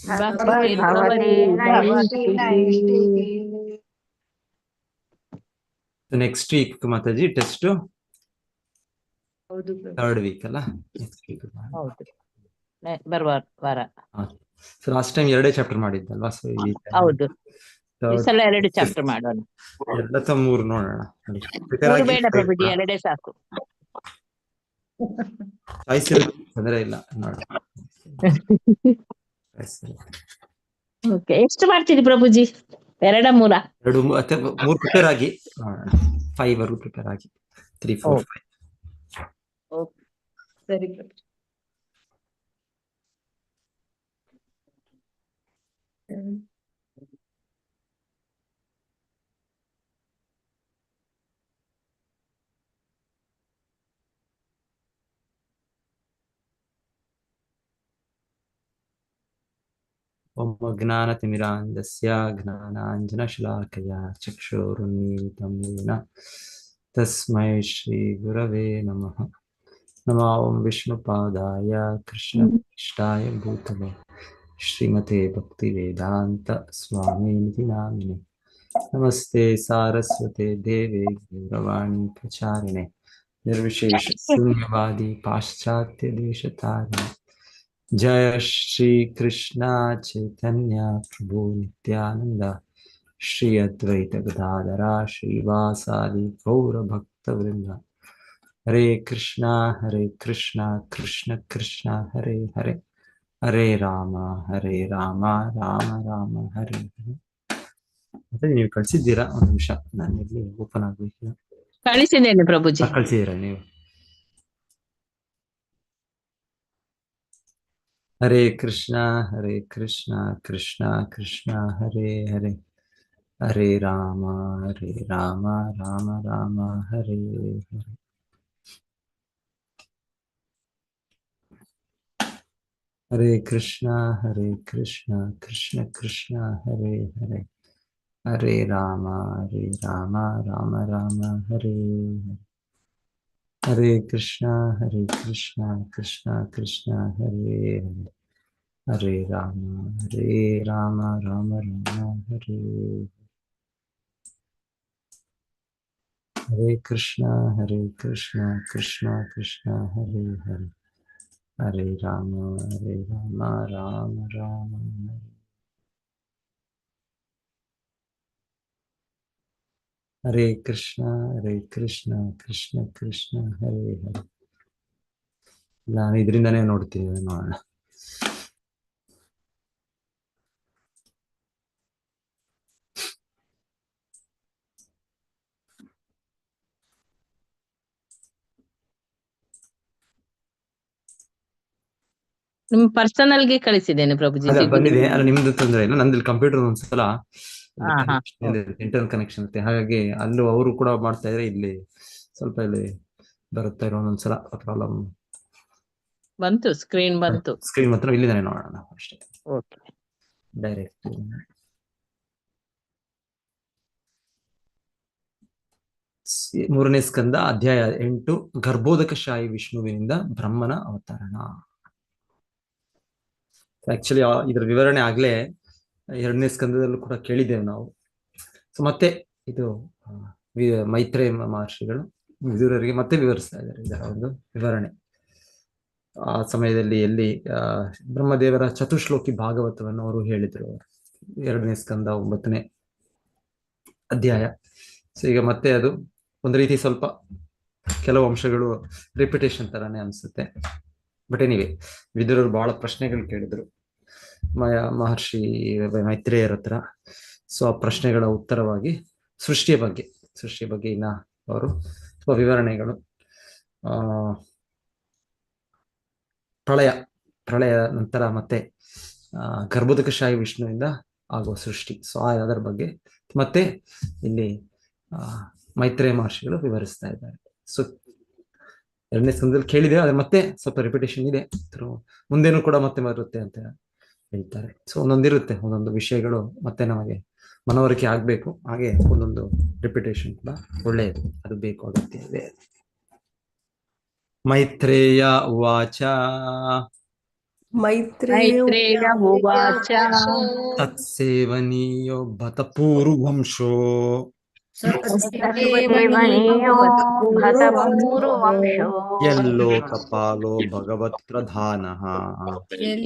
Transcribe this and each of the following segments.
ಭಕ್ತಿರ್ಭವತಿ ನೈಷ್ಠಿಕೀ. Next week Mataji test ಹೌದು third week ಅಲ್ಲ, ನೆಕ್ಸ್ಟ್ ವೀಕ್ ಹೌದು ಬರುವ ವಾರ. ಸೊ ಲಾಸ್ಟ್ ಟೈಮ್ 2 ಚಾಪ್ಟರ್ ಮಾಡಿದ್ದಲ್ವಾ, ಸೊ ಈ ಹೌದು ಈ ಸಲ 2 ಚಾಪ್ಟರ್ ಮಾಡೋಣ. 2 ಅಥವಾ 3 ನೋಡೋಣ. ಮೂರು ಬೇಡ ಪ್ರಭುಜಿ, 2 ಸಾಕು. ಚಾಯ್ಸ್ ಇರುತ್ತೆ, ತೊಂದರೆ ಇಲ್ಲ ನೋಡೋಣ. ಓಕೆ, ಎಷ್ಟು ಮಾಡ್ತೀರಿ ಪ್ರಭುಜಿ? 2 3 2 ಅಥವಾ 3 ಪ್ರಿಪೇರ್ ಆಗಿ ನೋಡೋಣ. 5 ವರೆಗೂ ಪ್ರಿಪೇರ್ ಆಗಿ 3 4 5. ಓಕೆ ಸರಿ ಪ್ರಭುಜಿ. ಓಂ ಜ್ಞಾನತಿಮಿರಾಂಧಸ್ಯ ಜ್ಞಾನಾಂಜನಶಲಾಕಯಾ ಚಕ್ಷುರುನ್ಮೀಲಿತಂ ಯೇನ ತಸ್ಮೈ ಶ್ರೀ ಗುರವೇ ನಮಃ. ನಮೋ ಓಂ ವಿಷ್ಣುಪಾದಾಯ ಕೃಷ್ಣಪ್ರೇಷ್ಠಾಯ ಭೂತಲೆ ಶ್ರೀಮತೆ ಭಕ್ತಿವೇದಾಂತ ಸ್ವಾಮಿನಿಧಿ ನಾಮಿನೆ. ನಮಸ್ತೆ ಸಾರಸ್ವತೆ ದೇವೆ ಗೌರವಾಣಿ ಪ್ರಚಾರಿಣೆ ನಿರ್ವಿಶೇಷ ಶೂನ್ಯವಾದಿ ಪಾಶ್ಚಾತ್ಯ ದೇಶತಾರಿಣೆ. ಜಯ ಶ್ರೀ ಕೃಷ್ಣ ಚೈತನ್ಯ ಪ್ರಭು ನಿತ್ಯಾನಂದ ಶ್ರೀ ಅದ್ವೈತ ಗದಾಧರ ಶ್ರೀವಾಸಾದಿ ಗೌರ ಭಕ್ತವೃಂದ. ಹರೇ ಕೃಷ್ಣ ಕೃಷ್ಣ ಕೃಷ್ಣ ಹರೇ ಹರೇ, ಹರೇ ರಾಮ ರಾಮ ರಾಮ ಹರೇ ಹರೇ. ಮತ್ತೆ ನೀವು ಕಳ್ಸಿದ್ದೀರಾ? ಒಂದು ನಿಮಿಷ, ನಾನು ಇಲ್ಲಿ ಓಪನ್ ಆಗ್ಬೇಕು. ಕಳಿಸಿದ್ದೇನೆ ಪ್ರಭುಜಿ. ಕಳ್ಸಿದ್ದೀರಾ ನೀವು? ಹರೇ ಕೃಷ್ಣ ಕೃಷ್ಣ ಕೃಷ್ಣ ಹರೇ ಹರೇ, ಹರೇ ರಾಮ ರಾಮ ರಾಮ ಹರೇ ಹರೇ. ಹರೇ ಕೃಷ್ಣ ಕೃಷ್ಣ ಕೃಷ್ಣ ಹರೇ ಹರೇ, ಹರೇ ರಾಮ ರಾಮ ರಾಮ ಹರೇ ಹರೇ. ಹರೇ ಕೃಷ್ಣ ಕೃಷ್ಣ ಹರೇ ಹರೇ, ಹರೇ ರಾಮ ರಾಮ ಹರೇ. ಹರೇ ಕೃಷ್ಣ ಕೃಷ್ಣ ಹರೇ ಹರೇ, ಹರೇ ರಾಮ ರಾಮ ಹರೇ. ಹರೇ ಕೃಷ್ಣ ಕೃಷ್ಣ ಹರೇ ಹರೇ. ನಾನು ಇದರಿಂದಾನೇ ನೋಡ್ತೀನಿ, ನೋಡೋಣ. ನಿಮ್ ಪರ್ಸನಲ್ ಗೆ ಕಳಿಸಿದ್ದೇನೆ ಪ್ರಭುಜಿ. ಬಂದಿದೆ ಅಲ್ಲ, ನಿಮ್ದು ತೊಂದರೆ ಇಲ್ಲ. ನಂದು ಕಂಪ್ಯೂಟರ್ ಒಂದ್ಸಲ ಹಾ ಇಂಟರ್ನಲ್ ಕನೆಕ್ಷನ್ ಇರುತ್ತೆ, ಹಾಗಾಗಿ ಅಲ್ಲೂ ಅವರು ಕೂಡ ಮಾಡ್ತಾ ಇದ್ರೆ ಇಲ್ಲಿ ಸ್ವಲ್ಪ ಇಲ್ಲಿ ಬರುತ್ತಾ ಇರೋ ಒಂದೊಂದ್ಸಲ ಪ್ರಾಬ್ಲಮ್. ಬಂತು, ಸ್ಕ್ರೀನ್ ಬಂತು. ಸ್ಕ್ರೀನ್ ಮಾತ್ರ ಇಲ್ಲಿದ್ದಾನೆ, ನೋಡೋಣ ಅಷ್ಟೇ. Okay, direct. ಮೂರನೇ ಸ್ಕಂದ ಅಧ್ಯಾಯ 8, ಗರ್ಭೋದಕಶಾಹಿ ವಿಷ್ಣುವಿನಿಂದ ಬ್ರಹ್ಮನ ಅವತರಣ. ಆಕ್ಚುಲಿ ಇದರ ವಿವರಣೆ ಆಗ್ಲೇ 2ನೇ ಸ್ಕಂದದಲ್ಲೂ ಕೂಡ ಕೇಳಿದ್ದೇವೆ ನಾವು. ಸೊ ಮತ್ತೆ ಇದು ಮೈತ್ರೇಯ ಮಹರ್ಷಿಗಳು ವಿದುರರಿಗೆ ಮತ್ತೆ ವಿವರಿಸ್ತಾ ಇದ್ದಾರೆ ಇದರ ಒಂದು ವಿವರಣೆ. ಆ ಸಮಯದಲ್ಲಿ ಎಲ್ಲಿ ಬ್ರಹ್ಮದೇವರ ಚತುಶ್ಲೋಕಿ ಭಾಗವತವನ್ನು ಅವರು ಹೇಳಿದ್ರು, 2ನೇ ಸ್ಕಂದ 9ನೇ ಅಧ್ಯಾಯ. ಸೊ ಈಗ ಮತ್ತೆ ಅದು ಒಂದು ರೀತಿ ಸ್ವಲ್ಪ ಕೆಲವು ಅಂಶಗಳು ರಿಪಿಟೇಷನ್ ತರಾನೇ ಅನ್ಸುತ್ತೆ. ಬಟ್ ಎನಿವೆ, ವಿದುರರು ಬಹಳ ಪ್ರಶ್ನೆಗಳು ಕೇಳಿದ್ರು ಮಹರ್ಷಿ ಮೈತ್ರೇಯರ ಹತ್ರ. ಸೊ ಆ ಪ್ರಶ್ನೆಗಳ ಉತ್ತರವಾಗಿ ಸೃಷ್ಟಿಯ ಬಗ್ಗೆ ಇನ್ನ ಅವರು ಸ್ವಲ್ಪ ವಿವರಣೆಗಳು, ಪ್ರಳಯ ನಂತರ ಮತ್ತೆ ಗರ್ಭೋದಕಶಾಹಿ ವಿಷ್ಣುವಿಂದ ಆಗುವ ಸೃಷ್ಟಿ, ಸೊ ಅದರ ಬಗ್ಗೆ ಮತ್ತೆ ಇಲ್ಲಿ ಮೈತ್ರೇಯ ಮಹರ್ಷಿಗಳು ವಿವರಿಸ್ತಾ ಇದ್ದಾರೆ. ಸೊ 2ನೇ ಸ್ಕಂದದಲ್ಲಿ ಕೇಳಿದೆ, ಅದ್ರ ಮತ್ತೆ ಸ್ವಲ್ಪ ರಿಪಿಟೇಷನ್ ಇದೆ, ಮುಂದೇನು ಕೂಡ ಮತ್ತೆ ಬರುತ್ತೆ ಅಂತ ಹೇಳ್ತಾರೆ. ಸೊ ಒಂದೊಂದು ವಿಷಯಗಳು ಮತ್ತೆ ನಮಗೆ ಮನವರಿಕೆ ಆಗ್ಬೇಕು, ಹಾಗೆ ಒಂದೊಂದು ರಿಪಿಟೇಷನ್ ಕೂಡ ಒಳ್ಳೆಯದು, ಅದು ಬೇಕು, ಅಗತ್ಯ ಇದೆ. ಮೈತ್ರೇಯ ಉವಾಚ मैत्रेय मैत्रेय उवाच तत्सेवनीयो बत पूर्ववंशो तत्सेवनीयो भतपूर्ववंशो यल्लोकपालो भगवत्प्रधानः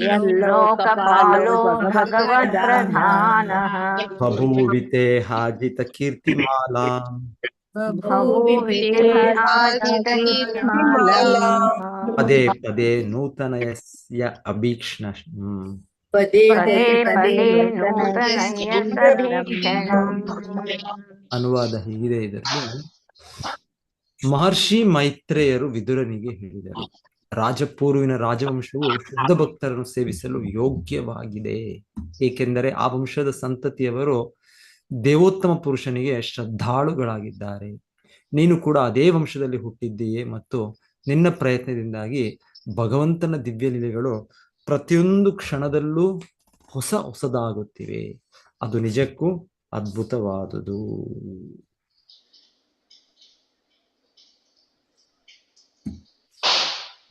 यल्लोकपालो भगवत्प्रधानः बभूविते हाजितकीर्तिमाला बभूविते हाजितकीर्तिमाला पदे पदे नूतनयस्य अभीक्ष्ण पदे पदे पदे पदे नूतनस्य नूतनयसभीक्षणम् ಅನುವಾದ ಹೀಗಿದೆ. ಇದರಲ್ಲಿ ಮಹರ್ಷಿ ಮೈತ್ರೇಯರು ವಿದುರನಿಗೆ ಹೇಳಿದರು, ರಾಜಪೂರ್ವಿನ ರಾಜವಂಶವು ಶುದ್ಧ ಭಕ್ತರನ್ನು ಸೇವಿಸಲು ಯೋಗ್ಯವಾಗಿದೆ, ಏಕೆಂದರೆ ಆ ವಂಶದ ಸಂತತಿಯವರು ದೇವೋತ್ತಮ ಪುರುಷನಿಗೆ ಶ್ರದ್ಧಾಳುಗಳಾಗಿದ್ದಾರೆ. ನೀನು ಕೂಡ ಅದೇ ವಂಶದಲ್ಲಿ ಹುಟ್ಟಿದ್ದೀಯೆ ಮತ್ತು ನಿನ್ನ ಪ್ರಯತ್ನದಿಂದಾಗಿ ಭಗವಂತನ ದಿವ್ಯ ಲೀಲೆಗಳು ಪ್ರತಿಯೊಂದು ಕ್ಷಣದಲ್ಲೂ ಹೊಸದಾಗುತ್ತಿವೆ. ಅದು ನಿಜಕ್ಕೂ ಅದ್ಭುತವಾದುದು.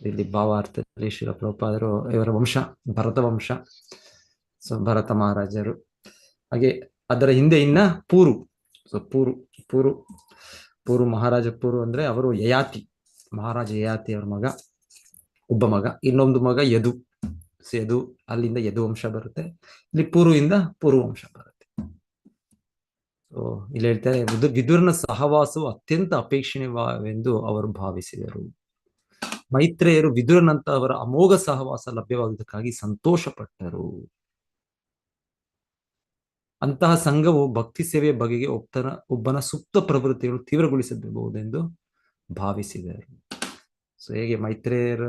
ಇಲ್ಲಿ ಭಾವಾರ್ಥದಲ್ಲಿ ಶ್ರೀಲ ಪ್ರಭುಪಾದರು ಇವರ ವಂಶ ಭರತ ವಂಶ, ಸೊ ಭರತ ಮಹಾರಾಜರು. ಹಾಗೆ ಅದರ ಹಿಂದೆ ಇನ್ನ ಪೂರು, ಸೊ ಪೂರು ಮಹಾರಾಜ ಪೂರು ಅಂದ್ರೆ ಅವರು ಯಯಾತಿ, ಮಹಾರಾಜ ಯಯಾತಿ ಅವರ ಮಗ, ಒಬ್ಬ ಮಗ. ಇನ್ನೊಂದು ಮಗ ಯದು, ಯದು ಅಲ್ಲಿಂದ ಯದು ವಂಶ ಬರುತ್ತೆ. ಇಲ್ಲಿ ಪೂರ್ವಿಂದ ಪೂರ್ವ ವಂಶ ಬರುತ್ತೆ. ಸೊ ಇಲ್ಲಿ ಹೇಳ್ತಾರೆ, ವಿದುರನ ಸಹವಾಸವು ಅತ್ಯಂತ ಅಪೇಕ್ಷಣೀಯವೆಂದು ಅವರು ಭಾವಿಸಿದರು. ಮೈತ್ರೇಯರು ವಿದುರನಂತ ಅವರ ಅಮೋಘ ಸಹವಾಸ ಲಭ್ಯವಾಗುವುದಕ್ಕಾಗಿ ಸಂತೋಷ ಪಟ್ಟರು. ಅಂತಹ ಸಂಘವು ಭಕ್ತಿ ಸೇವೆಯ ಬಗೆಗೆ ಒಬ್ಬನ ಸುಪ್ತ ಪ್ರವೃತ್ತಿಗಳು ತೀವ್ರಗೊಳಿಸಬಹುದೆಂದು ಭಾವಿಸಿದರು. ಸೊ ಹೇಗೆ ಮೈತ್ರೇಯರ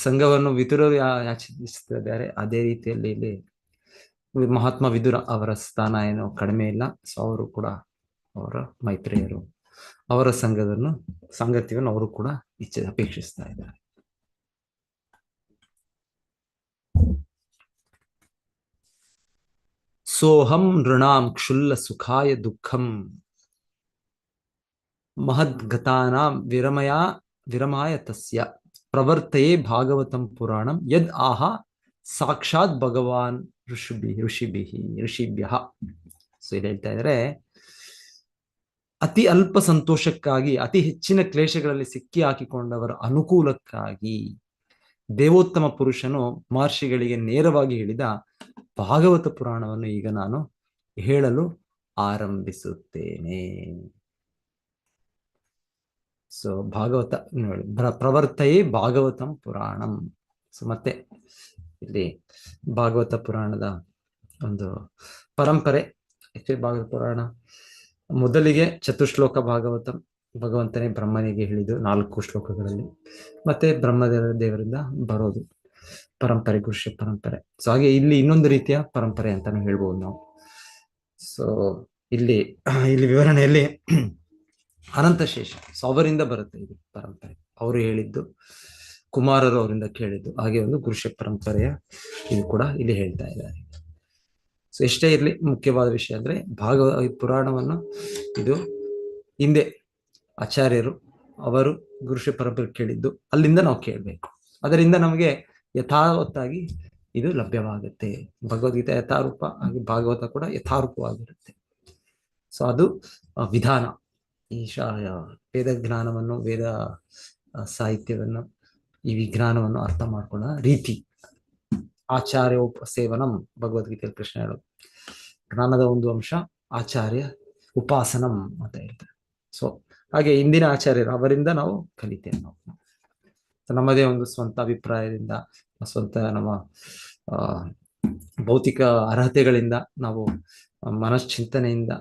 ಸಂಘವನ್ನು ವಿದುರರು ಯಾಚಿಸುತ್ತಿದ್ದಾರೆ, ಅದೇ ರೀತಿಯಲ್ಲಿ ಇಲ್ಲಿ ಮಹಾತ್ಮ ವಿದುರ ಅವರ ಸ್ಥಾನ ಏನು ಕಡಿಮೆ ಇಲ್ಲ. ಸೊ ಅವರು ಕೂಡ ಅವರ ಮೈತ್ರೇಯರು ಅವರ ಸಂಗತಿಯನ್ನು ಅವರು ಕೂಡ ಅಪೇಕ್ಷಿಸ್ತಾ ಇದ್ದಾರೆ. ಸೋಹಂ ನೃಣಾಂ ಕ್ಷುಲ್ಲ ಸುಖಾಯ ದುಃಖಂ ಮಹದ್ಗತಾನಾಂ ವಿರಮಾಯ ತಸ್ಯ ಪ್ರವರ್ತಯೇ ಭಾಗವತಂ ಪುರಾಣಂ ಯದ್ ಆಹ ಸಾಕ್ಷಾತ್ ಭಗವಾನ್ ಋಷಿಭ್ಯ. ಸೊ ಇಲ್ಲಿ ಹೇಳ್ತಾ ಇದ್ರೆ, ಅತಿ ಅಲ್ಪ ಸಂತೋಷಕ್ಕಾಗಿ ಅತಿ ಹೆಚ್ಚಿನ ಕ್ಲೇಶಗಳಲ್ಲಿ ಸಿಕ್ಕಿ ಹಾಕಿಕೊಂಡವರ ಅನುಕೂಲಕ್ಕಾಗಿ ದೇವೋತ್ತಮ ಪುರುಷನು ಮಹರ್ಷಿಗಳಿಗೆ ನೇರವಾಗಿ ಹೇಳಿದ ಭಾಗವತ ಪುರಾಣವನ್ನು ಈಗ ನಾನು ಹೇಳಲು ಆರಂಭಿಸುತ್ತೇನೆ. ಸೊ ಭಾಗವತ ನೋಡಿ, ಪ್ರವರ್ತಯೇ ಭಾಗವತಂ ಪುರಾಣಂ. ಸೊ ಮತ್ತೆ ಇಲ್ಲಿ ಭಾಗವತ ಪುರಾಣದ ಒಂದು ಪರಂಪರೆ. ಆಕ್ಚುಲಿ ಭಾಗವತ ಪುರಾಣ ಮೊದಲಿಗೆ ಚತುಶ್ಲೋಕ ಭಾಗವತಂ, ಭಗವಂತನೇ ಬ್ರಹ್ಮನಿಗೆ ಹೇಳಿದ್ದು 4 ಶ್ಲೋಕಗಳಲ್ಲಿ, ಮತ್ತೆ ಬ್ರಹ್ಮದೇವರಿಂದ ಬರೋದು ಪರಂಪರೆ, ಗುರುಶಿಷ್ಯ ಪರಂಪರೆ. ಸೊ ಹಾಗೆ ಇಲ್ಲಿ ಇನ್ನೊಂದು ರೀತಿಯ ಪರಂಪರೆ ಅಂತಾನು ಹೇಳ್ಬೋದು ನಾವು. ಸೊ ಇಲ್ಲಿ ವಿವರಣೆಯಲ್ಲಿ ಅನಂತಶೇಷ, ಸೊ ಅವರಿಂದ ಬರುತ್ತೆ ಇದು ಪರಂಪರೆ. ಅವರು ಹೇಳಿದ್ದು, ಕುಮಾರರು ಅವರಿಂದ ಕೇಳಿದ್ದು, ಹಾಗೆ ಒಂದು ಗುರುಶಿಷ್ಯ ಪರಂಪರೆಯ ಇದು ಕೂಡ ಇಲ್ಲಿ ಹೇಳ್ತಾ ಇದ್ದಾರೆ. ಸೊ ಎಷ್ಟೇ ಇರಲಿ, ಮುಖ್ಯವಾದ ವಿಷಯ ಅಂದ್ರೆ ಪುರಾಣವನ್ನು ಇದು ಹಿಂದೆ ಆಚಾರ್ಯರು ಅವರು ಗುರುಶಿಷ್ಯ ಪರಂಪರೆ ಕೇಳಿದ್ದು, ಅಲ್ಲಿಂದ ನಾವು ಕೇಳಬೇಕು. ಅದರಿಂದ ನಮಗೆ ಯಥಾವತ್ತಾಗಿ ಇದು ಲಭ್ಯವಾಗುತ್ತೆ. ಭಗವದ್ಗೀತೆ ಯಥಾರೂಪ, ಹಾಗೆ ಭಾಗವತ ಕೂಡ ಯಥಾರೂಪವಾಗಿರುತ್ತೆ. ಸೊ ಅದು ವಿಧಾನ. ಈ ವೇದ ಜ್ಞಾನವನ್ನು, ವೇದ ಸಾಹಿತ್ಯವನ್ನು, ಈ ವಿಜ್ಞಾನವನ್ನು ಅರ್ಥ ಮಾಡ್ಕೊಳ್ಳೋ ರೀತಿ. ಆಚಾರ್ಯೋಪಸೇವನಂ, ಭಗವದ್ಗೀತೆಯಲ್ಲಿ ಕೃಷ್ಣ ಹೇಳೋದು, ಜ್ಞಾನದ ಒಂದು ಅಂಶ ಆಚಾರ್ಯ ಉಪಾಸನಂ ಅಂತ ಹೇಳ್ತಾರೆ. ಸೊ ಹಾಗೆ ಇಂದಿನ ಆಚಾರ್ಯರು, ಅವರಿಂದ ನಾವು ಕಲಿತೇವೆ. ನಾವು ನಮ್ಮದೇ ಒಂದು ಸ್ವಂತ ಅಭಿಪ್ರಾಯದಿಂದ, ಸ್ವಂತ ನಮ್ಮ ಭೌತಿಕ ಅರ್ಹತೆಗಳಿಂದ, ನಾವು ಮನಶ್ಚಿಂತನೆಯಿಂದ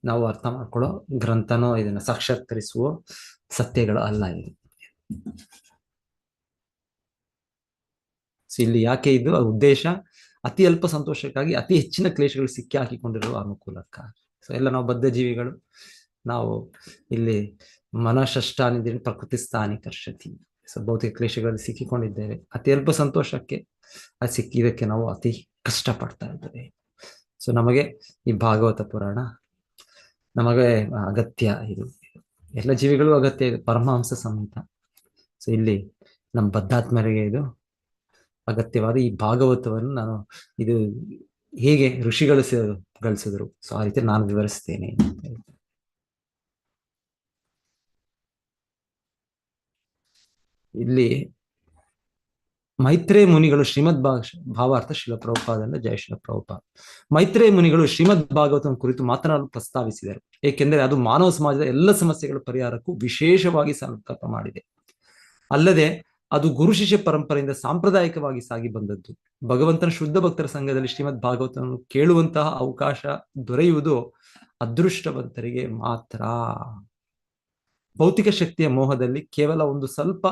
ನಾವು ಅರ್ಥ ಮಾಡ್ಕೊಳ್ಳೋ ಗ್ರಂಥನೋ ಇದನ್ನ ಸಾಕ್ಷಾತ್ಕರಿಸುವ ಸತ್ಯಗಳು ಅಲ್ಲ ಇದು. ಇಲ್ಲಿ ಯಾಕೆ ಇದು ಉದ್ದೇಶ? ಅತಿ ಅಲ್ಪ ಸಂತೋಷಕ್ಕಾಗಿ ಅತಿ ಹೆಚ್ಚಿನ ಕ್ಲೇಶಗಳು ಸಿಕ್ಕಿ ಹಾಕಿಕೊಂಡಿರುವ ಅನುಕೂಲಕ್ಕಾಗಿ. ಸೊ ಎಲ್ಲ ನಾವು ಬದ್ಧ ಜೀವಿಗಳು, ನಾವು ಇಲ್ಲಿ ಮನಃಷ್ಟಾನಿಂದ ಪ್ರಕೃತಿ ಸ್ಥಾನಿ ಕರ್ಷತಿ. ಸೊ ಭೌತಿಕ ಕ್ಲೇಶಗಳಲ್ಲಿ ಸಿಕ್ಕಿಕೊಂಡಿದ್ದೇವೆ. ಅತಿ ಅಲ್ಪ ಸಂತೋಷಕ್ಕೆ ಅದು ಸಿಕ್ಕಿದಕ್ಕೆ ನಾವು ಅತಿ ಕಷ್ಟಪಡ್ತಾ ಇದ್ದೇವೆ. ಸೊ ನಮಗೆ ಈ ಭಾಗವತ ಪುರಾಣ ನಮಗೆ ಅಗತ್ಯ. ಇದು ಎಲ್ಲ ಜೀವಿಗಳು ಅಗತ್ಯ, ಇದು ಪರಮಹಂಸ ಸಂಹಿತ. ಸೊ ಇಲ್ಲಿ ನಮ್ಮ ಬದ್ಧಾತ್ಮರಿಗೆ ಇದು ಅಗತ್ಯವಾದ ಈ ಭಾಗವತವನ್ನು ನಾನು ಇದು ಹೇಗೆ ಋಷಿಗಳು ಗಳಿಸಿದ್ರು, ಸೊ ಆ ರೀತಿ ನಾನು ವಿವರಿಸ್ತೇನೆ ಅಂತ ಹೇಳ್ತಾರೆ. ಇಲ್ಲಿ ಮೈತ್ರೇಯ ಮುನಿಗಳು ಶ್ರೀಮದ್ ಭಾವಾರ್ಥ ಶಿಲ ಪ್ರಭುಪಾದಂಡ ಜಯ ಶಿಲ ಪ್ರಭುಪಾದ. ಮೈತ್ರೇಯ ಮುನಿಗಳು ಶ್ರೀಮದ್ ಭಾಗವತನ ಕುರಿತು ಮಾತನಾಡಲು ಪ್ರಸ್ತಾವಿಸಿದರು, ಏಕೆಂದರೆ ಅದು ಮಾನವ ಸಮಾಜದ ಎಲ್ಲ ಸಮಸ್ಯೆಗಳ ಪರಿಹಾರಕ್ಕೂ ವಿಶೇಷವಾಗಿ ಸಂಕಲ್ಪ ಮಾಡಿದೆ. ಅಲ್ಲದೆ ಅದು ಗುರು ಶಿಷ್ಯ ಪರಂಪರೆಯಿಂದ ಸಾಂಪ್ರದಾಯಿಕವಾಗಿ ಸಾಗಿ ಬಂದದ್ದು. ಭಗವಂತನ ಶುದ್ಧ ಭಕ್ತರ ಸಂಘದಲ್ಲಿ ಶ್ರೀಮದ್ ಭಾಗವತವನ್ನು ಕೇಳುವಂತಹ ಅವಕಾಶ ದೊರೆಯುವುದು ಅದೃಷ್ಟವಂತರಿಗೆ ಮಾತ್ರ. ಭೌತಿಕ ಶಕ್ತಿಯ ಮೋಹದಲ್ಲಿ ಕೇವಲ ಒಂದು ಸ್ವಲ್ಪ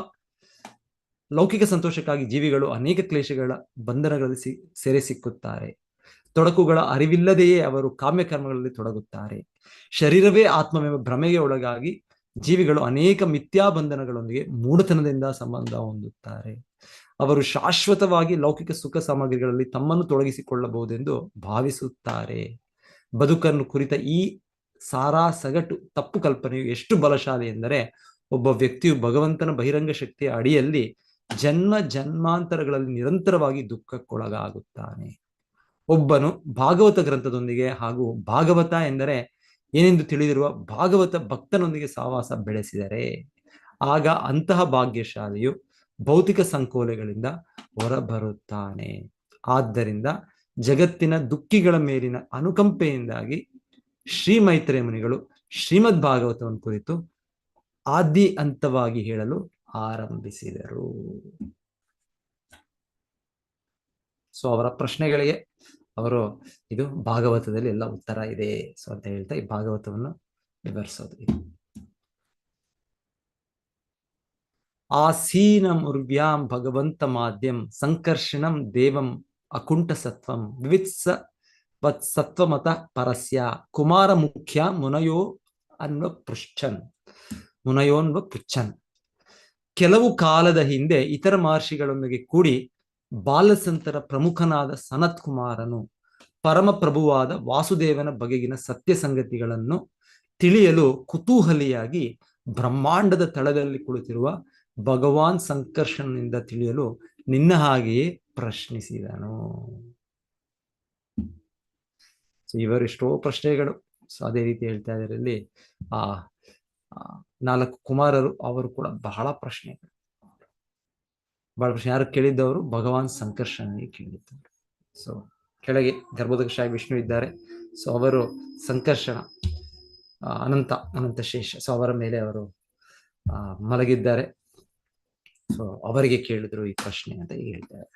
ಲೌಕಿಕ ಸಂತೋಷಕ್ಕಾಗಿ ಜೀವಿಗಳು ಅನೇಕ ಕ್ಲೇಶಗಳ ಬಂಧನಗಳಲ್ಲಿ ಸೆರೆ ಸಿಕ್ಕುತ್ತಾರೆ. ತೊಡಕುಗಳ ಅರಿವಿಲ್ಲದೆಯೇ ಅವರು ಕಾಮ್ಯ ಕರ್ಮಗಳಲ್ಲಿ ತೊಡಗುತ್ತಾರೆ. ಶರೀರವೇ ಆತ್ಮವೆಂಬ ಭ್ರಮೆಗೆ ಒಳಗಾಗಿ ಜೀವಿಗಳು ಅನೇಕ ಮಿಥ್ಯಾ ಬಂಧನಗಳೊಂದಿಗೆ ಮೂಢತನದಿಂದ ಸಂಬಂಧ ಹೊಂದುತ್ತಾರೆ. ಅವರು ಶಾಶ್ವತವಾಗಿ ಲೌಕಿಕ ಸುಖ ಸಾಮಗ್ರಿಗಳಲ್ಲಿ ತಮ್ಮನ್ನು ತೊಡಗಿಸಿಕೊಳ್ಳಬಹುದೆಂದು ಭಾವಿಸುತ್ತಾರೆ. ಬದುಕನ್ನು ಕುರಿತ ಈ ಸಾರಾ ಸಗಟು ತಪ್ಪು ಕಲ್ಪನೆಯು ಎಷ್ಟು ಬಲಶಾಲಿ ಎಂದರೆ, ಒಬ್ಬ ವ್ಯಕ್ತಿಯು ಭಗವಂತನ ಬಹಿರಂಗ ಶಕ್ತಿಯ ಅಡಿಯಲ್ಲಿ ಜನ್ಮ ಜನ್ಮಾಂತರಗಳಲ್ಲಿ ನಿರಂತರವಾಗಿ ದುಃಖಕ್ಕೊಳಗಾಗುತ್ತಾನೆ. ಒಬ್ಬನು ಭಾಗವತ ಗ್ರಂಥದೊಂದಿಗೆ ಹಾಗೂ ಭಾಗವತ ಎಂದರೆ ಏನೆಂದು ತಿಳಿದಿರುವ ಭಾಗವತ ಭಕ್ತನೊಂದಿಗೆ ಸಹವಾಸ ಬೆಳೆಸಿದರೆ ಆಗ ಅಂತಹ ಭಾಗ್ಯಶಾಲಿಯು ಭೌತಿಕ ಸಂಕೋಲೆಗಳಿಂದ ಹೊರಬರುತ್ತಾನೆ. ಆದ್ದರಿಂದ ಜಗತ್ತಿನ ದುಃಖಿಗಳ ಮೇಲಿನ ಅನುಕಂಪೆಯಿಂದಾಗಿ ಶ್ರೀ ಮೈತ್ರೇಯ ಮುನಿಗಳು ಶ್ರೀಮದ್ ಭಾಗವತವನ್ನು ಕುರಿತು ಆದಿ ಅಂತವಾಗಿ ಹೇಳಲು ಆರಂಭಿಸಿದರು. ಸೊ ಅವರ ಪ್ರಶ್ನೆಗಳಿಗೆ ಅವರು ಇದು ಭಾಗವತದಲ್ಲಿ ಎಲ್ಲ ಉತ್ತರ ಇದೆ ಸೊ ಅಂತ ಹೇಳ್ತಾ ಈ ಭಾಗವತವನ್ನು ವಿವರಿಸೋದು. ಆಸೀನ ಮುರ್ವ್ಯಾಂ ಭಗವಂತ ಮಾಧ್ಯಂ ಸಂಕರ್ಷಣಂ ದೇವಂ ಅಕುಂಠ ಸತ್ವಂ ವಿವಿತ್ಸ ಸತ್ವಮತ ಪರಸ್ಯ ಕುಮಾರ ಮುಖ್ಯ ಮುನಯೋ ಅನ್ವ ಪೃಚ್ಛನ್. ಕೆಲವು ಕಾಲದ ಹಿಂದೆ ಇತರ ಮಹರ್ಷಿಗಳೊಂದಿಗೆ ಕೂಡಿ ಬಾಲಸಂತರ ಪ್ರಮುಖನಾದ ಸನತ್ ಕುಮಾರನು ಪರಮ ಪ್ರಭುವಾದ ವಾಸುದೇವನ ಬಗೆಗಿನ ಸತ್ಯ ಸಂಗತಿಗಳನ್ನು ತಿಳಿಯಲು ಕುತೂಹಲಿಯಾಗಿ ಬ್ರಹ್ಮಾಂಡದ ತಳದಲ್ಲಿ ಕುಳಿತಿರುವ ಭಗವಾನ್ ಸಂಕರ್ಷಣನಿಂದ ತಿಳಿಯಲು ನಿನ್ನ ಹಾಗೆಯೇ ಪ್ರಶ್ನಿಸಿದನು. ಇವರೆಷ್ಟೋ ಪ್ರಶ್ನೆಗಳು. ಸೊ ಅದೇ ರೀತಿ ಹೇಳ್ತಾ ಇದ್ದಾರೆ ಇಲ್ಲಿ ಆ 4 ಕುಮಾರರು, ಅವರು ಕೂಡ ಬಹಳ ಪ್ರಶ್ನೆ ಯಾರು ಕೇಳಿದ್ದವರು? ಭಗವಾನ್ ಸಂಕರ್ಷಣನಿಗೆ ಕೇಳಿದ್ದವರು. ಸೊ ಕೆಳಗೆ ಗರ್ಭೋದಕಶಾಹಿ ವಿಷ್ಣು ಇದ್ದಾರೆ. ಸೊ ಅವರು ಸಂಕರ್ಷಣ ಅನಂತ ಶೇಷ, ಸೊ ಅವರ ಮೇಲೆ ಅವರು ಮಲಗಿದ್ದಾರೆ. ಸೊ ಅವರಿಗೆ ಕೇಳಿದ್ರು ಈ ಪ್ರಶ್ನೆ ಅಂತ ಹೇಳ್ತಾರೆ.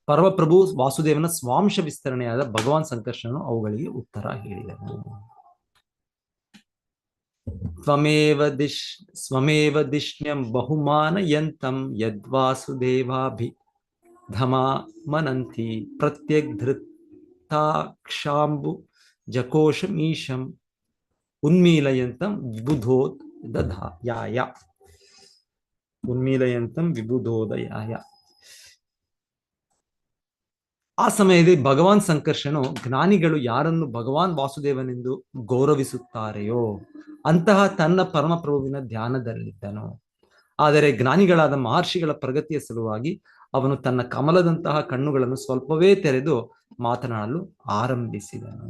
ಪರಮಪ್ರಭು ವಾಸುದೇವನ ಸ್ವಾಂಶ ವಿಸ್ತರಣೆಯಾದ ಭಗವಾನ್ ಸಂಕರ್ಷಣನು ಅವುಗಳಿಗೆ ಉತ್ತರ ಹೇಳಿದನು. ಸ್ವಮೇವ ದಿಷ್ಣ್ಯಂ ಬಹುಮಾನಯಂತಂ ಯದ್ವಾಸುದೇವಾಭಿಧಮಾಮನಂತಿ ಪ್ರತ್ಯಗ್ಧೃತಾಕ್ಷಾಂಬು ಜಕೋಶಮೀಶಂ ಉನ್ಮೀಲಯಂತಂ ವಿಬುಧೋದಯಾಯ. ಆ ಸಮಯದಲ್ಲಿ ಭಗವಾನ್ ಸಂಕರ್ಷನು ಜ್ಞಾನಿಗಳು ಯಾರನ್ನು ಭಗವಾನ್ ವಾಸುದೇವನೆಂದು ಗೌರವಿಸುತ್ತಾರೆಯೋ ಅಂತಹ ತನ್ನ ಪರಮಪ್ರಭುವಿನ ಧ್ಯಾನದಲ್ಲಿದ್ದನು. ಆದರೆ ಜ್ಞಾನಿಗಳಾದ ಮಹರ್ಷಿಗಳ ಪ್ರಗತಿಯ ಸಲುವಾಗಿ ಅವನು ತನ್ನ ಕಮಲದಂತಹ ಕಣ್ಣುಗಳನ್ನು ಸ್ವಲ್ಪವೇ ತೆರೆದು ಮಾತನಾಡಲು ಆರಂಭಿಸಿದನು.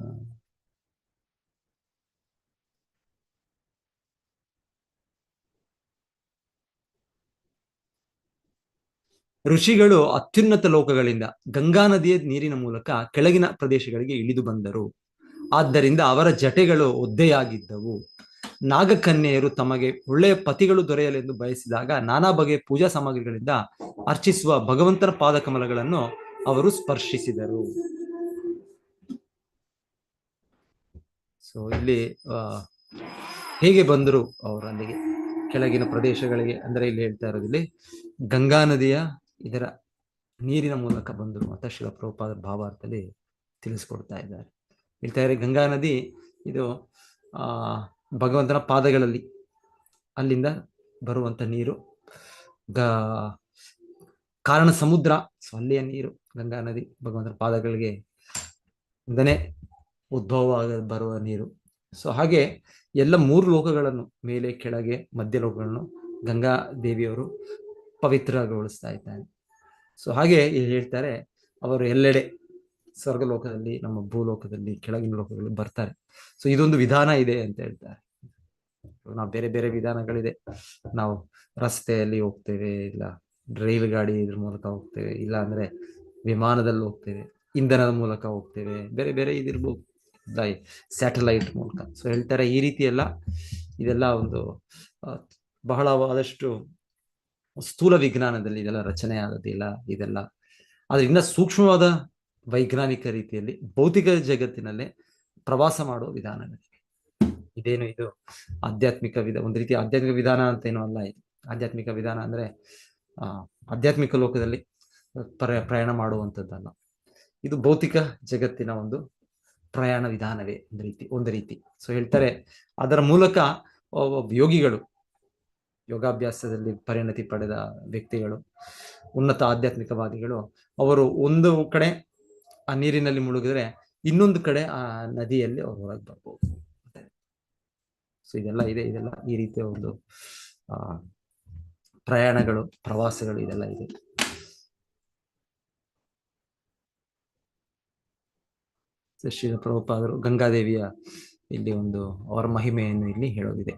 ಋಷಿಗಳು ಅತ್ಯುನ್ನತ ಲೋಕಗಳಿಂದ ಗಂಗಾ ನದಿಯ ನೀರಿನ ಮೂಲಕ ಕೆಳಗಿನ ಪ್ರದೇಶಗಳಿಗೆ ಇಳಿದು ಬಂದರು. ಆದ್ದರಿಂದ ಅವರ ಜಟೆಗಳು ಒದ್ದೆಯಾಗಿದ್ದವು. ನಾಗಕನ್ಯೆಯರು ತಮಗೆ ಒಳ್ಳೆಯ ಪತಿಗಳು ದೊರೆಯಲೆಂದು ಬಯಸಿದಾಗ ನಾನಾ ಬಗೆಯ ಪೂಜಾ ಸಾಮಗ್ರಿಗಳಿಂದ ಅರ್ಚಿಸುವ ಭಗವಂತನ ಪಾದಕಮಲಗಳನ್ನು ಅವರು ಸ್ಪರ್ಶಿಸಿದರು. ಸೊ ಇಲ್ಲಿ ಹೇಗೆ ಬಂದರು ಅವರು ಅಲ್ಲಿಗೆ ಕೆಳಗಿನ ಪ್ರದೇಶಗಳಿಗೆ ಅಂದ್ರೆ ಇಲ್ಲಿ ಹೇಳ್ತಾ ಇರೋದಿಲ್ಲಿ ಗಂಗಾ ನದಿಯ ಇದರ ನೀರಿನ ಮೂಲಕ ಬಂದರು ಅಂತ ಶಿಲ ಪ್ರಭುಪಾದ ಭಾವಾರ್ಥದಲ್ಲಿ ತಿಳಿಸ್ಕೊಡ್ತಾ ಇದ್ದಾರೆ. ಹೇಳ್ತಾ ಇದ್ದಾರೆ ಗಂಗಾ ನದಿ ಇದು ಭಗವಂತನ ಪಾದಗಳಲ್ಲಿ ಅಲ್ಲಿಂದ ಬರುವಂತ ನೀರು. ಕಾರಣ ಸಮುದ್ರ, ಸೊ ಅಲ್ಲಿಯ ನೀರು ಗಂಗಾ ನದಿ ಭಗವಂತನ ಪಾದಗಳಿಗೆ ಇಂದನೇ ಉದ್ಭವ ಬರುವ ನೀರು. ಸೊ ಹಾಗೆ ಎಲ್ಲ 3 ಲೋಕಗಳನ್ನು ಮೇಲೆ ಕೆಳಗೆ ಮಧ್ಯ ಲೋಕಗಳನ್ನು ಗಂಗಾ ದೇವಿಯವರು ಪವಿತ್ರಗೊಳಿಸ್ತಾ ಇದ್ದಾನೆ. ಸೊ ಹಾಗೆ ಹೇಳ್ತಾರೆ, ಅವರು ಎಲ್ಲೆಡೆ ಸ್ವರ್ಗಲೋಕದಲ್ಲಿ, ನಮ್ಮ ಭೂಲೋಕದಲ್ಲಿ, ಕೆಳಗಿನ ಲೋಕದಲ್ಲಿ ಬರ್ತಾರೆ. ಸೊ ಇದೊಂದು ವಿಧಾನ ಇದೆ ಅಂತ ಹೇಳ್ತಾರೆ. ನಾವು ಬೇರೆ ಬೇರೆ ವಿಧಾನಗಳಿದೆ. ನಾವು ರಸ್ತೆಯಲ್ಲಿ ಹೋಗ್ತೇವೆ, ಇಲ್ಲ ರೈಲು ಗಾಡಿ ಇದ್ರ ಮೂಲಕ ಹೋಗ್ತೇವೆ, ಇಲ್ಲ ಅಂದ್ರೆ ವಿಮಾನದಲ್ಲಿ ಹೋಗ್ತೇವೆ, ಇಂಧನದ ಮೂಲಕ ಹೋಗ್ತೇವೆ, ಬೇರೆ ಬೇರೆ ಇದಿರ್ಬೋದು, ಸ್ಯಾಟಲೈಟ್ ಮೂಲಕ. ಸೊ ಹೇಳ್ತಾರೆ ಈ ರೀತಿ ಎಲ್ಲ ಇದೆಲ್ಲ ಒಂದು ಬಹಳವಾದಷ್ಟು ಸ್ಥೂಲ ವಿಜ್ಞಾನದಲ್ಲಿ ಇದೆಲ್ಲ ರಚನೆ ಆಗೋದಿಲ್ಲ ಇದೆಲ್ಲ. ಆದ್ರೆ ಇನ್ನ ಸೂಕ್ಷ್ಮವಾದ ವೈಜ್ಞಾನಿಕ ರೀತಿಯಲ್ಲಿ ಭೌತಿಕ ಜಗತ್ತಿನಲ್ಲೇ ಪ್ರವಾಸ ಮಾಡುವ ವಿಧಾನಗಳಿವೆ. ಇದೇನು ಇದು ಆಧ್ಯಾತ್ಮಿಕ ಒಂದು ರೀತಿ ಆಧ್ಯಾತ್ಮಿಕ ವಿಧಾನ ಅಂತ ಏನೂ ಅಲ್ಲ. ಇದು ಆಧ್ಯಾತ್ಮಿಕ ವಿಧಾನ ಅಂದ್ರೆ ಆಧ್ಯಾತ್ಮಿಕ ಲೋಕದಲ್ಲಿ ಪ್ರಯಾಣ ಮಾಡುವಂಥದ್ದಲ್ಲ. ಇದು ಭೌತಿಕ ಜಗತ್ತಿನ ಒಂದು ಪ್ರಯಾಣ ವಿಧಾನವೇ ಒಂದು ರೀತಿ. ಸೊ ಹೇಳ್ತಾರೆ ಅದರ ಮೂಲಕ ಯೋಗಿಗಳು, ಯೋಗಾಭ್ಯಾಸದಲ್ಲಿ ಪರಿಣತಿ ಪಡೆದ ವ್ಯಕ್ತಿಗಳು, ಉನ್ನತ ಆಧ್ಯಾತ್ಮಿಕವಾದಿಗಳು, ಅವರು ಒಂದು ಕಡೆ ಆ ನೀರಿನಲ್ಲಿ ಮುಳುಗಿದ್ರೆ ಇನ್ನೊಂದು ಕಡೆ ಆ ನದಿಯಲ್ಲಿ ಅವರು ಹೊರಗೆ ಬರ್ಬೋದು. ಸೊ ಇದೆಲ್ಲ ಇದೆ, ಇದೆಲ್ಲ ಈ ರೀತಿಯ ಒಂದು ಪ್ರಯಾಣಗಳು, ಪ್ರವಾಸಗಳು ಇದೆಲ್ಲ ಇದೆ. ಶ್ರೀಲ ಪ್ರಭುಪಾದರು ಗಂಗಾದೇವಿಯ ಇಲ್ಲಿ ಒಂದು ಅವರ ಮಹಿಮೆಯನ್ನು ಇಲ್ಲಿ ಹೇಳೋದಿದೆ.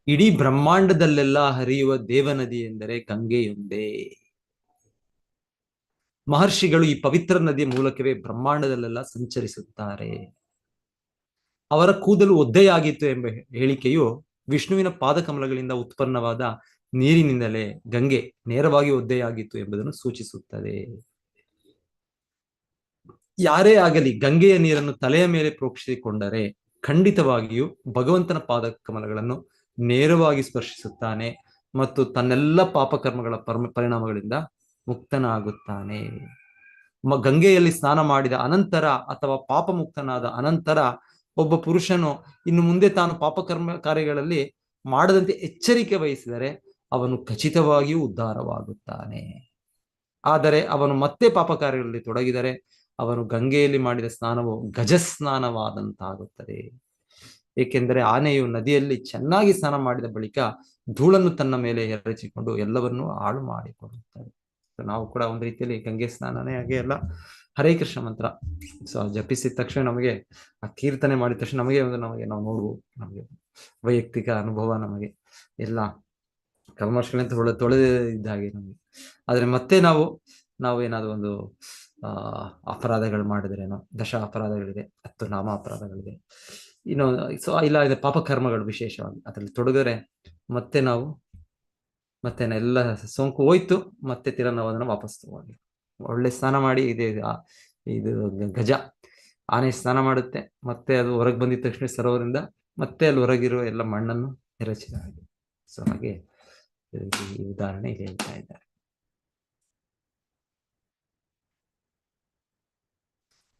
ಇಡೀ ಬ್ರಹ್ಮಾಂಡದಲ್ಲೆಲ್ಲ ಹರಿಯುವ ದೇವನದಿ ಎಂದರೆ ಗಂಗೆಯೊಂದೇ. ಮಹರ್ಷಿಗಳು ಈ ಪವಿತ್ರ ನದಿಯ ಮೂಲಕವೇ ಬ್ರಹ್ಮಾಂಡದಲ್ಲೆಲ್ಲ ಸಂಚರಿಸುತ್ತಾರೆ. ಅವರ ಕೂದಲು ಒದ್ದೆಯಾಗಿತ್ತು ಎಂಬ ಹೇಳಿಕೆಯು ವಿಷ್ಣುವಿನ ಪಾದಕಮಲಗಳಿಂದ ಉತ್ಪನ್ನವಾದ ನೀರಿನಿಂದಲೇ ಗಂಗೆ ನೇರವಾಗಿ ಒದ್ದೆಯಾಗಿತ್ತು ಎಂಬುದನ್ನು ಸೂಚಿಸುತ್ತದೆ. ಯಾರೇ ಆಗಲಿ ಗಂಗೆಯ ನೀರನ್ನು ತಲೆಯ ಮೇಲೆ ಪ್ರೋಕ್ಷಿಸಿಕೊಂಡರೆ ಖಂಡಿತವಾಗಿಯೂ ಭಗವಂತನ ಪಾದಕಮಲಗಳನ್ನು ನೇರವಾಗಿ ಸ್ಪರ್ಶಿಸುತ್ತಾನೆ ಮತ್ತು ತನ್ನೆಲ್ಲ ಪಾಪಕರ್ಮಗಳ ಪರಿಣಾಮಗಳಿಂದ ಮುಕ್ತನಾಗುತ್ತಾನೆ. ಗಂಗೆಯಲ್ಲಿ ಸ್ನಾನ ಮಾಡಿದ ಅನಂತರ ಅಥವಾ ಪಾಪ ಮುಕ್ತನಾದ ಅನಂತರ ಒಬ್ಬ ಪುರುಷನು ಇನ್ನು ಮುಂದೆ ತಾನು ಪಾಪಕರ್ಮ ಕಾರ್ಯಗಳಲ್ಲಿ ಮಾಡದಂತೆ ಎಚ್ಚರಿಕೆ ವಹಿಸಿದರೆ ಅವನು ಖಚಿತವಾಗಿಯೂ ಉದ್ಧಾರವಾಗುತ್ತಾನೆ. ಆದರೆ ಅವನು ಮತ್ತೆ ಪಾಪ ಕಾರ್ಯಗಳಲ್ಲಿ ತೊಡಗಿದರೆ ಅವನು ಗಂಗೆಯಲ್ಲಿ ಮಾಡಿದ ಸ್ನಾನವು ಗಜಸ್ನಾನವಾದಂತಾಗುತ್ತದೆ. ಏಕೆಂದರೆ ಆನೆಯು ನದಿಯಲ್ಲಿ ಚೆನ್ನಾಗಿ ಸ್ನಾನ ಮಾಡಿದ ಬಳಿಕ ಧೂಳನ್ನು ತನ್ನ ಮೇಲೆ ಎರಚಿಕೊಂಡು ಎಲ್ಲವನ್ನೂ ಹಾಳು ಮಾಡಿಕೊಳ್ಳುತ್ತದೆ. ನಾವು ಕೂಡ ಒಂದು ರೀತಿಯಲ್ಲಿ ಗಂಗೆ ಸ್ನಾನನೇ ಹಾಗೆ ಎಲ್ಲ ಹರೇ ಕೃಷ್ಣ ಮಂತ್ರ ಜಪಿಸಿದ ತಕ್ಷಣ ನಮಗೆ ಆ ಕೀರ್ತನೆ ಮಾಡಿದ ತಕ್ಷಣ ನಮಗೆ ನಾವು ನೋಡ್ಬೋದು, ನಮಗೆ ವೈಯಕ್ತಿಕ ಅನುಭವ, ನಮಗೆ ಎಲ್ಲ ಕಲ್ಮಶಗಳಿಂದ ತೊಳೆದಿದ್ದ ಹಾಗೆ ನಮಗೆ. ಆದ್ರೆ ಮತ್ತೆ ನಾವು ಏನಾದ್ರು ಒಂದು ಅಪರಾಧಗಳು ಮಾಡಿದ್ರೇನೋ, ದಶ ಅಪರಾಧಗಳಿದೆ, 10 ನಾಮ ಅಪರಾಧಗಳಿದೆ, ಇಲ್ಲ ಇದೆ ಪಾಪಕರ್ಮಗಳು ವಿಶೇಷವಾಗಿ ಅದರಲ್ಲಿ ತೊಡಗಿದ್ರೆ ಮತ್ತೆ ಎಲ್ಲ ಸೋಂಕು ಹೋಯ್ತು, ಮತ್ತೆ ತೀರ ನಾವು ಅದನ್ನ ವಾಪಸ್ ತಗೊಂಡು ಒಳ್ಳೆ ಸ್ನಾನ ಮಾಡಿ ಇದು ಗಜ ಆನೆ ಸ್ನಾನ ಮಾಡುತ್ತೆ, ಮತ್ತೆ ಅದು ಹೊರಗೆ ಬಂದಿದ ತಕ್ಷಣ ಸರೋವರದಿಂದ ಮತ್ತೆ ಅಲ್ಲಿ ಹೊರಗಿರೋ ಎಲ್ಲ ಮಣ್ಣನ್ನು ಎರಚಿದ ಹಾಗೆ. ಸೊ ಹಾಗೆ ಈ ಉದಾಹರಣೆ ಹೇಳ್ತಾ ಇದ್ದಾರೆ.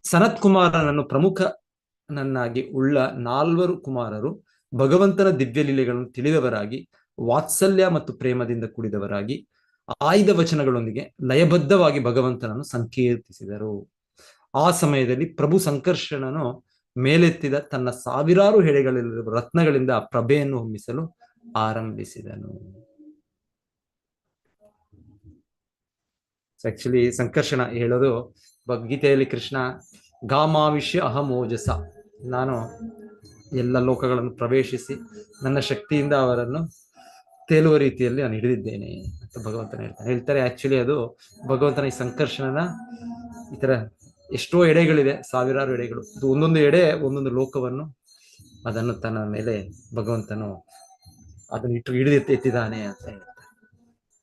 ಸನತ್ ಕುಮಾರನನ್ನು ಪ್ರಮುಖನನ್ನಾಗಿ ಉಳ್ಳ 4 ಕುಮಾರರು ಭಗವಂತನ ದಿವ್ಯಲೀಲೆಗಳನ್ನು ತಿಳಿದವರಾಗಿ, ವಾತ್ಸಲ್ಯ ಮತ್ತು ಪ್ರೇಮದಿಂದ ಕೂಡಿದವರಾಗಿ, ಆಯ್ದ ವಚನಗಳೊಂದಿಗೆ ಲಯಬದ್ಧವಾಗಿ ಭಗವಂತನನ್ನು ಸಂಕೀರ್ತಿಸಿದರು. ಆ ಸಮಯದಲ್ಲಿ ಪ್ರಭು ಸಂಕರ್ಷಣನು ಮೇಲೆತ್ತಿದ ತನ್ನ ಸಾವಿರಾರು ಹೆಡೆಗಳಿರುವ ರತ್ನಗಳಿಂದ ಪ್ರಭೆಯನ್ನು ಹೊಮ್ಮಿಸಲು ಆರಂಭಿಸಿದನು. ಆಕ್ಚುಲಿ ಸಂಕರ್ಷಣ ಹೇಳೋದು, ಭಗವದ್ಗೀತೆಯಲ್ಲಿ ಕೃಷ್ಣ ಗಾಮಾವಿಷ್ಯ ಅಹಮೋಜಸ, ನಾನು ಎಲ್ಲ ಲೋಕಗಳನ್ನು ಪ್ರವೇಶಿಸಿ ನನ್ನ ಶಕ್ತಿಯಿಂದ ಅವರನ್ನು ತೇಲುವ ರೀತಿಯಲ್ಲಿ ನಾನು ಹಿಡಿದಿದ್ದೇನೆ ಅಂತ ಭಗವಂತನ ಹೇಳ್ತಾರೆ. ಆಕ್ಚುಲಿ ಅದು ಭಗವಂತನ ಈ ಸಂಕರ್ಷಣನ ಈ ತರ ಎಷ್ಟೋ ಎಡೆಗಳಿದೆ, ಸಾವಿರಾರು ಎಡೆಗಳು, ಇದು ಒಂದೊಂದು ಎಡೆ ಒಂದೊಂದು ಲೋಕವನ್ನು ಅದನ್ನು ತನ್ನ ಮೇಲೆ ಭಗವಂತನು ಅದನ್ನು ಹಿಡಿದು ಎತ್ತಿದ್ದಾನೆ ಅಂತ ಹೇಳ್ತಾರೆ.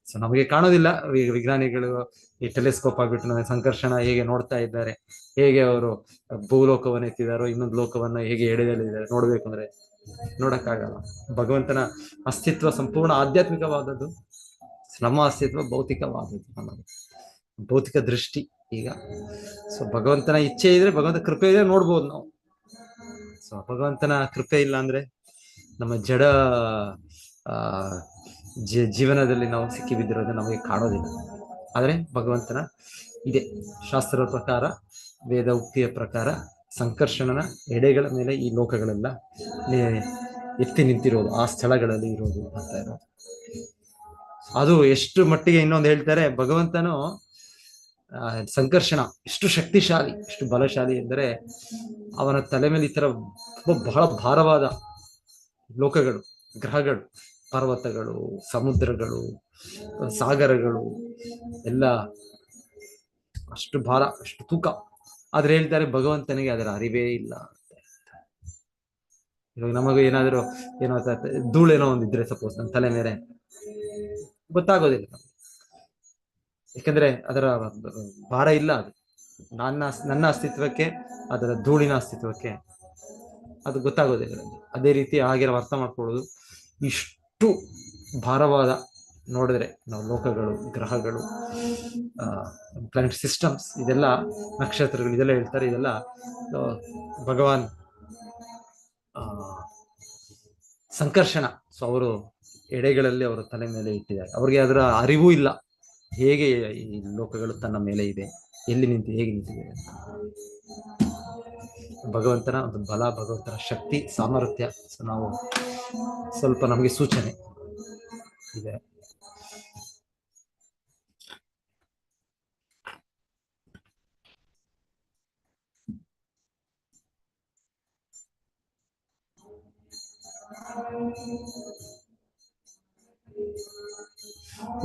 ಸೊ ನಮಗೆ ಕಾಣೋದಿಲ್ಲ, ವಿಜ್ಞಾನಿಗಳು ಈ ಟೆಲಿಸ್ಕೋಪ್ ಆಗ್ಬಿಟ್ಟು ನಮಗೆ ಸಂಕರ್ಷಣ ಹೇಗೆ ನೋಡ್ತಾ ಇದ್ದಾರೆ, ಹೇಗೆ ಅವರು ಭೂಲೋಕವನ್ನು ಎತ್ತಿದಾರೋ, ಇನ್ನೊಂದು ಲೋಕವನ್ನು ಹೇಗೆ ಎಡೆಯಲ್ಲಿದ್ದಾರೆ ನೋಡ್ಬೇಕು ಅಂದ್ರೆ ನೋಡಕ್ಕಾಗಲ್ಲ. ಭಗವಂತನ ಅಸ್ತಿತ್ವ ಸಂಪೂರ್ಣ ಆಧ್ಯಾತ್ಮಿಕವಾದದ್ದು, ನಮ್ಮ ಅಸ್ತಿತ್ವ ಭೌತಿಕವಾದದ್ದು, ನಮಗೆ ಭೌತಿಕ ದೃಷ್ಟಿ ಈಗ. ಸೊ ಭಗವಂತನ ಇಚ್ಛೆ ಇದ್ರೆ, ಭಗವಂತ ಕೃಪೆ ಇದ್ರೆ ನೋಡ್ಬೋದು ನಾವು. ಸೊ ಭಗವಂತನ ಕೃಪೆ ಇಲ್ಲ ಅಂದ್ರೆ ನಮ್ಮ ಜಡ ಜೀವನದಲ್ಲಿ ನಾವು ಸಿಕ್ಕಿ ಬಿದ್ದಿರೋದು ನಮಗೆ ಕಾಣೋದಿಲ್ಲ. ಆದ್ರೆ ಭಗವಂತನ ಇದೆ ಶಾಸ್ತ್ರದ ಪ್ರಕಾರ, ವೇದ ಉಕ್ತಿಯ ಪ್ರಕಾರ ಸಂಕರ್ಷಣನ ಎಡೆಗಳ ಮೇಲೆ ಈ ಲೋಕಗಳೆಲ್ಲ ಎತ್ತಿ ನಿಂತಿರೋದು, ಆ ಸ್ಥಳಗಳಲ್ಲಿ ಇರೋದು ಅಂತ ಇರೋದು. ಅದು ಎಷ್ಟು ಮಟ್ಟಿಗೆ ಇನ್ನೊಂದು ಹೇಳ್ತಾರೆ, ಭಗವಂತನು ಸಂಕರ್ಷಣ ಎಷ್ಟು ಶಕ್ತಿಶಾಲಿ, ಎಷ್ಟು ಬಲಶಾಲಿ ಎಂದರೆ ಅವನ ತಲೆ ಮೇಲೆ ಈ ತರ ಬಹಳ ಭಾರವಾದ ಲೋಕಗಳು, ಗ್ರಹಗಳು, ಪರ್ವತಗಳು, ಸಮುದ್ರಗಳು, ಸಾಗರಗಳು ಎಲ್ಲ ಅಷ್ಟು ಭಾರ, ಅಷ್ಟು ತೂಕ. ಆದ್ರೆ ಹೇಳ್ತಾರೆ ಭಗವಂತನಿಗೆ ಅದರ ಅರಿವೇ ಇಲ್ಲ. ಇವಾಗ ನಮಗೂ ಏನಾದ್ರು ಏನೋ ಧೂಳೇನೋ ಒಂದಿದ್ರೆ ಸಪೋಸ್ ನನ್ನ ತಲೆ ಮೇಲೆ ಗೊತ್ತಾಗೋದಿಲ್ಲ, ಯಾಕಂದ್ರೆ ಅದರ ಭಾರ ಇಲ್ಲ. ಅದು ನನ್ನ ಅಸ್ತಿತ್ವಕ್ಕೆ, ಅದರ ಧೂಳಿನ ಅಸ್ತಿತ್ವಕ್ಕೆ ಅದು ಗೊತ್ತಾಗೋದಿಲ್ಲ. ಅದೇ ರೀತಿ ಹಾಗೆ ನಾವು ಅರ್ಥ ಮಾಡ್ಕೊಳ್ಳೋದು, ಇಷ್ಟು ಭಾರವಾದ ನೋಡಿದ್ರೆ ನಾವು ಲೋಕಗಳು, ಗ್ರಹಗಳು, ಪ್ಲಾನೆಟ್ ಸಿಸ್ಟಮ್ಸ್, ಇದೆಲ್ಲ ನಕ್ಷತ್ರಗಳು, ಇದೆಲ್ಲ ಹೇಳ್ತಾರೆ, ಇದೆಲ್ಲ ಭಗವಾನ್ ಸಂಕರ್ಷಣ ಸೊ ಅವರು ಎಡೆಗಳಲ್ಲಿ ಅವರ ತಲೆ ಮೇಲೆ ಇಟ್ಟಿದ್ದಾರೆ. ಅವ್ರಿಗೆ ಅದರ ಅರಿವೂ ಇಲ್ಲ, ಹೇಗೆ ಈ ಲೋಕಗಳು ತನ್ನ ಮೇಲೆ ಇದೆ, ಎಲ್ಲಿ ನಿಂತು ಹೇಗೆ ನಿಂತಿದೆ ಅಂತ. ಭಗವಂತನ ಒಂದು ಬಲ, ಭಗವಂತನ ಶಕ್ತಿ, ಸಾಮರ್ಥ್ಯ ಸೊ ನಾವು ಸ್ವಲ್ಪ ನಮಗೆ ಸೂಚನೆ ಇದೆ.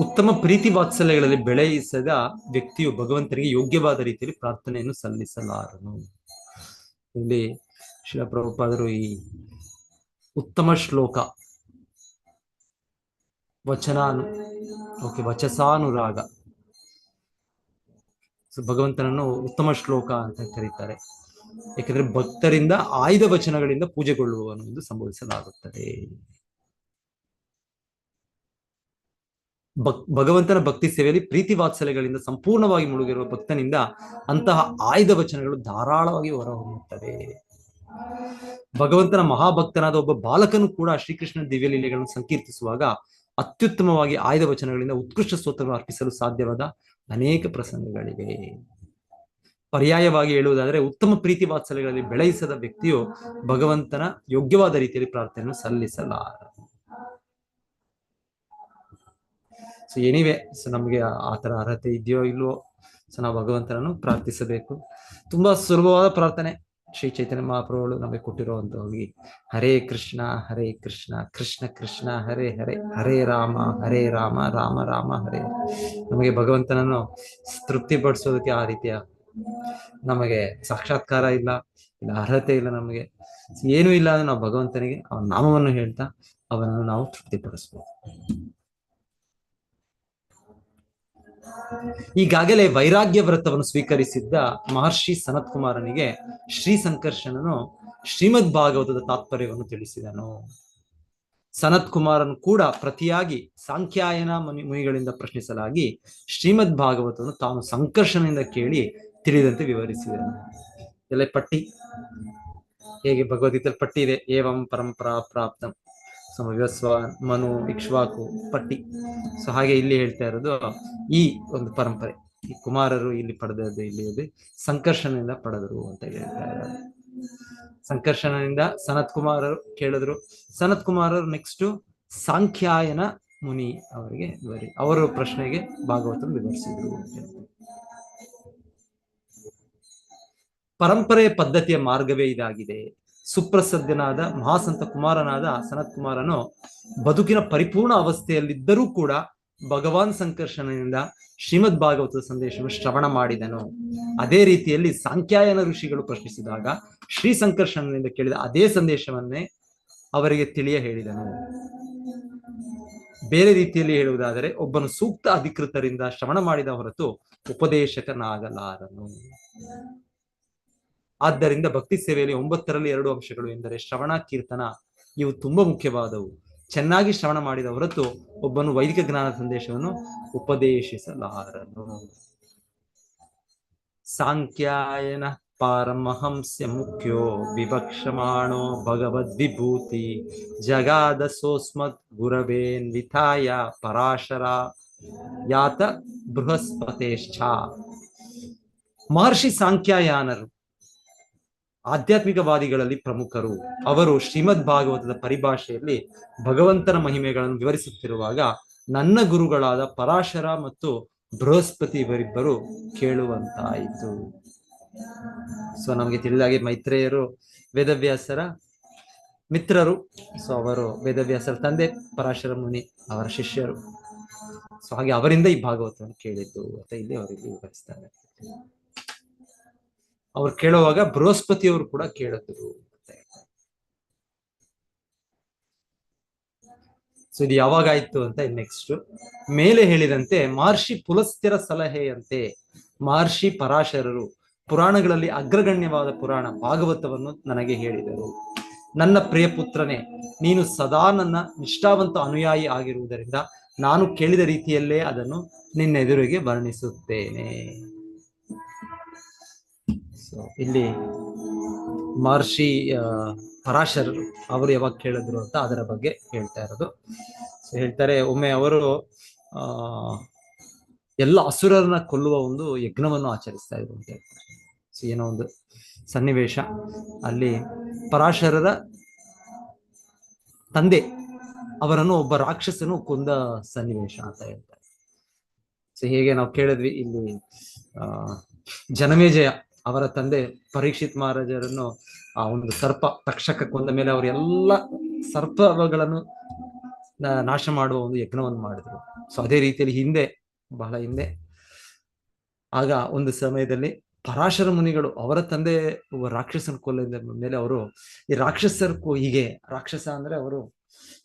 ಉತ್ತಮ ಪ್ರೀತಿ ವಾತ್ಸಲ್ಯಗಳಲ್ಲಿ ಬೆಳೆಯಿಸದ ವ್ಯಕ್ತಿಯು ಭಗವಂತನಿಗೆ ಯೋಗ್ಯವಾದ ರೀತಿಯಲ್ಲಿ ಪ್ರಾರ್ಥನೆಯನ್ನು ಸಲ್ಲಿಸಲಾರನು. ಇಲ್ಲಿ ಶ್ರೀಲ ಪ್ರಭುಪಾದರು ಈ ಉತ್ತಮ ಶ್ಲೋಕ ವಚಸಾನುರಾಗ, ಭಗವಂತನನ್ನು ಉತ್ತಮ ಶ್ಲೋಕ ಅಂತ ಕರೀತಾರೆ. ಯಾಕಂದ್ರೆ ಭಕ್ತರಿಂದ ಆಯ್ದ ವಚನಗಳಿಂದ ಪೂಜೆಗೊಳ್ಳುವವನು ಎಂದು ಸಂಬೋಧಿಸಲಾಗುತ್ತದೆ. ಭಗವಂತನ ಭಕ್ತಿ ಸೇವೆಯಲ್ಲಿ ಪ್ರೀತಿ ವಾತ್ಸಲ್ಯಗಳಿಂದ ಸಂಪೂರ್ಣವಾಗಿ ಮುಳುಗಿರುವ ಭಕ್ತನಿಂದ ಅಂತಹ ಆಯ್ದ ವಚನಗಳು ಧಾರಾಳವಾಗಿ ಹೊರಹೊಮ್ಮುತ್ತವೆ. ಭಗವಂತನ ಮಹಾಭಕ್ತನಾದ ಒಬ್ಬ ಬಾಲಕನು ಕೂಡ ಶ್ರೀಕೃಷ್ಣನ ದಿವ್ಯಲೀಲೆಗಳನ್ನು ಸಂಕೀರ್ತಿಸುವಾಗ ಅತ್ಯುತ್ತಮವಾಗಿ ಆಯ್ದ ವಚನಗಳಿಂದ ಉತ್ಕೃಷ್ಟ ಸ್ತೋತ್ರವನ್ನು ಅರ್ಪಿಸಲು ಸಾಧ್ಯವಾದ ಅನೇಕ ಪ್ರಸಂಗಗಳಿವೆ. ಪರ್ಯಾಯವಾಗಿ ಹೇಳುವುದಾದರೆ, ಉತ್ತಮ ಪ್ರೀತಿ ವಾತ್ಸಲ್ಯಗಳಲ್ಲಿ ಬೆಳೆಯಿಸದ ವ್ಯಕ್ತಿಯು ಭಗವಂತನ ಯೋಗ್ಯವಾದ ರೀತಿಯಲ್ಲಿ ಪ್ರಾರ್ಥನೆಯನ್ನು ಸಲ್ಲಿಸಲಾರ. ಸೊ ಎನಿವೆ, ಸೊ ನಮ್ಗೆ ಆ ತರ ಅರ್ಹತೆ ಇದೆಯೋ ಇಲ್ವೋ, ಸೊ ನಾವು ಭಗವಂತನನ್ನು ಪ್ರಾರ್ಥಿಸಬೇಕು. ತುಂಬಾ ಸುಲಭವಾದ ಪ್ರಾರ್ಥನೆ ಶ್ರೀ ಚೈತನ್ಯ ಮಹಾಪ್ರಭುಗಳು ನಮಗೆ ಕೊಟ್ಟಿರುವಂತವಾಗಿ, ಹರೇ ಕೃಷ್ಣ ಕೃಷ್ಣ ಕೃಷ್ಣ ಹರೇ ಹರೇ, ಹರೇ ರಾಮ ರಾಮ ರಾಮ ಹರೇ. ನಮಗೆ ಭಗವಂತನನ್ನು ತೃಪ್ತಿಪಡಿಸೋದಕ್ಕೆ ಆ ರೀತಿಯ ನಮಗೆ ಸಾಕ್ಷಾತ್ಕಾರ ಇಲ್ಲ, ಅರ್ಹತೆ ಇಲ್ಲ, ನಮಗೆ ಏನೂ ಇಲ್ಲ ಅಂದ್ರೆ ನಾವು ಭಗವಂತನಿಗೆ ಅವನ ನಾಮವನ್ನು ಹೇಳ್ತಾ ಅವನನ್ನು ನಾವು ತೃಪ್ತಿಪಡಿಸ್ಬೋದು. ಈಗಾಗಲೇ ವೈರಾಗ್ಯ ವ್ರತವನ್ನು ಸ್ವೀಕರಿಸಿದ್ದ ಮಹರ್ಷಿ ಸನತ್ ಕುಮಾರನಿಗೆ ಶ್ರೀ ಸಂಕರ್ಷಣನು ಶ್ರೀಮದ್ ಭಾಗವತದ ತಾತ್ಪರ್ಯವನ್ನು ತಿಳಿಸಿದನು. ಸನತ್ ಕುಮಾರನು ಕೂಡ ಪ್ರತಿಯಾಗಿ ಸಾಂಖ್ಯಾಯನ ಮುನಿಗಳಿಂದ ಪ್ರಶ್ನಿಸಲಾಗಿ ಶ್ರೀಮದ್ ಭಾಗವತವನ್ನು ತಾನು ಸಂಕರ್ಷಣೆಯಿಂದ ಕೇಳಿ ತಿಳಿದಂತೆ ವಿವರಿಸಿದನು. ಎಲ್ಲ ಪಟ್ಟಿ ಹೇಗೆ ಭಗವದ್ಗೀತೆ ಪಟ್ಟಿ ಇದೆ, ಏವಂ ಪರಂಪರಾ ಪ್ರಾಪ್ತಂ ಸಮವ್ಯಸ್ವಾನ್ ಮನು ಇಕ್ಷ್ವಾಕು ಪಟ್ಟಿ. ಸೊ ಹಾಗೆ ಇಲ್ಲಿ ಹೇಳ್ತಾ ಇರೋದು ಈ ಒಂದು ಪರಂಪರೆ, ಈ ಕುಮಾರರು ಇಲ್ಲಿ ಪಡೆದದ್ದು, ಇಲ್ಲಿ ಸಂಕರ್ಷಣೆಯಿಂದ ಪಡೆದರು ಅಂತ ಹೇಳ್ತಾ ಇದ್ದಾರೆ. ಸಂಕರ್ಷಣೆಯಿಂದ ಸನತ್ ಕುಮಾರರು ಕೇಳಿದ್ರು. ಸನತ್ ಕುಮಾರರು ನೆಕ್ಸ್ಟ್ ಸಾಂಖ್ಯಾಯನ ಮುನಿ ಅವರಿಗೆ ಅವರ ಪ್ರಶ್ನೆಗೆ ಭಾಗವತ ವಿವರಿಸಿದ್ರು ಅಂತ ಹೇಳ್ತಾರೆ. ಪರಂಪರೆಯ ಪದ್ಧತಿಯ ಮಾರ್ಗವೇ ಇದಾಗಿದೆ. ಸುಪ್ರಸಿದ್ಧನಾದ ಮಹಾಸಂತ ಕುಮಾರನಾದ ಸನತ್ ಕುಮಾರನು ಬದುಕಿನ ಪರಿಪೂರ್ಣ ಅವಸ್ಥೆಯಲ್ಲಿದ್ದರೂ ಕೂಡ ಭಗವಾನ್ ಸಂಕರ್ಷಣೆಯಿಂದ ಶ್ರೀಮದ್ ಭಾಗವತದ ಸಂದೇಶವನ್ನು ಶ್ರವಣ ಮಾಡಿದನು. ಅದೇ ರೀತಿಯಲ್ಲಿ ಸಾಂಖ್ಯಾಯನ ಋಷಿಗಳು ಪ್ರಶ್ನಿಸಿದಾಗ ಶ್ರೀ ಸಂಕರ್ಷಣೆಯಿಂದ ಕೇಳಿದ ಅದೇ ಸಂದೇಶವನ್ನೇ ಅವರಿಗೆ ತಿಳಿಯ ಹೇಳಿದನು. ಬೇರೆ ರೀತಿಯಲ್ಲಿ ಹೇಳುವುದಾದರೆ, ಒಬ್ಬನು ಸೂಕ್ತ ಅಧಿಕೃತರಿಂದ ಶ್ರವಣ ಮಾಡಿದ ಹೊರತು ಉಪದೇಶಕನಾಗಲಾರನು. ಆದ್ದರಿಂದ ಭಕ್ತಿ ಸೇವೆಯಲ್ಲಿ 9ರಲ್ಲಿ 2 ಅಂಶಗಳು ಎಂದರೆ ಶ್ರವಣ, ಕೀರ್ತನ, ಇವು ತುಂಬಾ ಮುಖ್ಯವಾದವು. ಚೆನ್ನಾಗಿ ಶ್ರವಣ ಮಾಡಿದ ಹೊರತು ಒಬ್ಬನು ವೈದಿಕ ಜ್ಞಾನ ಸಂದೇಶವನ್ನು ಉಪದೇಶಿಸಲಾರನು. ಸಾಂಖ್ಯಾಯನ ಪಾರಮಹಂಸ್ಯ ಮುಖ್ಯೋ ವಿವಕ್ಷಮಾಣೋ ಭಗವದ್ವಿಭೂತಿ ಜಗಾದ ಸೋಸ್ಮತ್ ಗುರವೇನ್ ವಿಥಾಯ ಪರಾಶರ ಯಾತ ಬೃಹಸ್ಪತೇಶ್ಚ. ಮಹರ್ಷಿ ಸಾಂಖ್ಯಾಯನರು ಆಧ್ಯಾತ್ಮಿಕವಾದಿಗಳಲ್ಲಿ ಪ್ರಮುಖರು. ಅವರು ಶ್ರೀಮದ್ ಭಾಗವತದ ಪರಿಭಾಷೆಯಲ್ಲಿ ಭಗವಂತನ ಮಹಿಮೆಗಳನ್ನು ವಿವರಿಸುತ್ತಿರುವಾಗ ನನ್ನ ಗುರುಗಳಾದ ಪರಾಶರ ಮತ್ತು ಬೃಹಸ್ಪತಿ ಇವರಿಬ್ಬರು ಕೇಳುವಂತಾಯಿತು. ಸೊ ನಮಗೆ ತಿಳಿದಾಗೆ ಮೈತ್ರೇಯರು ವೇದವ್ಯಾಸರ ಮಿತ್ರರು. ಸೊ ಅವರು ವೇದವ್ಯಾಸರ ತಂದೆ ಪರಾಶರ ಮುನಿ ಅವರ ಶಿಷ್ಯರು. ಸೊ ಹಾಗೆ ಅವರಿಂದ ಈ ಭಾಗವತವನ್ನು ಕೇಳಿದ್ದು ಅಂತ ಇಲ್ಲಿ ಅವರಿಗೆ ವಿವರಿಸ್ತಾರೆ. ಅವ್ರು ಕೇಳುವಾಗ ಬೃಹಸ್ಪತಿಯವರು ಕೂಡ ಕೇಳಿದ್ರು ಅಂತ ಹೇಳ್ತಾರೆ. ಸೊ ಇದು ಯಾವಾಗಾಯ್ತು ಅಂತ ನೆಕ್ಸ್ಟ್ ಮೇಲೆ ಹೇಳಿದಂತೆ ಮಹರ್ಷಿ ಪುಲಸ್ತ್ಯರ ಸಲಹೆಯಂತೆ ಮಹರ್ಷಿ ಪರಾಶರರು ಪುರಾಣಗಳಲ್ಲಿ ಅಗ್ರಗಣ್ಯವಾದ ಪುರಾಣ ಭಾಗವತವನ್ನು ನನಗೆ ಹೇಳಿದರು. ನನ್ನ ಪ್ರಿಯ ಪುತ್ರನೇ, ನೀನು ಸದಾ ನನ್ನ ನಿಷ್ಠಾವಂತ ಅನುಯಾಯಿ ಆಗಿರುವುದರಿಂದ ನಾನು ಕೇಳಿದ ರೀತಿಯಲ್ಲೇ ಅದನ್ನು ನಿನ್ನೆದುರಿಗೆ ವರ್ಣಿಸುತ್ತೇನೆ. ಸೊ ಇಲ್ಲಿ ಮಹರ್ಷಿ ಪರಾಶರರು ಅವರು ಯಾವಾಗ ಕೇಳಿದ್ರು ಅಂತ ಅದರ ಬಗ್ಗೆ ಹೇಳ್ತಾ ಇರೋದು. ಸೊ ಹೇಳ್ತಾರೆ, ಒಮ್ಮೆ ಅವರು ಎಲ್ಲ ಅಸುರರನ್ನ ಕೊಲ್ಲುವ ಒಂದು ಯಜ್ಞವನ್ನು ಆಚರಿಸ್ತಾ ಇದ್ರು ಅಂತ ಹೇಳ್ತಾರೆ. ಸೊ ಏನೋ ಒಂದು ಸನ್ನಿವೇಶ ಅಲ್ಲಿ ಪರಾಶರರ ತಂದೆ ಅವರನ್ನು ಒಬ್ಬ ರಾಕ್ಷಸನು ಕೊಂದ ಸನ್ನಿವೇಶ ಅಂತ ಹೇಳ್ತಾರೆ. ಸೊ ಹೇಗೆ ನಾವು ಕೇಳಿದ್ವಿ ಇಲ್ಲಿ ಜನಮೇಜಯ ಅವರ ತಂದೆ ಪರೀಕ್ಷಿತ್ ಮಹಾರಾಜರನ್ನು ಆ ಒಂದು ಸರ್ಪ ತಕ್ಷಕ ಕೊಂದ ಮೇಲೆ ಅವರು ಎಲ್ಲ ಸರ್ಪಗಳನ್ನು ನಾಶ ಮಾಡುವ ಒಂದು ಯಜ್ಞವನ್ನು ಮಾಡಿದ್ರು. ಸೊ ಅದೇ ರೀತಿಯಲ್ಲಿ ಹಿಂದೆ ಬಹಳ ಹಿಂದೆ ಆಗ ಒಂದು ಸಮಯದಲ್ಲಿ ಪರಾಶರ ಮುನಿಗಳು ಅವರ ತಂದೆ ಒಬ್ಬ ರಾಕ್ಷಸನ ಕೊಲ್ಲಿದ ಮೇಲೆ ಅವರು ಈ ರಾಕ್ಷಸರ್ಗೂ ಹೀಗೆ ರಾಕ್ಷಸ ಅಂದ್ರೆ ಅವರು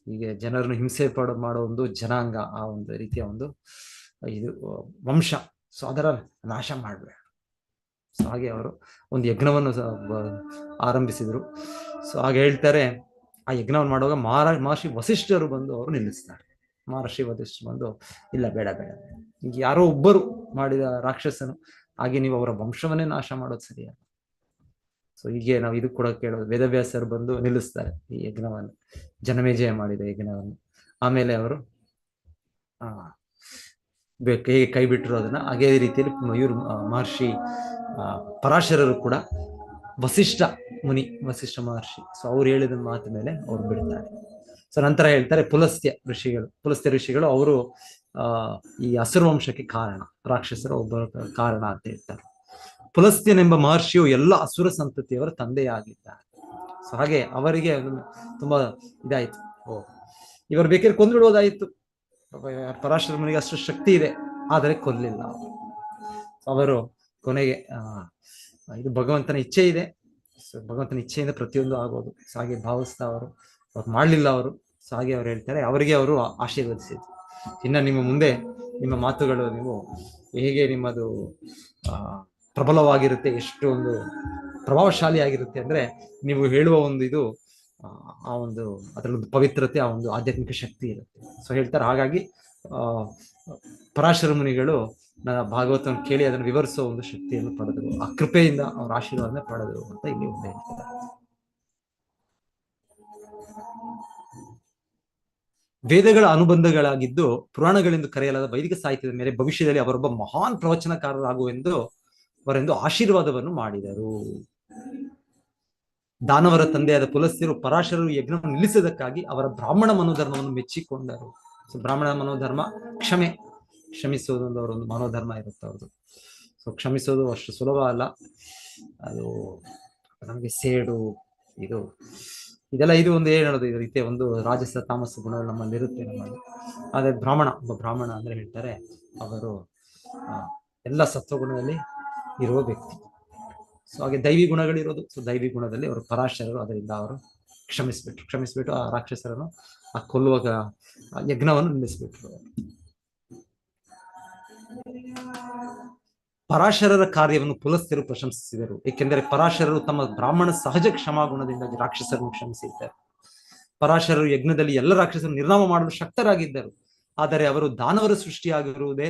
ಹೀಗೆ ಜನರನ್ನು ಹಿಂಸೆ ಮಾಡೋ ಒಂದು ಜನಾಂಗ, ಆ ಒಂದು ರೀತಿಯ ಒಂದು ಇದು ವಂಶ. ಸೊ ಅದರ ನಾಶ ಮಾಡ್ಬೇಡ. ಸೊ ಹಾಗೆ ಅವರು ಒಂದು ಯಜ್ಞವನ್ನು ಆರಂಭಿಸಿದ್ರು. ಸೊ ಹಾಗೆ ಹೇಳ್ತಾರೆ, ಆ ಯಜ್ಞವನ್ನು ಮಾಡುವಾಗ ಮಹರ್ಷಿ ವಸಿಷ್ಠರು ಬಂದು ಅವರು ನಿಲ್ಲಿಸ್ತಾರೆ. ಮಹರ್ಷಿ ವಸಿಷ್ಠರು ಬಂದು ಇಲ್ಲ ಬೇಡ ಬೇಡ, ಈಗ ಯಾರೋ ಒಬ್ಬರು ಮಾಡಿದ ರಾಕ್ಷಸನು, ಹಾಗೆ ನೀವು ಅವರ ವಂಶವನ್ನೇ ನಾಶ ಮಾಡೋದು ಸರಿಯಲ್ಲ. ಸೊ ಹೀಗೆ ನಾವು ಇದು ಕೂಡ ಕೇಳೋದು. ವೇದವ್ಯಾಸರು ಬಂದು ನಿಲ್ಲಿಸ್ತಾರೆ ಈ ಯಜ್ಞವನ್ನು, ಜನಮೇಜಯ ಮಾಡಿದ ಯಜ್ಞವನ್ನು. ಆಮೇಲೆ ಅವರು ಹೇಗೆ ಕೈ ಬಿಟ್ಟರು ಅದನ್ನ ಹಾಗೆ ರೀತಿಯಲ್ಲಿ ಇವರು ಮಹರ್ಷಿ ಪರಾಶರರು ಕೂಡ ವಸಿಷ್ಠ ಮಹರ್ಷಿ, ಸೊ ಅವ್ರು ಹೇಳಿದ ಮಾತು ಮೇಲೆ ಅವ್ರು ಬಿಡ್ತಾರೆ. ಸೊ ನಂತರ ಹೇಳ್ತಾರೆ ಪುಲಸ್ತ್ಯ ಋಷಿಗಳು ಅವರು ಈ ಅಸುರ ವಂಶಕ್ಕೆ ಕಾರಣ, ರಾಕ್ಷಸರ ಒಬ್ಬ ಕಾರಣ ಅಂತ ಹೇಳ್ತಾರೆ. ಪುಲಸ್ತ್ಯನೆಂಬ ಮಹರ್ಷಿಯು ಎಲ್ಲ ಅಸುರ ಸಂತತಿಯವರ ತಂದೆಯಾಗಿದ್ದಾರೆ. ಸೊ ಹಾಗೆ ಅವರಿಗೆ ತುಂಬಾ ಇದಾಯ್ತು, ಇವರು ಬೇಕಾದ್ರೆ ಕೊಂದ್ಬಿಡೋದಾಯ್ತು, ಪರಾಶರ ಮುನಿಗೆ ಅಷ್ಟು ಶಕ್ತಿ ಇದೆ, ಆದರೆ ಕೊಲ್ಲಿಲ್ಲ ಅವರು. ಕೊನೆಗೆ ಇದು ಭಗವಂತನ ಇಚ್ಛೆ ಇದೆ, ಭಗವಂತನ ಇಚ್ಛೆಯಿಂದ ಪ್ರತಿಯೊಂದು ಆಗೋದು. ಸೊ ಹಾಗೆ ಭಾವಿಸ್ತಾ ಅವರು ಮಾಡ್ಲಿಲ್ಲ ಅವರು. ಸೊ ಹಾಗೆ ಅವ್ರು ಹೇಳ್ತಾರೆ, ಅವರಿಗೆ ಅವರು ಆಶೀರ್ವದಿಸಿದ್ರು, ಇನ್ನ ನಿಮ್ಮ ಮುಂದೆ ನಿಮ್ಮ ಮಾತುಗಳು ನೀವು ಹೇಗೆ ನಿಮ್ಮದು ಪ್ರಬಲವಾಗಿರುತ್ತೆ, ಎಷ್ಟು ಒಂದು ಪ್ರಭಾವಶಾಲಿ ಆಗಿರುತ್ತೆ ಅಂದ್ರೆ ನೀವು ಹೇಳುವ ಒಂದು ಇದು ಆ ಒಂದು ಅದರೊಂದು ಪವಿತ್ರತೆ, ಆ ಒಂದು ಆಧ್ಯಾತ್ಮಿಕ ಶಕ್ತಿ ಇರುತ್ತೆ. ಸೊ ಹೇಳ್ತಾರೆ, ಹಾಗಾಗಿ ಪರಾಶರ ಮುನಿಗಳು ಭಾಗವತವನ್ನು ಕೇಳಿ ಅದನ್ನು ವಿವರಿಸುವ ಒಂದು ಶಕ್ತಿಯನ್ನು ಪಡೆದರು, ಆ ಕೃಪೆಯಿಂದ ಅವರ ಆಶೀರ್ವಾದನೆ ಪಡೆದರು ಅಂತ ಇಲ್ಲಿ ಒಂದು ಹೇಳ್ತಾರೆ. ವೇದಗಳ ಅನುಬಂಧಗಳಾಗಿದ್ದು ಪುರಾಣಗಳೆಂದು ಕರೆಯಲಾದ ವೈದಿಕ ಸಾಹಿತ್ಯದ ಮೇಲೆ ಭವಿಷ್ಯದಲ್ಲಿ ಅವರೊಬ್ಬ ಮಹಾನ್ ಪ್ರವಚನಕಾರರಾಗುವೆಂದು ಅವರೆಂದು ಆಶೀರ್ವಾದವನ್ನು ಮಾಡಿದರು. ದಾನವರ ತಂದೆಯಾದ ಪುಲಸ್ತ್ಯರು ಪರಾಶರರು ಯಜ್ಞವನ್ನು ನಿಲ್ಲಿಸೋದಕ್ಕಾಗಿ ಅವರ ಬ್ರಾಹ್ಮಣ ಮನೋಧರ್ಮವನ್ನು ಮೆಚ್ಚಿಕೊಂಡರು. ಸೊ ಬ್ರಾಹ್ಮಣ ಮನೋಧರ್ಮ ಕ್ಷಮಿಸೋದು ಅವರೊಂದು ಮನೋಧರ್ಮ ಇರುತ್ತೆ ಅವ್ರದ್ದು. ಸೊ ಕ್ಷಮಿಸೋದು ಅಷ್ಟು ಸುಲಭ ಅಲ್ಲ, ಅದು ನಮಗೆ ಸೇಡು ಇದೆಲ್ಲ ಇದು ಒಂದು ಏನ್ ಹೇಳೋದು, ಇದು ರೀತಿಯ ಒಂದು ರಾಜಸ ತಾಮಸ ಗುಣಗಳು ನಮ್ಮಲ್ಲಿ ಇರುತ್ತೆ ನಮ್ಮಲ್ಲಿ. ಆದ್ರೆ ಒಬ್ಬ ಬ್ರಾಹ್ಮಣ ಅಂದ್ರೆ ಹೇಳ್ತಾರೆ ಅವರು ಎಲ್ಲ ಸತ್ವಗುಣದಲ್ಲಿ ಇರುವ ವ್ಯಕ್ತಿ. ಸೊ ಹಾಗೆ ದೈವಿ ಗುಣಗಳಿರೋದು. ಸೊ ದೈವಿ ಗುಣದಲ್ಲಿ ಅವರು ಪರಾಶರರು, ಅದರಿಂದ ಅವರು ಕ್ಷಮಿಸ್ಬಿಟ್ಟು ಆ ರಾಕ್ಷಸರನ್ನು ಆ ಕೊಲ್ಲುವಾಗ ಯಜ್ಞವನ್ನು ನಿಲ್ಲಿಸ್ಬಿಟ್ರು. ಪರಾಶರರ ಕಾರ್ಯವನ್ನು ಪುಲಸ್ತ್ಯರು ಪ್ರಶಂಸಿಸಿದರು, ಏಕೆಂದರೆ ಪರಾಶರರು ತಮ್ಮ ಬ್ರಾಹ್ಮಣ ಸಹಜ ಕ್ಷಮಾಗುಣದಿಂದಾಗಿ ರಾಕ್ಷಸರನ್ನು ಕ್ಷಮಿಸಿದ್ದಾರೆ. ಪರಾಶರರು ಯಜ್ಞದಲ್ಲಿ ಎಲ್ಲ ರಾಕ್ಷಸರನ್ನು ನಿರ್ನಾಮ ಮಾಡಲು ಶಕ್ತರಾಗಿದ್ದರು. ಆದರೆ ಅವರು ದಾನವರ ಸೃಷ್ಟಿಯಾಗಿರುವುದೇ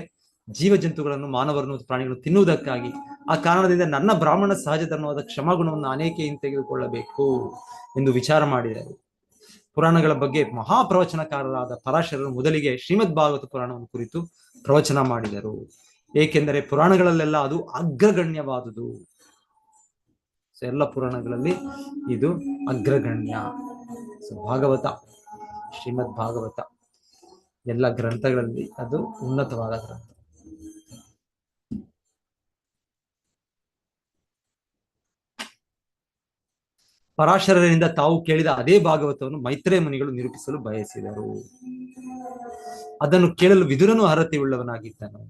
ಜೀವ ಜಂತುಗಳನ್ನು, ಮಾನವರನ್ನು ಮತ್ತು ಪ್ರಾಣಿಗಳನ್ನು ತಿನ್ನುವುದಕ್ಕಾಗಿ. ಆ ಕಾರಣದಿಂದ ನನ್ನ ಬ್ರಾಹ್ಮಣ ಸಹಜ ಧರ್ಮವಾದ ಕ್ಷಮಾಗುಣವನ್ನು ಅನೇಕ ತೆಗೆದುಕೊಳ್ಳಬೇಕು ಎಂದು ವಿಚಾರ ಮಾಡಿದರು. ಪುರಾಣಗಳ ಬಗ್ಗೆ ಮಹಾಪ್ರವಚನಕಾರರಾದ ಪರಾಶರರು ಮೊದಲಿಗೆ ಶ್ರೀಮದ್ ಭಾಗವತ ಪುರಾಣವನ್ನು ಕುರಿತು ಪ್ರವಚನ ಮಾಡಿದರು, ಏಕೆಂದರೆ ಪುರಾಣಗಳಲ್ಲೆಲ್ಲ ಅದು ಅಗ್ರಗಣ್ಯವಾದುದು. ಸೊ ಎಲ್ಲ ಪುರಾಣಗಳಲ್ಲಿ ಇದು ಅಗ್ರಗಣ್ಯ. ಸೊ ಭಾಗವತ, ಶ್ರೀಮದ್ ಭಾಗವತ ಎಲ್ಲ ಗ್ರಂಥಗಳಲ್ಲಿ ಅದು ಉನ್ನತವಾದ ಗ್ರಂಥ. ಪರಾಶರರಿಂದ ತಾವು ಕೇಳಿದ ಅದೇ ಭಾಗವತವನ್ನು ಮೈತ್ರೇಯ ಮುನಿಗಳು ನಿರೂಪಿಸಲು ಬಯಸಿದರು. ಅದನ್ನು ಕೇಳಲು ವಿದುರನು ಅರ್ಹತೆ ಉಳ್ಳವನಾಗಿದ್ದನು.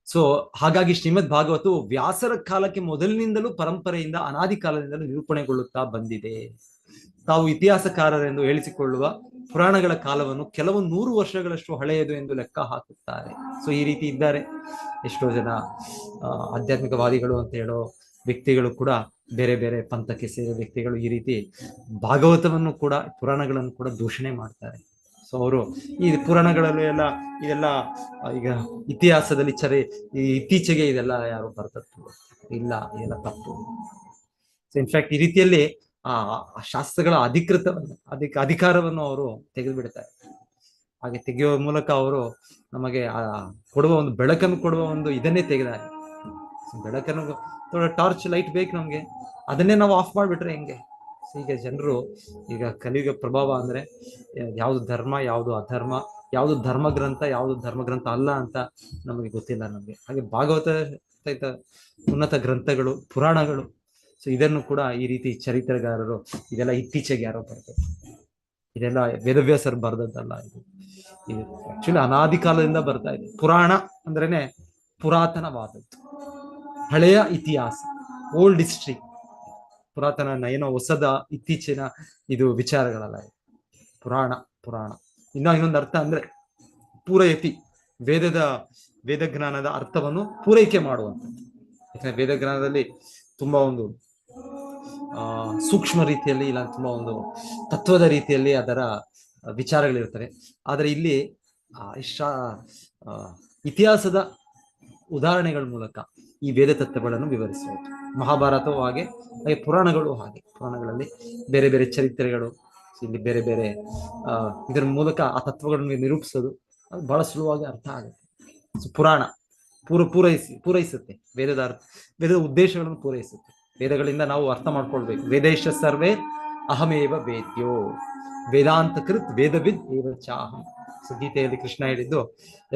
ಸೊ ಹಾಗಾಗಿ ಶ್ರೀಮದ್ ಭಾಗವತವು ವ್ಯಾಸರ ಕಾಲಕ್ಕೆ ಮೊದಲಿನಿಂದಲೂ ಪರಂಪರೆಯಿಂದ ಅನಾದಿ ಕಾಲದಿಂದಲೂ ನಿರೂಪಣೆಗೊಳ್ಳುತ್ತಾ ಬಂದಿದೆ. ತಾವು ಇತಿಹಾಸಕಾರರೆಂದು ಹೇಳಿಸಿಕೊಳ್ಳುವ ಪುರಾಣಗಳ ಕಾಲವನ್ನು ಕೆಲವು 100 ವರ್ಷಗಳಷ್ಟು ಹಳೆಯದು ಎಂದು ಲೆಕ್ಕ ಹಾಕುತ್ತಾರೆ. ಸೊ ಈ ರೀತಿ ಇದ್ದಾರೆ ಎಷ್ಟೋ ಜನ ಆಧ್ಯಾತ್ಮಿಕವಾದಿಗಳು ಅಂತ ಹೇಳೋ ವ್ಯಕ್ತಿಗಳು ಕೂಡ, ಬೇರೆ ಬೇರೆ ಪಂಥಕ್ಕೆ ಸೇರಿದ ವ್ಯಕ್ತಿಗಳು ಈ ರೀತಿ ಭಾಗವತವನ್ನು ಕೂಡ, ಪುರಾಣಗಳನ್ನು ಕೂಡ ದೂಷಣೆ ಮಾಡ್ತಾರೆ. ಸೊ ಅವರು ಈ ಪುರಾಣಗಳಲ್ಲೂ ಎಲ್ಲ ಇದೆಲ್ಲ ಈಗ ಇತಿಹಾಸದಲ್ಲಿ ಇತ್ತೀಚೆಗೆ ಇದೆಲ್ಲ ಯಾರು ಬರ್ತದ್ದು ಇಲ್ಲ, ಇದೆಲ್ಲ ತಪ್ಪು. ಸೊ ಇನ್ಫ್ಯಾಕ್ಟ್ ಈ ರೀತಿಯಲ್ಲಿ ಆ ಶಾಸ್ತ್ರಗಳ ಅಧಿಕಾರವನ್ನು ಅವರು ತೆಗೆದು ಬಿಡ್ತಾರೆ. ಹಾಗೆ ತೆಗೆಯುವ ಮೂಲಕ ಅವರು ನಮಗೆ ಕೊಡುವ ಒಂದು ಬೆಳಕನ್ನು ಕೊಡುವ ಒಂದು ಇದನ್ನೇ ತೆಗೆದಾರೆ. ಬೆಳಕನ್ನು ಟಾರ್ಚ್ ಲೈಟ್ ಬೇಕು ನಮ್ಗೆ, ಅದನ್ನೇ ನಾವು ಆಫ್ ಮಾಡ್ಬಿಟ್ರೆ ಹೆಂಗೆ? ಈಗ ಜನರು ಈಗ ಕಲಿಯುಗ ಪ್ರಭಾವ ಅಂದ್ರೆ ಯಾವ್ದು ಧರ್ಮ, ಯಾವ್ದು ಅಧರ್ಮ, ಯಾವ್ದು ಧರ್ಮ ಗ್ರಂಥ, ಯಾವ್ದು ಧರ್ಮ ಗ್ರಂಥ ಅಲ್ಲ ಅಂತ ನಮಗೆ ಗೊತ್ತಿಲ್ಲ ನಮ್ಗೆ. ಹಾಗೆ ಭಾಗವತ ಉನ್ನತ ಗ್ರಂಥಗಳು, ಪುರಾಣಗಳು. ಸೊ ಇದನ್ನು ಕೂಡ ಈ ರೀತಿ ಚರಿತ್ರೆಗಾರರು ಇದೆಲ್ಲ ಇತ್ತೀಚೆಗೆ ಯಾರೋ ಬರ್ತಾರೆ, ಇದೆಲ್ಲ ವೇದವ್ಯಾಸರು ಬರೆದದ್ದಲ್ಲ. ಇದು ಆಕ್ಚುಲಿ ಅನಾದಿ ಕಾಲದಿಂದ ಬರ್ತಾ ಇದೆ. ಪುರಾಣ ಅಂದ್ರೇನೆ ಪುರಾತನವಾದದ್ದು, ಹಳೆಯ ಇತಿಹಾಸ, ಓಲ್ಡ್ ಹಿಸ್ಟ್ರಿ. ಪುರಾತನ ಏನೋ ಹೊಸದ ಇತ್ತೀಚಿನ ಇದು ವಿಚಾರಗಳಲ್ಲ. ಪುರಾಣ ಇನ್ನೊಂದು ಅರ್ಥ ಅಂದ್ರೆ ಪೂರೈತಿ, ವೇದ ಜ್ಞಾನದ ಅರ್ಥವನ್ನು ಪೂರೈಕೆ ಮಾಡುವಂಥದ್ದು. ಯಾಕಂದ್ರೆ ವೇದ ಜ್ಞಾನದಲ್ಲಿ ತುಂಬಾ ಒಂದು ಸೂಕ್ಷ್ಮ ರೀತಿಯಲ್ಲಿ, ಇಲ್ಲ ತುಂಬಾ ಒಂದು ತತ್ವದ ರೀತಿಯಲ್ಲಿ ಅದರ ವಿಚಾರಗಳಿರ್ತವೆ. ಆದರೆ ಇಲ್ಲಿ ಇತಿಹಾಸದ ಉದಾಹರಣೆಗಳ ಮೂಲಕ ಈ ವೇದ ತತ್ವಗಳನ್ನು ವಿವರಿಸುವುದು. ಮಹಾಭಾರತವೂ ಹಾಗೆ ಪುರಾಣಗಳು ಹಾಗೆ. ಪುರಾಣಗಳಲ್ಲಿ ಬೇರೆ ಬೇರೆ ಚರಿತ್ರೆಗಳು, ಇಲ್ಲಿ ಬೇರೆ ಬೇರೆ ಇದರ ಮೂಲಕ ಆ ತತ್ವಗಳನ್ನು ನಿರೂಪಿಸೋದು ಅದು ಬಹಳ ಸುಲಭವಾಗಿ ಅರ್ಥ ಆಗುತ್ತೆ. ಸೊ ಪುರಾಣ ಪೂರೈಸುತ್ತೆ ವೇದದ ಉದ್ದೇಶಗಳನ್ನು ಪೂರೈಸುತ್ತೆ. ವೇದಗಳಿಂದ ನಾವು ಅರ್ಥ ಮಾಡ್ಕೊಳ್ಬೇಕು. ವೇದೇಶ ಸರ್ವೇ ಅಹಮೇವ ವೇದ್ಯೋ ವೇದಾಂತ ಕೃತ್ ವೇದವಿದ್ ಏವ ಚಾಹಂ. ಸೊ ಗೀತೆಯಲ್ಲಿ ಕೃಷ್ಣ ಹೇಳಿದ್ದು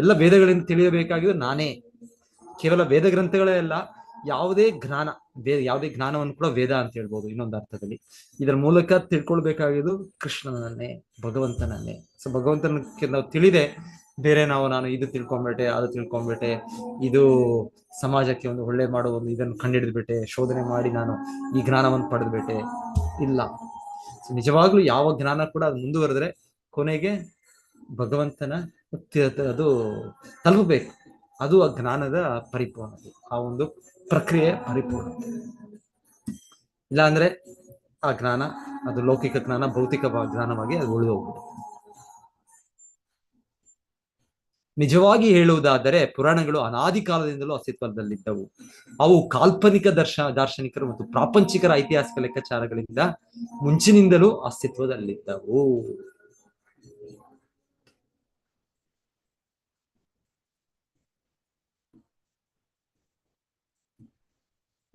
ಎಲ್ಲ ವೇದಗಳಿಂದ ತಿಳಿಯಬೇಕಾಗಿದ್ದು ನಾನೇ. ಕೇವಲ ವೇದ ಗ್ರಂಥಗಳೇ ಅಲ್ಲ, ಯಾವುದೇ ಜ್ಞಾನವನ್ನು ಕೂಡ ವೇದ ಅಂತ ಹೇಳ್ಬೋದು ಇನ್ನೊಂದು ಅರ್ಥದಲ್ಲಿ. ಇದರ ಮೂಲಕ ತಿಳ್ಕೊಳ್ಬೇಕಾಗಿದ್ದು ಕೃಷ್ಣನನ್ನೇ, ಭಗವಂತನನ್ನೇ. ಸೊ ಭಗವಂತನಕ್ಕೆ ನಾವು ತಿಳಿದೆ ಬೇರೆ ನಾನು ಇದು ತಿಳ್ಕೊಂಡ್ಬಿಟ್ಟೆ, ಅದು ತಿಳ್ಕೊಂಡ್ಬಿಟ್ಟೆ, ಇದು ಸಮಾಜಕ್ಕೆ ಒಂದು ಒಳ್ಳೆ ಮಾಡೋ ಒಂದು ಇದನ್ನು ಕಂಡುಹಿಡಿದ್ಬಿಟ್ಟೆ, ಶೋಧನೆ ಮಾಡಿ ನಾನು ಈ ಜ್ಞಾನವನ್ನು ಪಡೆದ್ಬಿಟ್ಟೆ. ಇಲ್ಲ, ನಿಜವಾಗ್ಲೂ ಯಾವ ಜ್ಞಾನ ಕೂಡ ಅದು ಮುಂದುವರೆದ್ರೆ ಕೊನೆಗೆ ಭಗವಂತನ ಅದು ತಲುಪಬೇಕು. ಅದು ಆ ಜ್ಞಾನದ ಪರಿಪೂರ್ಣತೆ, ಆ ಒಂದು ಪ್ರಕ್ರಿಯೆ ಪರಿಪೂರ್ಣತೆ. ಇಲ್ಲ ಅಂದ್ರೆ ಆ ಜ್ಞಾನ ಅದು ಲೌಕಿಕ ಜ್ಞಾನ, ಭೌತಿಕ ಜ್ಞಾನವಾಗಿ ಅದು ಉಳಿದು ಹೋಗ್ಬಿಡುತ್ತೆ. ನಿಜವಾಗಿ ಹೇಳುವುದಾದರೆ ಪುರಾಣಗಳು ಅನಾದಿ ಕಾಲದಿಂದಲೂ ಅಸ್ತಿತ್ವದಲ್ಲಿದ್ದವು. ಅವು ಕಾಲ್ಪನಿಕ ದಾರ್ಶನಿಕರು ಮತ್ತು ಪ್ರಾಪಂಚಿಕರ ಐತಿಹಾಸಿಕ ಲೆಕ್ಕಾಚಾರಗಳಿಂದ ಮುಂಚಿನಿಂದಲೂ ಅಸ್ತಿತ್ವದಲ್ಲಿದ್ದವು.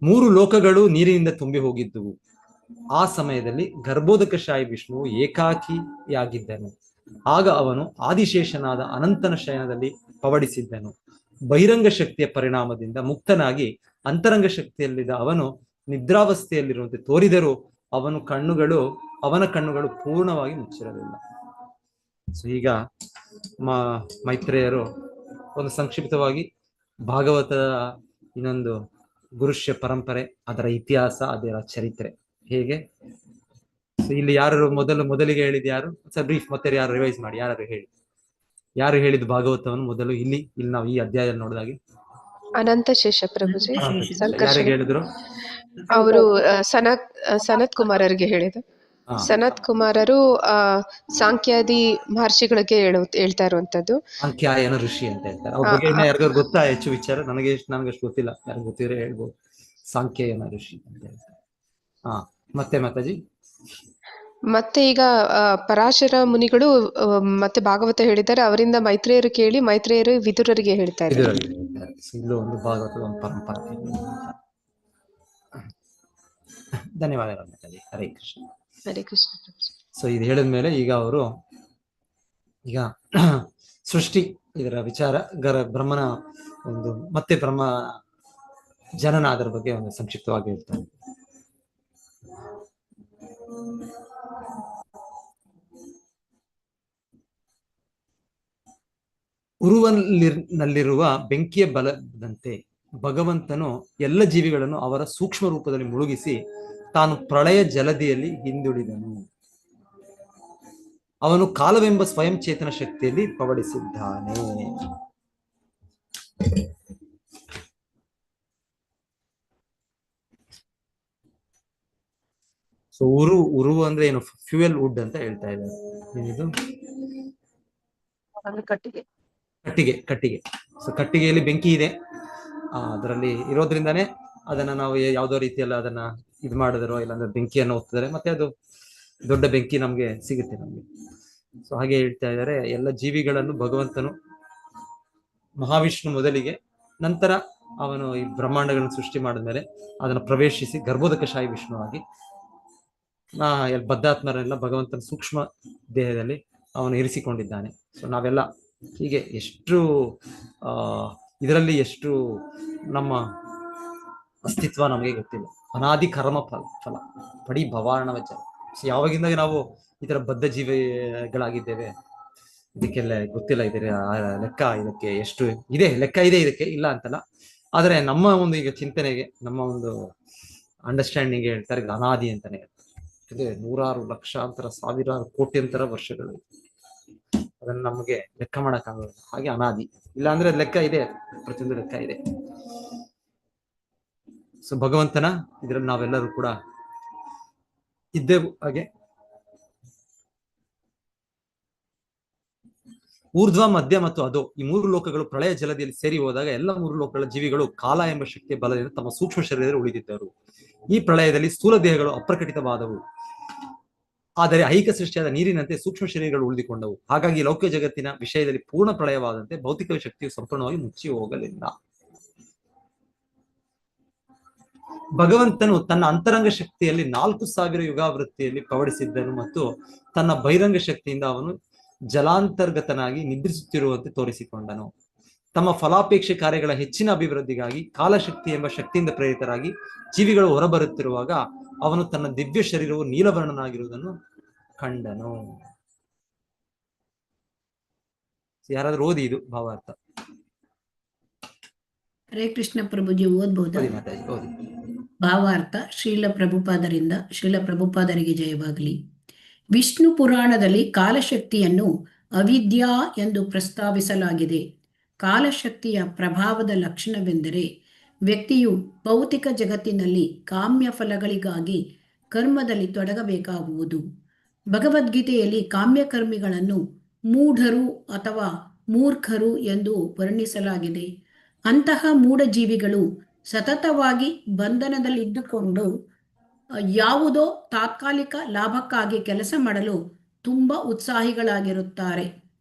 ಮೂರು ಲೋಕಗಳು ನೀರಿನಿಂದ ತುಂಬಿ ಹೋಗಿದ್ದುವು. ಆ ಸಮಯದಲ್ಲಿ ಗರ್ಭೋದಕಶಾಹಿ ವಿಷ್ಣುವು ಏಕಾಕಿಯಾಗಿದ್ದನು. ಆಗ ಅವನು ಆದಿಶೇಷನಾದ ಅನಂತನ ಶಯನದಲ್ಲಿ ಪವಡಿಸಿದ್ದನು. ಬಹಿರಂಗ ಶಕ್ತಿಯ ಪರಿಣಾಮದಿಂದ ಮುಕ್ತನಾಗಿ ಅಂತರಂಗ ಶಕ್ತಿಯಲ್ಲಿದ್ದ ಅವನು ನಿದ್ರಾವಸ್ಥೆಯಲ್ಲಿರುವಂತೆ ತೋರಿದರೂ ಅವನ ಕಣ್ಣುಗಳು ಪೂರ್ಣವಾಗಿ ಮುಚ್ಚಿರಲಿಲ್ಲ. ಸೊ ಈಗ ಮೈತ್ರೇಯರು ಒಂದು ಸಂಕ್ಷಿಪ್ತವಾಗಿ ಭಾಗವತದ ಇನ್ನೊಂದು ಗುರುಷ್ಯ ಪರಂಪರೆ, ಅದರ ಇತಿಹಾಸ, ಅದರ ಚರಿತ್ರೆ ಹೇಗೆ. ಇಲ್ಲಿ ಯಾರು ಮೊದಲಿಗೆ ಹೇಳಿದ್ ಯಾರು? ಸರ್ ಬ್ರೀಫ್, ಮತ್ತೆ ಯಾರು ರಿವೈಸ್ ಮಾಡಿ, ಯಾರು ಹೇಳಿದ್ ಭಾಗವತವನ್ನು ಮೊದಲು? ಇಲ್ಲಿ ನಾವು ಈ ಅಧ್ಯಾಯದಲ್ಲಿ ನೋಡಿದಾಗೆ ಅನಂತ ಶೇಷ ಪ್ರಭುಜಿ ಯಾರಿಗೆ ಹೇಳಿದ್ರು? ಅವರು ಸನತ್ ಕುಮಾರರಿಗೆ ಹೇಳಿದ್ರು. ಸನತ್ ಕುಮಾರರು ಸಾಂಖ್ಯಾದಿ ಮಹರ್ಷಿಗಳಿಗೆ ಹೇಳ್ತಾ ಇರುವಂತದ್ದು. ಸಾಂಖ್ಯಾಯನ ಋಷಿ ಅಂತ ಹೇಳ್ತಾರೆ. ಅವ್ರ ಬಗ್ಗೆ ಯಾರಿಗಾರು ಗೊತ್ತಾ ಹೆಚ್ಚು ವಿಚಾರ? ನನಗಷ್ಟು ಗೊತ್ತಿಲ್ಲ, ಯಾರು ಗೊತ್ತಿದ್ರೆ ಹೇಳ್ಬೋದು. ಸಾಂಖ್ಯಾಯನ ಋಷಿ ಅಂತ ಹೇಳ್ತಾರೆ. ಮತ್ತೆ ಮಾತಾಜಿ ಮತ್ತೆ ಈಗ ಪರಾಶರ ಮುನಿಗಳು ಮತ್ತೆ ಭಾಗವತ ಹೇಳಿದ್ದಾರೆ, ಅವರಿಂದ ಮೈತ್ರೇಯರು ಕೇಳಿ ಮೈತ್ರೇಯರು ವಿದುರರಿಗೆ ಹೇಳ್ತಾ ಇದ್ದಾರೆ. ಇಲ್ಲೂ ಒಂದು ಭಾಗವತದ ಒಂದು ಪರಂಪರೆ. ಧನ್ಯವಾದಗಳು ಮಾತಾಡಿ. ಹರೇ ಕೃಷ್ಣ. ಹರೇ ಕೃಷ್ಣ. ಸೊ ಇದು ಹೇಳಿದ್ಮೇಲೆ ಈಗ ಅವರು ಈಗ ಸೃಷ್ಟಿ ಇದರ ವಿಚಾರ ಬ್ರಹ್ಮನ ಒಂದು ಮತ್ತೆ ಬ್ರಹ್ಮ ಜನನ ಅದರ ಬಗ್ಗೆ ಒಂದು ಸಂಕ್ಷಿಪ್ತವಾಗಿ ಹೇಳ್ತಾರೆ. ಉರುವನಲ್ಲಿರುವ ಬೆಂಕಿಯ ಬಲದಂತೆ ಭಗವಂತನು ಎಲ್ಲ ಜೀವಿಗಳನ್ನು ಅವರ ಸೂಕ್ಷ್ಮ ರೂಪದಲ್ಲಿ ಮುಳುಗಿಸಿ ತಾನು ಪ್ರಳಯ ಜಲದಿಯಲ್ಲಿ ಹಿಂದುಳಿದನು. ಅವನು ಕಾಲವೆಂಬ ಸ್ವಯಂ ಚೇತನ ಶಕ್ತಿಯಲ್ಲಿ ಪವಡಿಸಿದ್ದಾನೆ. ಸೊ ಉರು ಅಂದ್ರೆ ಏನು? ಫ್ಯೂಯಲ್ ವುಡ್ ಅಂತ ಹೇಳ್ತಾ ಇದ್ದಾರೆ. ಏನಿದು? ಕಟ್ಟಿಗೆ. ಸೊ ಕಟ್ಟಿಗೆಯಲ್ಲಿ ಬೆಂಕಿ ಇದೆ, ಅದರಲ್ಲಿ ಇರೋದ್ರಿಂದಾನೇ ಅದನ್ನ ನಾವು ಯಾವ್ದೋ ರೀತಿಯಲ್ಲ ಅದನ್ನ ಇದು ಮಾಡಿದರೋ ಇಲ್ಲಾಂದ್ರೆ ಬೆಂಕಿಯನ್ನು ಒತ್ತಿದರೆ ಮತ್ತೆ ಅದು ದೊಡ್ಡ ಬೆಂಕಿ ನಮ್ಗೆ ಸಿಗುತ್ತೆ ನಮ್ಗೆ. ಸೊ ಹಾಗೆ ಹೇಳ್ತಾ ಇದ್ದಾರೆ, ಎಲ್ಲ ಜೀವಿಗಳನ್ನು ಭಗವಂತನು ಮಹಾವಿಷ್ಣು ಮೊದಲಿಗೆ, ನಂತರ ಅವನು ಈ ಬ್ರಹ್ಮಾಂಡಗಳನ್ನು ಸೃಷ್ಟಿ ಮಾಡಿದ್ಮೇಲೆ ಅದನ್ನು ಪ್ರವೇಶಿಸಿ ಗರ್ಭೋದಕಶಾಹಿ ವಿಷ್ಣುವಾಗಿ ಬದ್ಧಾತ್ಮರೆಲ್ಲ ಭಗವಂತನ ಸೂಕ್ಷ್ಮ ದೇಹದಲ್ಲಿ ಅವನು ಇರಿಸಿಕೊಂಡಿದ್ದಾನೆ. ಸೊ ನಾವೆಲ್ಲ ಹೀಗೆ ಎಷ್ಟು ಇದರಲ್ಲಿ ಎಷ್ಟು ನಮ್ಮ ಅಸ್ತಿತ್ವ ನಮಗೆ ಗೊತ್ತಿಲ್ಲ. ಅನಾದಿ ಕರ್ಮ ಫಲ ಪಡಿ ಭವಾರ್ಣವಚ. ಸೊ ಯಾವಾಗಿಂದ ನಾವು ಈ ತರ ಬದ್ಧ ಜೀವಿಗಳಾಗಿದ್ದೇವೆ ಇದಕ್ಕೆಲ್ಲ ಗೊತ್ತಿಲ್ಲ. ಇದರ ಲೆಕ್ಕ ಇದಕ್ಕೆ ಎಷ್ಟು ಇದೆ, ಲೆಕ್ಕ ಇದೆ ಇದಕ್ಕೆ, ಇಲ್ಲ ಅಂತಲ್ಲ. ಆದ್ರೆ ನಮ್ಮ ಒಂದು ಈಗ ಚಿಂತನೆಗೆ, ನಮ್ಮ ಒಂದು ಅಂಡರ್ಸ್ಟ್ಯಾಂಡಿಂಗ್ ಹೇಳ್ತಾರೆ ಅನಾದಿ ಅಂತಾನೆ ಹೇಳ್ತಾರೆ. ಇದು ನೂರಾರು ಲಕ್ಷಾಂತರ ಸಾವಿರಾರು ಕೋಟ್ಯಂತರ ವರ್ಷಗಳು. ಅದನ್ನ ನಮಗೆ ಲೆಕ್ಕ ಮಾಡಕ್ಕಾಗಲ್ಲ. ಹಾಗೆ ಅನಾದಿ. ಇಲ್ಲ ಅಂದ್ರೆ ಲೆಕ್ಕ ಇದೆ, ಪ್ರತಿಯೊಂದು ಲೆಕ್ಕ ಇದೆ. ಸೊ ಭಗವಂತನ ಇದ್ರಲ್ಲಿ ನಾವೆಲ್ಲರೂ ಕೂಡ ಇದ್ದೇವು. ಹಾಗೆ ಊರ್ಧ್ವ, ಮಧ್ಯ ಮತ್ತು ಅದೋ ಈ ಮೂರು ಲೋಕಗಳು ಪ್ರಳಯ ಜಲದಿಯಲ್ಲಿ ಸೇರಿ ಹೋದಾಗ ಎಲ್ಲ ಮೂರು ಲೋಕಗಳ ಜೀವಿಗಳು ಕಾಲ ಎಂಬ ಶಕ್ತಿಯ ಬಲದಿಂದ ತಮ್ಮ ಸೂಕ್ಷ್ಮ ಶರೀರದಲ್ಲಿ ಉಳಿದಿದ್ದರು. ಈ ಪ್ರಳಯದಲ್ಲಿ ಸ್ಥೂಲ ದೇಹಗಳು ಅಪ್ರಕಟಿತವಾದವು, ಆದರೆ ಐಹಿಕ ಸೃಷ್ಟಿಯಾದ ನೀರಿನಂತೆ ಸೂಕ್ಷ್ಮ ಶರೀರಗಳು ಉಳಿದುಕೊಂಡವು. ಹಾಗಾಗಿ ಲೌಕಿಕ ಜಗತ್ತಿನ ವಿಷಯದಲ್ಲಿ ಪೂರ್ಣ ಪ್ರಳಯವಾದಂತೆ ಭೌತಿಕ ಶಕ್ತಿಯು ಸಂಪೂರ್ಣವಾಗಿ ಮುಚ್ಚಿ ಹೋಗಲಿಲ್ಲ. ಭಗವಂತನು ತನ್ನ ಅಂತರಂಗ ಶಕ್ತಿಯಲ್ಲಿ 4000 ಯುಗಾವೃತ್ತಿಯಲ್ಲಿ ಪವಡಿಸಿದ್ದನು ಮತ್ತು ತನ್ನ ಬಹಿರಂಗ ಶಕ್ತಿಯಿಂದ ಅವನು ಜಲಾಂತರ್ಗತನಾಗಿ ನಿದ್ರಿಸುತ್ತಿರುವಂತೆ ತೋರಿಸಿಕೊಂಡನು. ತಮ್ಮ ಫಲಾಪೇಕ್ಷೆ ಕಾರ್ಯಗಳ ಹೆಚ್ಚಿನ ಅಭಿವೃದ್ಧಿಗಾಗಿ ಕಾಲಶಕ್ತಿ ಎಂಬ ಶಕ್ತಿಯಿಂದ ಪ್ರೇರಿತರಾಗಿ ಜೀವಿಗಳು ಹೊರಬರುತ್ತಿರುವಾಗ ಅವನು ತನ್ನ ದಿವ್ಯ ಶರೀರವು ನೀಲವರ್ಣನಾಗಿರುವುದನ್ನು ಕಂಡನು. ಯಾರಾದ್ರೂ ಓದಿ ಇದು ಭಾವಾರ್ಥ. ಹರೇ ಕೃಷ್ಣ ಪ್ರಭುಜಿ ಓದ್ಬಹುದಾ? ಓದಿ. ಭಾವಾರ್ಥ ಶ್ರೀಲ ಪ್ರಭುಪಾದರಿಂದ. ಶ್ರೀಲ ಪ್ರಭುಪಾದರಿಗೆ ಜಯವಾಗಲಿ. ವಿಷ್ಣು ಪುರಾಣದಲ್ಲಿ ಕಾಲಶಕ್ತಿಯನ್ನು ಅವಿದ್ಯಾ ಎಂದು ಪ್ರಸ್ತಾವಿಸಲಾಗಿದೆ. ಕಾಲಶಕ್ತಿಯ ಪ್ರಭಾವದ ಲಕ್ಷಣವೆಂದರೆ ವ್ಯಕ್ತಿಯು ಭೌತಿಕ ಜಗತ್ತಿನಲ್ಲಿ ಕಾಮ್ಯ ಫಲಗಳಿಗಾಗಿ ಕರ್ಮದಲ್ಲಿ ತೊಡಗಬೇಕಾಗುವುದು. ಭಗವದ್ಗೀತೆಯಲ್ಲಿ ಕಾಮ್ಯಕರ್ಮಿಗಳನ್ನು ಮೂಢರು ಅಥವಾ ಮೂರ್ಖರು ಎಂದು ವರ್ಣಿಸಲಾಗಿದೆ. ಅಂತಹ ಮೂಢಜೀವಿಗಳು ಸತತವಾಗಿ ಬಂಧನದಲ್ಲಿದ್ದುಕೊಂಡು ಯಾವುದೋ ತಾತ್ಕಾಲಿಕ ಲಾಭಕ್ಕಾಗಿ ಕೆಲಸ ಮಾಡಲು ತುಂಬ ಉತ್ಸಾಹಿಗಳಾಗಿರುತ್ತಾರೆ.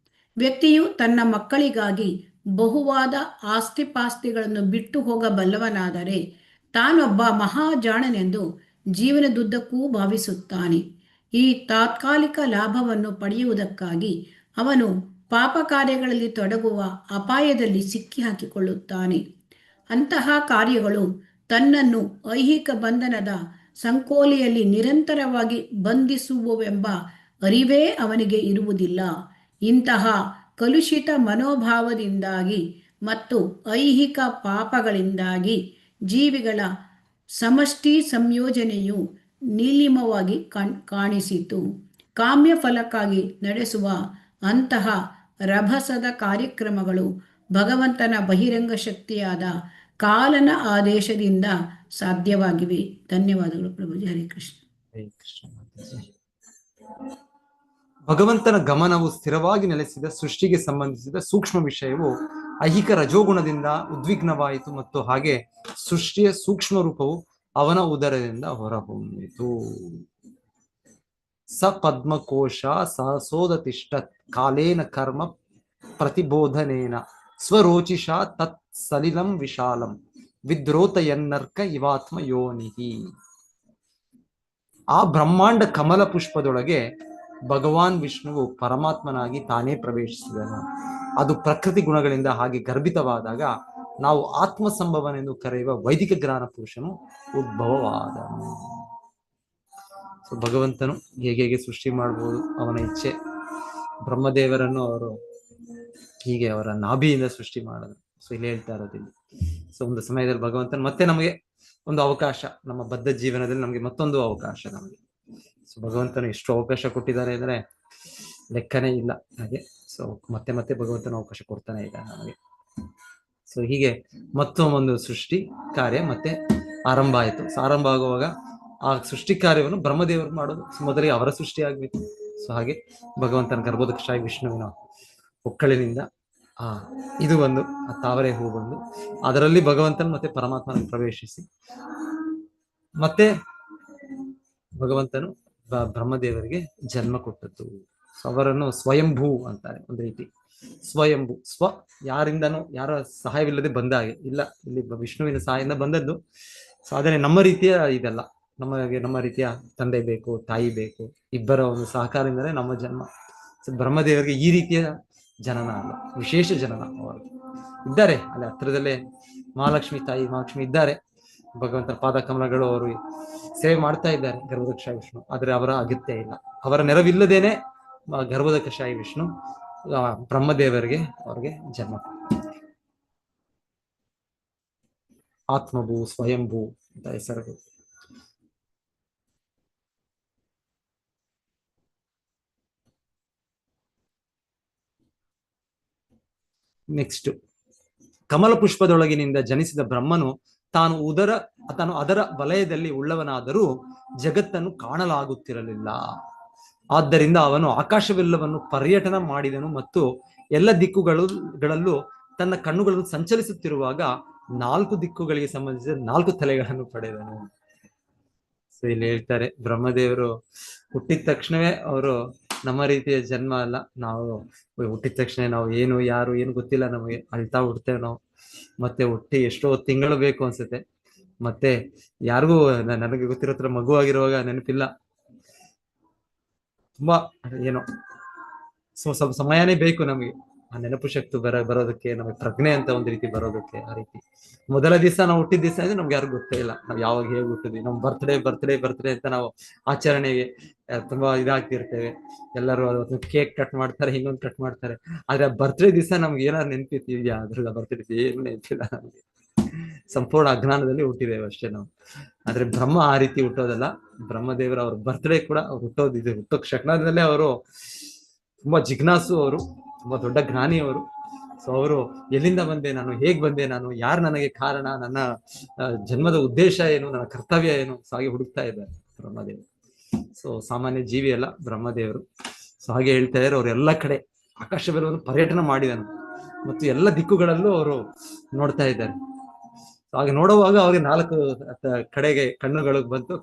ವ್ಯಕ್ತಿಯು ತನ್ನ ಮಕ್ಕಳಿಗಾಗಿ ಬಹುವಾದ ಆಸ್ತಿಪಾಸ್ತಿಗಳನ್ನು ಬಿಟ್ಟು ಹೋಗಬಲ್ಲವನಾದರೆ ತಾನೊಬ್ಬ ಮಹಾಜಾಣನೆಂದು ಜೀವನದುದ್ದಕ್ಕೂ ಭಾವಿಸುತ್ತಾನೆ. ಈ ತಾತ್ಕಾಲಿಕ ಲಾಭವನ್ನು ಪಡೆಯುವುದಕ್ಕಾಗಿ ಅವನು ಪಾಪ ಕಾರ್ಯಗಳಲ್ಲಿ ತೊಡಗುವ ಅಪಾಯದಲ್ಲಿ ಸಿಕ್ಕಿಹಾಕಿಕೊಳ್ಳುತ್ತಾನೆ. ಅಂತಹ ಕಾರ್ಯಗಳು ತನ್ನನ್ನು ಐಹಿಕ ಬಂಧನದ ಸಂಕೋಲೆಯಲ್ಲಿ ನಿರಂತರವಾಗಿ ಬಂಧಿಸುವುವೆಂಬ ಅರಿವೇ ಅವನಿಗೆ ಇರುವುದಿಲ್ಲ. ಇಂತಹ ಕಲುಷಿತ ಮನೋಭಾವದಿಂದಾಗಿ ಮತ್ತು ಐಹಿಕ ಪಾಪಗಳಿಂದಾಗಿ ಜೀವಿಗಳ ಸಮಷ್ಟಿ ಸಂಯೋಜನೆಯು ನೀಲಿಮವಾಗಿ ಕಾಣಿಸಿತು. ಕಾಮ್ಯ ಫಲಕ್ಕಾಗಿ ನಡೆಸುವ ಅಂತಹ ರಭಸದ ಕಾರ್ಯಕ್ರಮಗಳು ಭಗವಂತನ ಬಹಿರಂಗ ಶಕ್ತಿಯಾದ ಕಾಲನ ಆದೇಶದಿಂದ ಸಾಧ್ಯವಾಗಿವೆ. ಧನ್ಯವಾದಗಳು ಪ್ರಭುಜಿ. ಹರೇ ಕೃಷ್ಣ. ಹರೇ ಕೃಷ್ಣ. ಭಗವಂತನ ಗಮನವು ಸ್ಥಿರವಾಗಿ ನೆಲೆಸಿದ ಸೃಷ್ಟಿಗೆ ಸಂಬಂಧಿಸಿದ ಸೂಕ್ಷ್ಮ ವಿಷಯವು ಐಹಿಕ ರಜೋಗುಣದಿಂದ ಉದ್ವಿಗ್ನವಾಯಿತು ಮತ್ತು ಹಾಗೆ ಸೃಷ್ಟಿಯ ಸೂಕ್ಷ್ಮ ರೂಪವು ಅವನ ಉದರದಿಂದ ಹೊರಹೊಮ್ಮಿತು. ಸ ಪದ್ಮಕೋಶ ಸಹಸೋದತಿಷ್ಠ ಕಾಲೇನ ಕರ್ಮ ಪ್ರತಿಬೋಧನೇನ ಸ್ವರೋಚಿಷ ತತ್ ಸಲಿಲಂ ವಿಶಾಲಂ ವಿದ್ರೋತಯನ್ನರ್ಕ ಇವಾತ್ಮ ಯೋನಿಹಿ. ಆ ಬ್ರಹ್ಮಾಂಡ ಕಮಲ ಪುಷ್ಪದೊಳಗೆ ಭಗವಾನ್ ವಿಷ್ಣುವು ಪರಮಾತ್ಮನಾಗಿ ತಾನೇ ಪ್ರವೇಶಿಸಿದನು. ಅದು ಪ್ರಕೃತಿ ಗುಣಗಳಿಂದ ಹಾಗೆ ಗರ್ಭಿತವಾದಾಗ ನಾವು ಆತ್ಮ ಸಂಭವನೆಂದು ಕರೆಯುವ ವೈದಿಕ ಜ್ಞಾನ ಪುರುಷನು ಉದ್ಭವವಾದನು. ಸೊ ಭಗವಂತನು ಹೇಗೆ ಸೃಷ್ಟಿ ಮಾಡಬಹುದು, ಅವನ ಇಚ್ಛೆ. ಬ್ರಹ್ಮದೇವರನ್ನು ಅವರು ಹೀಗೆ ಅವರ ನಾಭಿಯಿಂದ ಸೃಷ್ಟಿ ಮಾಡಿದ್ರು. ಸೊ ಇಲ್ಲಿ ಹೇಳ್ತಾ ಇರೋದಿಲ್ಲ. ಸೊ ಒಂದು ಸಮಯದಲ್ಲಿ ಭಗವಂತನ ಮತ್ತೆ ನಮಗೆ ಒಂದು ಅವಕಾಶ, ನಮ್ಮ ಬದ್ಧ ಜೀವನದಲ್ಲಿ ನಮಗೆ ಮತ್ತೊಂದು ಅವಕಾಶ ನಮಗೆ. ಸೊ ಭಗವಂತನು ಎಷ್ಟು ಅವಕಾಶ ಕೊಟ್ಟಿದ್ದಾರೆ ಅಂದ್ರೆ ಲೆಕ್ಕನೇ ಇಲ್ಲ ಹಾಗೆ. ಸೊ ಮತ್ತೆ ಭಗವಂತನ ಅವಕಾಶ ಕೊಡ್ತಾನೆ ಇದ್ದಾನೆ ನಮಗೆ. ಸೊ ಹೀಗೆ ಮತ್ತೊಂದು ಸೃಷ್ಟಿ ಕಾರ್ಯ ಮತ್ತೆ ಆರಂಭ ಆಯಿತು. ಸೊ ಆರಂಭ ಆಗುವಾಗ ಆ ಸೃಷ್ಟಿ ಕಾರ್ಯವನ್ನು ಬ್ರಹ್ಮದೇವರು ಮಾಡೋದು. ಮೊದಲಿಗೆ ಅವರ ಸೃಷ್ಟಿ ಆಗ್ಬೇಕು. ಸೊ ಹಾಗೆ ಭಗವಂತನ ಗರ್ಭೋದಕಶಾಹಿ ವಿಷ್ಣುವಿನ ಒಕ್ಕಳಿನಿಂದ ಇದು ಒಂದು ತಾವರೆ ಹೂ ಬಂದು ಅದರಲ್ಲಿ ಭಗವಂತನ ಮತ್ತೆ ಪರಮಾತ್ಮನ ಪ್ರವೇಶಿಸಿ ಮತ್ತೆ ಭಗವಂತನು ಬ್ರಹ್ಮದೇವರಿಗೆ ಜನ್ಮ ಕೊಟ್ಟದ್ದು. ಸೊ ಅವರನ್ನು ಸ್ವಯಂಭೂ ಅಂತಾರೆ. ಒಂದು ರೀತಿ ಸ್ವಯಂಭೂ, ಯಾರಿಂದನೂ ಯಾರ ಸಹಾಯವಿಲ್ಲದೆ ಬಂದ ಹಾಗೆ ಇಲ್ಲ, ಇಲ್ಲಿ ವಿಷ್ಣುವಿನ ಸಹಾಯದಿಂದ ಬಂದದ್ದು. ಸೊ ಆದರೆ ನಮ್ಮ ರೀತಿಯ ಇದೆಲ್ಲ, ನಮ್ಮ ರೀತಿಯ ತಂದೆ ಬೇಕು, ತಾಯಿ ಬೇಕು, ಇಬ್ಬರ ಒಂದು ಸಹಕಾರದಿಂದಲೇ ನಮ್ಮ ಜನ್ಮ. ಸೊ ಬ್ರಹ್ಮದೇವರಿಗೆ ಈ ರೀತಿಯ ಜನನ ಅಲ್ಲ, ವಿಶೇಷ ಜನನ. ಅವರು ಇದ್ದಾರೆ ಅಲ್ಲಿ ಹತ್ತಿರದಲ್ಲೇ ಮಹಾಲಕ್ಷ್ಮಿ ತಾಯಿ ಮಹಾಲಕ್ಷ್ಮಿ ಇದ್ದಾರೆ. ಭಗವಂತನ ಪಾದ ಕಮಲಗಳು ಅವರು ಸೇವೆ ಮಾಡ್ತಾ ಇದ್ದಾರೆ ಗರ್ಭೋದಕಶಾಹಿ ವಿಷ್ಣು. ಆದರೆ ಅವರ ಅಗತ್ಯ ಇಲ್ಲ, ಅವರ ನೆರವಿಲ್ಲದೇನೆ ಗರ್ಭೋದಕಶಾಹಿ ವಿಷ್ಣು ಬ್ರಹ್ಮದೇವರಿಗೆ ಅವ್ರಿಗೆ ಜನ್ಮ. ಆತ್ಮಭೂ ಸ್ವಯಂಭೂ ಅಂತ ಹೆಸರುಗಳು. ನೆಕ್ಸ್ಟ್, ಕಮಲ ಪುಷ್ಪದೊಳಗಿನಿಂದ ಜನಿಸಿದ ಬ್ರಹ್ಮನು ತಾನು ಅದರ ವಲಯದಲ್ಲಿ ಉಳ್ಳವನಾದರೂ ಜಗತ್ತನ್ನು ಕಾಣಲಾಗುತ್ತಿರಲಿಲ್ಲ. ಆದ್ದರಿಂದ ಅವನು ಆಕಾಶವೆಲ್ಲವನ್ನು ಪರ್ಯಟನ ಮಾಡಿದನು ಮತ್ತು ಎಲ್ಲ ದಿಕ್ಕುಗಳಲ್ಲೂ ತನ್ನ ಕಣ್ಣುಗಳನ್ನು ಸಂಚಲಿಸುತ್ತಿರುವಾಗ 4 ದಿಕ್ಕುಗಳಿಗೆ ಸಂಬಂಧಿಸಿದ 4 ತಲೆಗಳನ್ನು ಪಡೆದನು. ಸೊ ಇಲ್ಲಿ ಹೇಳ್ತಾರೆ, ಬ್ರಹ್ಮದೇವರು ಹುಟ್ಟಿದ ತಕ್ಷಣವೇ ಅವರು ನಮ್ಮ ರೀತಿಯ ಜನ್ಮ ಅಲ್ಲ. ನಾವು ಹುಟ್ಟಿದ ತಕ್ಷಣ ನಾವು ಯಾರು ಏನು ಗೊತ್ತಿಲ್ಲ, ನಮಗೆ ಅಳ್ತಾ ಹುಡ್ತೇವೆ ನಾವು. ಮತ್ತೆ ಹುಟ್ಟಿ ಎಷ್ಟೋ ತಿಂಗಳು ಬೇಕು ಅನ್ಸುತ್ತೆ. ಮತ್ತೆ ಯಾರಿಗೂ ನನಗೆ ಗೊತ್ತಿರೋ ತರ ಮಗುವಾಗಿರುವಾಗ ನೆನಪಿಲ್ಲ, ತುಂಬಾ ಸ್ವಲ್ಪ ಸಮಯನೇ ಬೇಕು ನಮಗೆ ಆ ನೆನಪು ಶಕ್ತಿ ಬರೋದಕ್ಕೆ, ನಮಗೆ ಪ್ರಜ್ಞೆ ಅಂತ ಒಂದು ರೀತಿ ಬರೋದಕ್ಕೆ. ಆ ರೀತಿ ಮೊದಲ ದಿವಸ ನಾವು ಹುಟ್ಟಿದ ದಿವಸ ಅಂದ್ರೆ ನಮ್ಗೆ ಯಾರು ಗೊತ್ತೇ ಇಲ್ಲ ನಾವ್ ಯಾವಾಗ ಹೇಗೆ ಹುಟ್ಟಿದ್ವಿ. ನಮ್ ಬರ್ತ್ಡೇ ಅಂತ ನಾವು ಆಚರಣೆಗೆ ತುಂಬಾ ಇದಾಗ್ತಿರ್ತೇವೆ. ಎಲ್ಲರೂ ಅವತ್ತು ಕೇಕ್ ಕಟ್ ಮಾಡ್ತಾರೆ, ಇನ್ನೊಂದು ಕಟ್ ಮಾಡ್ತಾರೆ. ಆದ್ರೆ ಬರ್ತ್ಡೇ ದಿವಸ ನಮ್ಗೆ ಏನಾದ್ರು ನೆನಪಿದ್ಯಾ? ಅದ್ರಲ್ಲಿ ಬರ್ತ್ಡೇ ಏನು ನೆನಪಿಲ್ಲ ನಮ್ಗೆ. ಸಂಪೂರ್ಣ ಅಜ್ಞಾನದಲ್ಲಿ ಹುಟ್ಟಿದ್ದೇವೆ ಅಷ್ಟೇ ನಾವು. ಆದ್ರೆ ಬ್ರಹ್ಮ ಆ ರೀತಿ ಹುಟ್ಟೋದಲ್ಲ. ಬ್ರಹ್ಮದೇವರ ಅವ್ರ ಬರ್ತ್ಡೇ ಕೂಡ ಅವ್ರು ಹುಟ್ಟೋ ಕ್ಷಣದಲ್ಲೇ ಅವರು ತುಂಬಾ ಜಿಜ್ಞಾಸು, ಅವರು ತುಂಬಾ ದೊಡ್ಡ ಜ್ಞಾನಿ ಅವರು. ಸೊ ಅವರು ಎಲ್ಲಿಂದ ಬಂದೆ ನಾನು, ಹೇಗ್ ಬಂದೆ ನಾನು, ಯಾರು ನನಗೆ ಕಾರಣ, ನನ್ನ ಜನ್ಮದ ಉದ್ದೇಶ ಏನು, ನನ್ನ ಕರ್ತವ್ಯ ಏನು, ಸೊ ಹಾಗೆ ಹುಡುಕ್ತಾ ಇದ್ದಾರೆ ಬ್ರಹ್ಮದೇವರು. ಸೊ ಸಾಮಾನ್ಯ ಜೀವಿ ಅಲ್ಲ ಬ್ರಹ್ಮದೇವರು. ಸೊ ಹಾಗೆ ಹೇಳ್ತಾ ಇದ್ದಾರೆ, ಅವ್ರು ಎಲ್ಲ ಕಡೆ ಆಕಾಶವೆಲ್ಲವನ್ನು ಪರ್ಯಟನ ಮಾಡಿದನು ಮತ್ತು ಎಲ್ಲ ದಿಕ್ಕುಗಳಲ್ಲೂ ಅವರು ನೋಡ್ತಾ ಇದ್ದಾರೆ. ಹಾಗೆ ನೋಡುವಾಗ ಅವ್ರಿಗೆ 4 ಕಡೆಗೆ ಕಣ್ಣುಗಳು ಬಂತು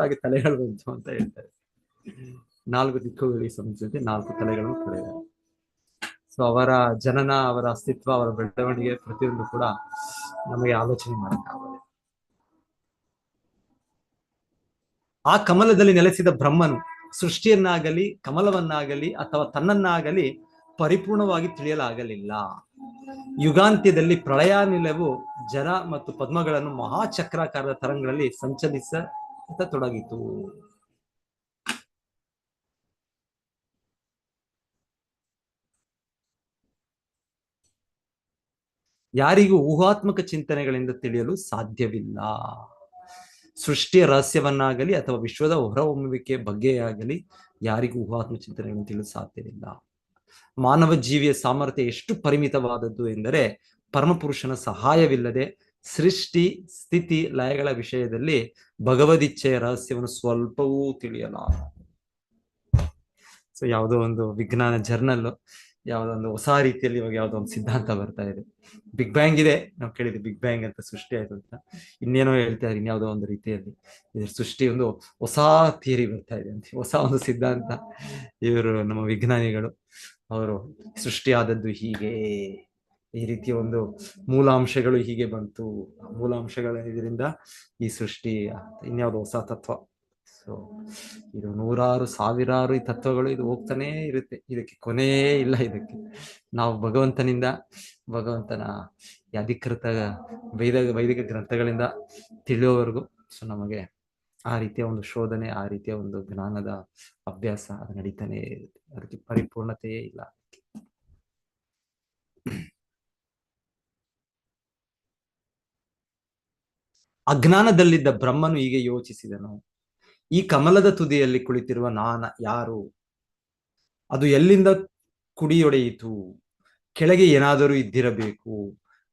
ಹಾಗೆ ತಲೆಗಳು ಬಂತು ಅಂತ ಹೇಳ್ತಾರೆ. 4 ದಿಕ್ಕುಗಳಿಗೆ ಸಂಬಂಧಿಸಿದಂತೆ 4 ತಲೆಗಳನ್ನು ಪಡೆದಿದ್ದಾರೆ. ಸೊ ಅವರ ಜನನ, ಅವರ ಅಸ್ತಿತ್ವ, ಅವರ ಬೆಳವಣಿಗೆ ಪ್ರತಿಯೊಂದು ಕೂಡ ನಮಗೆ ಆಲೋಚನೆ ಮಾಡಕ್ಕಾಗಲ್ಲ. ಆ ಕಮಲದಲ್ಲಿ ನೆಲೆಸಿದ ಬ್ರಹ್ಮನು ಸೃಷ್ಟಿಯನ್ನಾಗಲಿ ಕಮಲವನ್ನಾಗಲಿ ಅಥವಾ ತನ್ನನ್ನಾಗಲಿ ಪರಿಪೂರ್ಣವಾಗಿ ತಿಳಿಯಲಾಗಲಿಲ್ಲ. ಯುಗಾಂತ್ಯದಲ್ಲಿ ಪ್ರಳಯಾನಿಲವು ಜನ ಮತ್ತು ಪದ್ಮಗಳನ್ನು ಮಹಾಚಕ್ರಾಕಾರದ ತರಂಗಗಳಲ್ಲಿ ಸಂಚಲಿಸತೊಡಗಿತು. ಯಾರಿಗೂ ಊಹಾತ್ಮಕ ಚಿಂತನೆಗಳಿಂದ ತಿಳಿಯಲು ಸಾಧ್ಯವಿಲ್ಲ. ಸೃಷ್ಟಿಯ ರಹಸ್ಯವನ್ನಾಗಲಿ ಅಥವಾ ವಿಶ್ವದ ಹೊರಹೊಮ್ಮುವಿಕೆ ಬಗ್ಗೆಯಾಗಲಿ ಯಾರಿಗೂ ಊಹಾತ್ಮಕ ಚಿಂತನೆಗಳನ್ನು ತಿಳಿಯಲು ಸಾಧ್ಯವಿಲ್ಲ. ಮಾನವ ಜೀವಿಯ ಸಾಮರ್ಥ್ಯ ಎಷ್ಟು ಪರಿಮಿತವಾದದ್ದು ಎಂದರೆ ಪರಮಪುರುಷನ ಸಹಾಯವಿಲ್ಲದೆ ಸೃಷ್ಟಿ ಸ್ಥಿತಿ ಲಯಗಳ ವಿಷಯದಲ್ಲಿ ಭಗವದಿಚ್ಛೆಯ ರಹಸ್ಯವನ್ನು ಸ್ವಲ್ಪವೂ ತಿಳಿಯಲಾರ. ಸೊ ಯಾವುದೋ ಒಂದು ವಿಜ್ಞಾನ ಜರ್ನಲ್ ಯಾವುದೋ ಒಂದು ಹೊಸ ರೀತಿಯಲ್ಲಿ ಇವಾಗ ಯಾವುದೋ ಒಂದು ಸಿದ್ಧಾಂತ ಬರ್ತಾ ಇದೆ. ಬಿಗ್ ಬ್ಯಾಂಗ್ ಇದೆ, ನಾವು ಕೇಳಿದ್ವಿ ಬಿಗ್ ಬ್ಯಾಂಗ್ ಅಂತ ಸೃಷ್ಟಿ ಆಯ್ತು ಅಂತ. ಇನ್ನೇನೋ ಹೇಳ್ತಾರೆ, ಇನ್ಯಾವುದೋ ಒಂದು ರೀತಿಯಲ್ಲಿ ಇದ್ರ ಸೃಷ್ಟಿ ಒಂದು ಹೊಸ ಥಿಯರಿ ಬರ್ತಾ ಇದೆ ಅಂತ, ಹೊಸ ಒಂದು ಸಿದ್ಧಾಂತ. ಇವರು ನಮ್ಮ ವಿಜ್ಞಾನಿಗಳು ಅವರು ಸೃಷ್ಟಿ ಆದದ್ದು ಹೀಗೆ, ಈ ರೀತಿಯ ಒಂದು ಮೂಲಾಂಶಗಳು ಹೀಗೆ ಬಂತು, ಮೂಲಾಂಶಗಳ ಇದರಿಂದ ಈ ಸೃಷ್ಟಿ ಇನ್ಯಾವುದೋ ಹೊಸ ತತ್ವ. ಸೊ ಇದು ನೂರಾರು ಸಾವಿರಾರು ಈ ತತ್ವಗಳು ಇದು ಹೋಗ್ತಾನೇ ಇರುತ್ತೆ, ಇದಕ್ಕೆ ಕೊನೆಯೇ ಇಲ್ಲ. ಇದಕ್ಕೆ ನಾವು ಭಗವಂತನ ಈ ಅಧಿಕೃತ ವೈದಿಕ ಗ್ರಂಥಗಳಿಂದ ತಿಳಿಯೋವರೆಗೂ ಸೊ ನಮಗೆ ಆ ರೀತಿಯ ಒಂದು ಶೋಧನೆ, ಆ ರೀತಿಯ ಒಂದು ಜ್ಞಾನದ ಅಭ್ಯಾಸ ಅದು ನಡೀತಾನೆ ಇರುತ್ತೆ. ಅದಕ್ಕೆ ಪರಿಪೂರ್ಣತೆಯೇ ಇಲ್ಲ. ಅಜ್ಞಾನದಲ್ಲಿದ್ದ ಬ್ರಹ್ಮನು ಹೀಗೆ ಯೋಚಿಸಿದನು, ಈ ಕಮಲದ ತುದಿಯಲ್ಲಿ ಕುಳಿತಿರುವ ಯಾರು? ಅದು ಎಲ್ಲಿಂದ ಕುಡಿಯೊಡೆಯಿತು? ಕೆಳಗೆ ಏನಾದರೂ ಇದ್ದಿರಬೇಕು.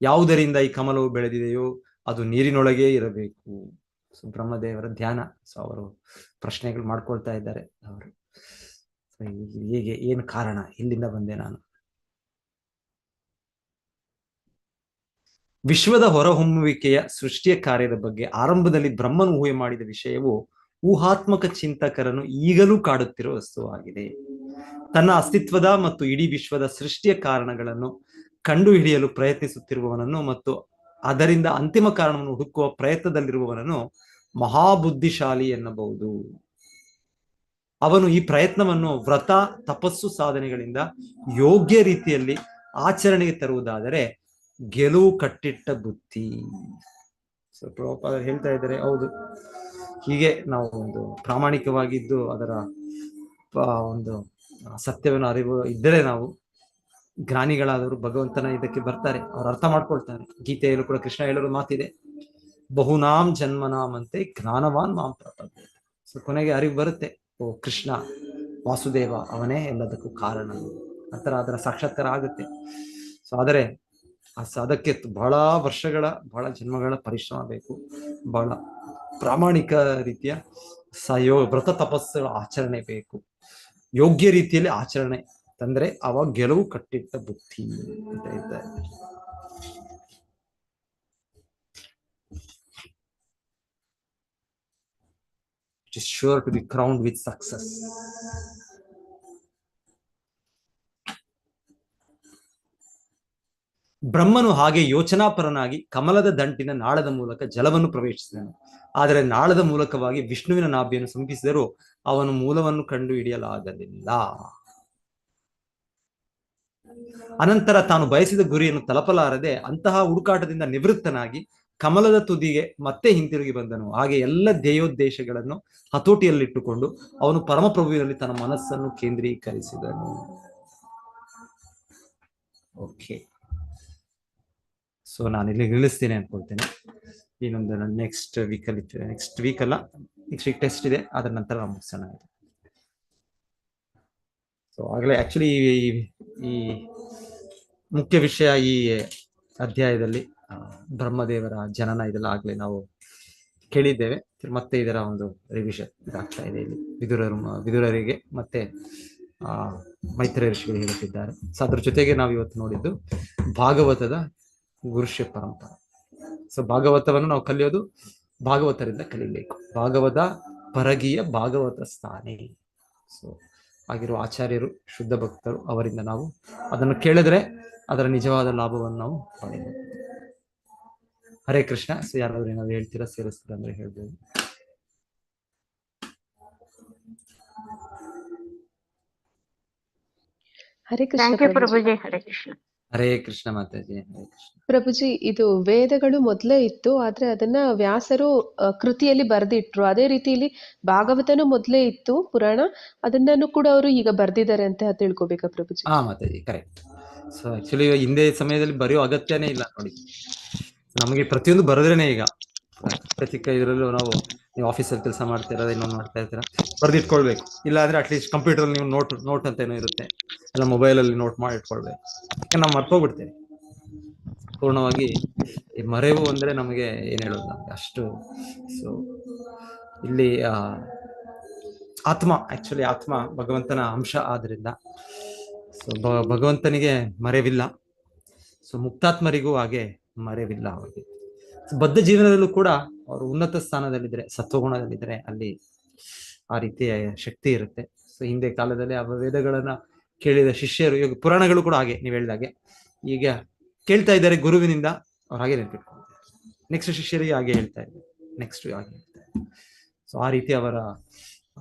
ಯಾವುದರಿಂದ ಈ ಕಮಲವು ಬೆಳೆದಿದೆಯೋ ಅದು ನೀರಿನೊಳಗೆ ಇರಬೇಕು. ಸೊ ಬ್ರಹ್ಮದೇವರ ಧ್ಯಾನ. ಸೊ ಅವರು ಪ್ರಶ್ನೆಗಳು ಮಾಡ್ಕೊಳ್ತಾ ಇದ್ದಾರೆ ಅವರು, ಹೇಗೆ, ಏನು ಕಾರಣ, ಎಲ್ಲಿಂದ ಬಂದೆ ನಾನು? ವಿಶ್ವದ ಹೊರಹೊಮ್ಮುವಿಕೆಯ ಸೃಷ್ಟಿಯ ಕಾರ್ಯದ ಬಗ್ಗೆ ಆರಂಭದಲ್ಲಿ ಬ್ರಹ್ಮನು ಊಹೆ ಮಾಡಿದ ವಿಷಯವು ಊಹಾತ್ಮಕ ಚಿಂತಕರನ್ನು ಈಗಲೂ ಕಾಡುತ್ತಿರುವ ವಸ್ತುವಾಗಿದೆ. ತನ್ನ ಅಸ್ತಿತ್ವದ ಮತ್ತು ಇಡೀ ವಿಶ್ವದ ಸೃಷ್ಟಿಯ ಕಾರಣಗಳನ್ನು ಕಂಡುಹಿಡಿಯಲು ಪ್ರಯತ್ನಿಸುತ್ತಿರುವವನನ್ನು ಮತ್ತು ಅದರಿಂದ ಅಂತಿಮ ಕಾರಣವನ್ನು ಹುಡುಕುವ ಪ್ರಯತ್ನದಲ್ಲಿರುವವನನ್ನು ಮಹಾಬುದ್ಧಿಶಾಲಿ ಎನ್ನಬಹುದು. ಅವನು ಈ ಪ್ರಯತ್ನವನ್ನು ವ್ರತ, ತಪಸ್ಸು, ಸಾಧನೆಗಳಿಂದ ಯೋಗ್ಯ ರೀತಿಯಲ್ಲಿ ಆಚರಣೆಗೆ ತರುವುದಾದರೆ ಗೆಲುವು ಕಟ್ಟಿಟ್ಟ ಬುದ್ಧಿ. ಸೊ ಪ್ರಭುಪಾದ ಹೇಳ್ತಾ ಇದ್ದಾರೆ, ಹೌದು, ಹೀಗೆ ನಾವು ಒಂದು ಪ್ರಾಮಾಣಿಕವಾಗಿದ್ದು ಅದರ ಒಂದು ಸತ್ಯವನ್ನು ಅರಿವು ಇದ್ದರೆ ನಾವು ಜ್ಞಾನಿಗಳಾದವರು ಭಗವಂತನ ಇದಕ್ಕೆ ಬರ್ತಾರೆ, ಅವ್ರು ಅರ್ಥ ಮಾಡ್ಕೊಳ್ತಾರೆ. ಗೀತೆಯಲ್ಲೂ ಕೂಡ ಕೃಷ್ಣ ಹೇಳೋರು ಮಾತಿದೆ, ಬಹುನಾಂ ಜನ್ಮನಾಮ್ ಅಂತೆ ಜ್ಞಾನವಾನ್ ಮಾಂ ಪ್ರಪದ್ಯತೆ. ಸೊ ಕೊನೆಗೆ ಅರಿವು ಬರುತ್ತೆ, ಓ ಕೃಷ್ಣ ವಾಸುದೇವ ಅವನೇ ಎಲ್ಲದಕ್ಕೂ ಕಾರಣ, ಆತರ ಅದರ ಸಾಕ್ಷಾತ್ಕಾರ ಆಗುತ್ತೆ. ಸೊ ಆದರೆ ಅದಕ್ಕೆ ಬಹಳ ವರ್ಷಗಳ, ಬಹಳ ಜನ್ಮಗಳ ಪರಿಶ್ರಮ ಬೇಕು, ಬಹಳ ಪ್ರಾಮಾಣಿಕ ರೀತಿಯ ವ್ರತ ತಪಸ್ಸುಗಳ ಆಚರಣೆ ಬೇಕು, ಯೋಗ್ಯ ರೀತಿಯಲ್ಲಿ ಆಚರಣೆ ತಂದ್ರೆ ಅವಾಗ ಗೆಲುವು ಕಟ್ಟಿಟ್ಟ ಬುದ್ಧಿ ಅಂತ ಹೇಳ್ತಾರೆ. It is sure to be crowned with success. ಬ್ರಹ್ಮನು ಹಾಗೆ ಯೋಚನಾಪರನಾಗಿ ಕಮಲದ ದಂಟಿನ ನಾಳದ ಮೂಲಕ ಜಲವನ್ನು ಪ್ರವೇಶಿಸಿದನು. ಆದರೆ ನಾಳದ ಮೂಲಕವಾಗಿ ವಿಷ್ಣುವಿನ ನಾಭಿಯನ್ನು ಸಮೀಪಿಸಿದರೂ ಅವನು ಮೂಲವನ್ನು ಕಂಡು ಹಿಡಿಯಲಾಗಲಿಲ್ಲ. ಅನಂತರ ತಾನು ಬಯಸಿದ ಗುರಿಯನ್ನು ತಲುಪಲಾರದೆ ಅಂತಹ ಹುಡುಕಾಟದಿಂದ ನಿವೃತ್ತನಾಗಿ ಕಮಲದ ತುದಿಗೆ ಮತ್ತೆ ಹಿಂತಿರುಗಿ ಬಂದನು. ಹಾಗೆ ಎಲ್ಲ ಧ್ಯೇಯೋದ್ದೇಶಗಳನ್ನು ಹತೋಟಿಯಲ್ಲಿಟ್ಟುಕೊಂಡು ಅವನು ಪರಮಪ್ರಭುವಿನಲ್ಲಿ ತನ್ನ ಮನಸ್ಸನ್ನು ಕೇಂದ್ರೀಕರಿಸಿದನು. ಓಕೆ, ಸೊ ನಾನು ಇಲ್ಲಿ ನಿಲ್ಲಿಸ್ತೇನೆ ಅನ್ಕೊಳ್ತೇನೆ. ಇನ್ನೊಂದು ನೆಕ್ಸ್ಟ್ ವೀಕ್ ಟೆಸ್ಟ್ ಇದೆ, ಅದರ ನಂತರ ನಾವು ಮುಗಿಸೋಣ. ಸೊ ಆಗಲೇ ಆಕ್ಚುಲಿ ಈ ಮುಖ್ಯ ವಿಷಯ ಈ ಅಧ್ಯಾಯದಲ್ಲಿ ಬ್ರಹ್ಮದೇವರ ಜನನ ಇದೆಲ್ಲ ಆಗ್ಲೇ ನಾವು ಕೇಳಿದ್ದೇವೆ. ಮತ್ತೆ ಇದರ ಒಂದು ರಿವಿಷನ್ ಇದಾಗ್ತಾ ಇದೆ ಇಲ್ಲಿ. ವಿದುರರಿಗೆ ಮತ್ತೆ ಮೈತ್ರೇಯ ಋಷಿಗಳು ಹೇಳುತ್ತಿದ್ದಾರೆ. ಸೊ ಅದ್ರ ಜೊತೆಗೆ ನಾವು ಇವತ್ತು ನೋಡಿದ್ದು ಭಾಗವತದ ಗುರುಷ್ಯ ಪರಂಪರೆ. ಸೊ ಭಾಗವತವನ್ನು ನಾವು ಕಲಿಯೋದು ಭಾಗವತರಿಂದ ಕಲಿಬೇಕು. ಭಾಗವತ ಪರಗೀಯ ಭಾಗವತ ಸ್ಥಾನೇ. ಸೊ ಆಗಿರುವ ಆಚಾರ್ಯರು, ಶುದ್ಧ ಭಕ್ತರು, ಅವರಿಂದ ನಾವು ಅದನ್ನು ಕೇಳಿದ್ರೆ ಅದರ ನಿಜವಾದ ಲಾಭವನ್ನು ನಾವು ಪಡೆಯಬಹುದು. ಹರೇ ಕೃಷ್ಣ. ಸೊ ಯಾರಾದ್ರೂ ಏನಾದ್ರು ಹೇಳ್ತೀರಾ, ಸೇರಿಸ್ತೀರಾ ಅಂದ್ರೆ ಹೇಳ್ಬೋದು. ಹರೇ ಕೃಷ್ಣ ಥ್ಯಾಂಕ್ ಯು ಪ್ರಭುಜಿ. ಹರೇ ಕೃಷ್ಣ. ಹರೇ ಕೃಷ್ಣ ಮಾತಾಜಿ. ಹರೇ ಕೃಷ್ಣ ಪ್ರಭುಜಿ. ಇದು ವೇದಗಳು ಮೊದಲೇ ಇತ್ತು, ಆದ್ರೆ ಅದನ್ನ ವ್ಯಾಸರು ಕೃತಿಯಲ್ಲಿ ಬರೆದಿಟ್ರು. ಅದೇ ರೀತಿಯಲ್ಲಿ ಭಾಗವತನೂ ಮೊದಲೇ ಇತ್ತು ಪುರಾಣ, ಅದನ್ನೂ ಕೂಡ ಅವರು ಈಗ ಬರ್ದಿದ್ದಾರೆ ಅಂತ ತಿಳ್ಕೊಬೇಕಾ ಪ್ರಭುಜಿ? ಹಾ ಮಾತಾಜಿ, ಕರೆಕ್ಟ್. ಸೊ ಆಕ್ಚುಲಿ ಹಿಂದೆ ಸಮಯದಲ್ಲಿ ಬರೆಯೋ ಅಗತ್ಯನೇ ಇಲ್ಲ ನೋಡಿ, ನಮಗೆ ಪ್ರತಿಯೊಂದು ಬರೆದ್ರೇನೆ. ಈಗ ಪ್ರತಿ ಇದರಲ್ಲೂ ನಾವು, ನೀವು ಆಫೀಸಲ್ಲಿ ಕೆಲಸ ಮಾಡ್ತೀರಾ, ಇನ್ನೊಂದು ಮಾಡ್ತಾ ಇರ್ತೀರಾ, ಬರೆದಿಟ್ಕೊಳ್ಬೇಕು. ಇಲ್ಲ ಅಂದ್ರೆ ಅಟ್ಲೀಸ್ಟ್ ಕಂಪ್ಯೂಟರ್ ನೀವು ನೋಟ್ ಅಂತ ಏನೋ ಇರುತ್ತೆ, ಎಲ್ಲ ಮೊಬೈಲಲ್ಲಿ ನೋಟ್ ಮಾಡಿ ಇಟ್ಕೊಳ್ಬೇಕು. ಯಾಕಂದ್ರೆ ನಾವು ಮರ್ತೋಗ್ಬಿಡ್ತೇವೆ ಪೂರ್ಣವಾಗಿ. ಈ ಮರೆವು ಅಂದ್ರೆ ನಮಗೆ ಏನ್ ಹೇಳೋದು, ನಮ್ಗೆ ಅಷ್ಟು. ಸೊ ಇಲ್ಲಿ ಆತ್ಮ ಭಗವಂತನ ಅಂಶ ಆದ್ರಿಂದ ಸೊ ಭಗವಂತನಿಗೆ ಮರೆವಿಲ್ಲ. ಸೊ ಮುಕ್ತಾತ್ಮರಿಗೂ ಹಾಗೆ ಮರೆವಿಲ್ಲ ಅವರಿಗೆ. ಬದ್ಧ ಜೀವನದಲ್ಲೂ ಕೂಡ ಅವರು ಉನ್ನತ ಸ್ಥಾನದಲ್ಲಿದ್ರೆ, ಸತ್ವಗುಣದಲ್ಲಿದ್ರೆ ಅಲ್ಲಿ ಆ ರೀತಿಯ ಶಕ್ತಿ ಇರುತ್ತೆ. ಸೊ ಹಿಂದೆ ಕಾಲದಲ್ಲಿ ಆ ವೇದಗಳನ್ನ ಕೇಳಿದ ಶಿಷ್ಯರು, ಇವಾಗ ಪುರಾಣಗಳು ಕೂಡ ಹಾಗೆ ನೀವು ಹೇಳಿದಾಗೆ ಈಗ ಕೇಳ್ತಾ ಇದ್ದಾರೆ ಗುರುವಿನಿಂದ, ಅವ್ರು ಹಾಗೆ ನೆನ್ಪಿಟ್ಕೊಳ್ತಾರೆ. ನೆಕ್ಸ್ಟ್ ಶಿಷ್ಯರಿಗೆ ಹಾಗೆ ಹೇಳ್ತಾ ಇದ್ದಾರೆ, ನೆಕ್ಸ್ಟ್ ಹಾಗೆ ಹೇಳ್ತಾ ಇದ್ದಾರೆ. ಸೊ ಆ ರೀತಿ ಅವರ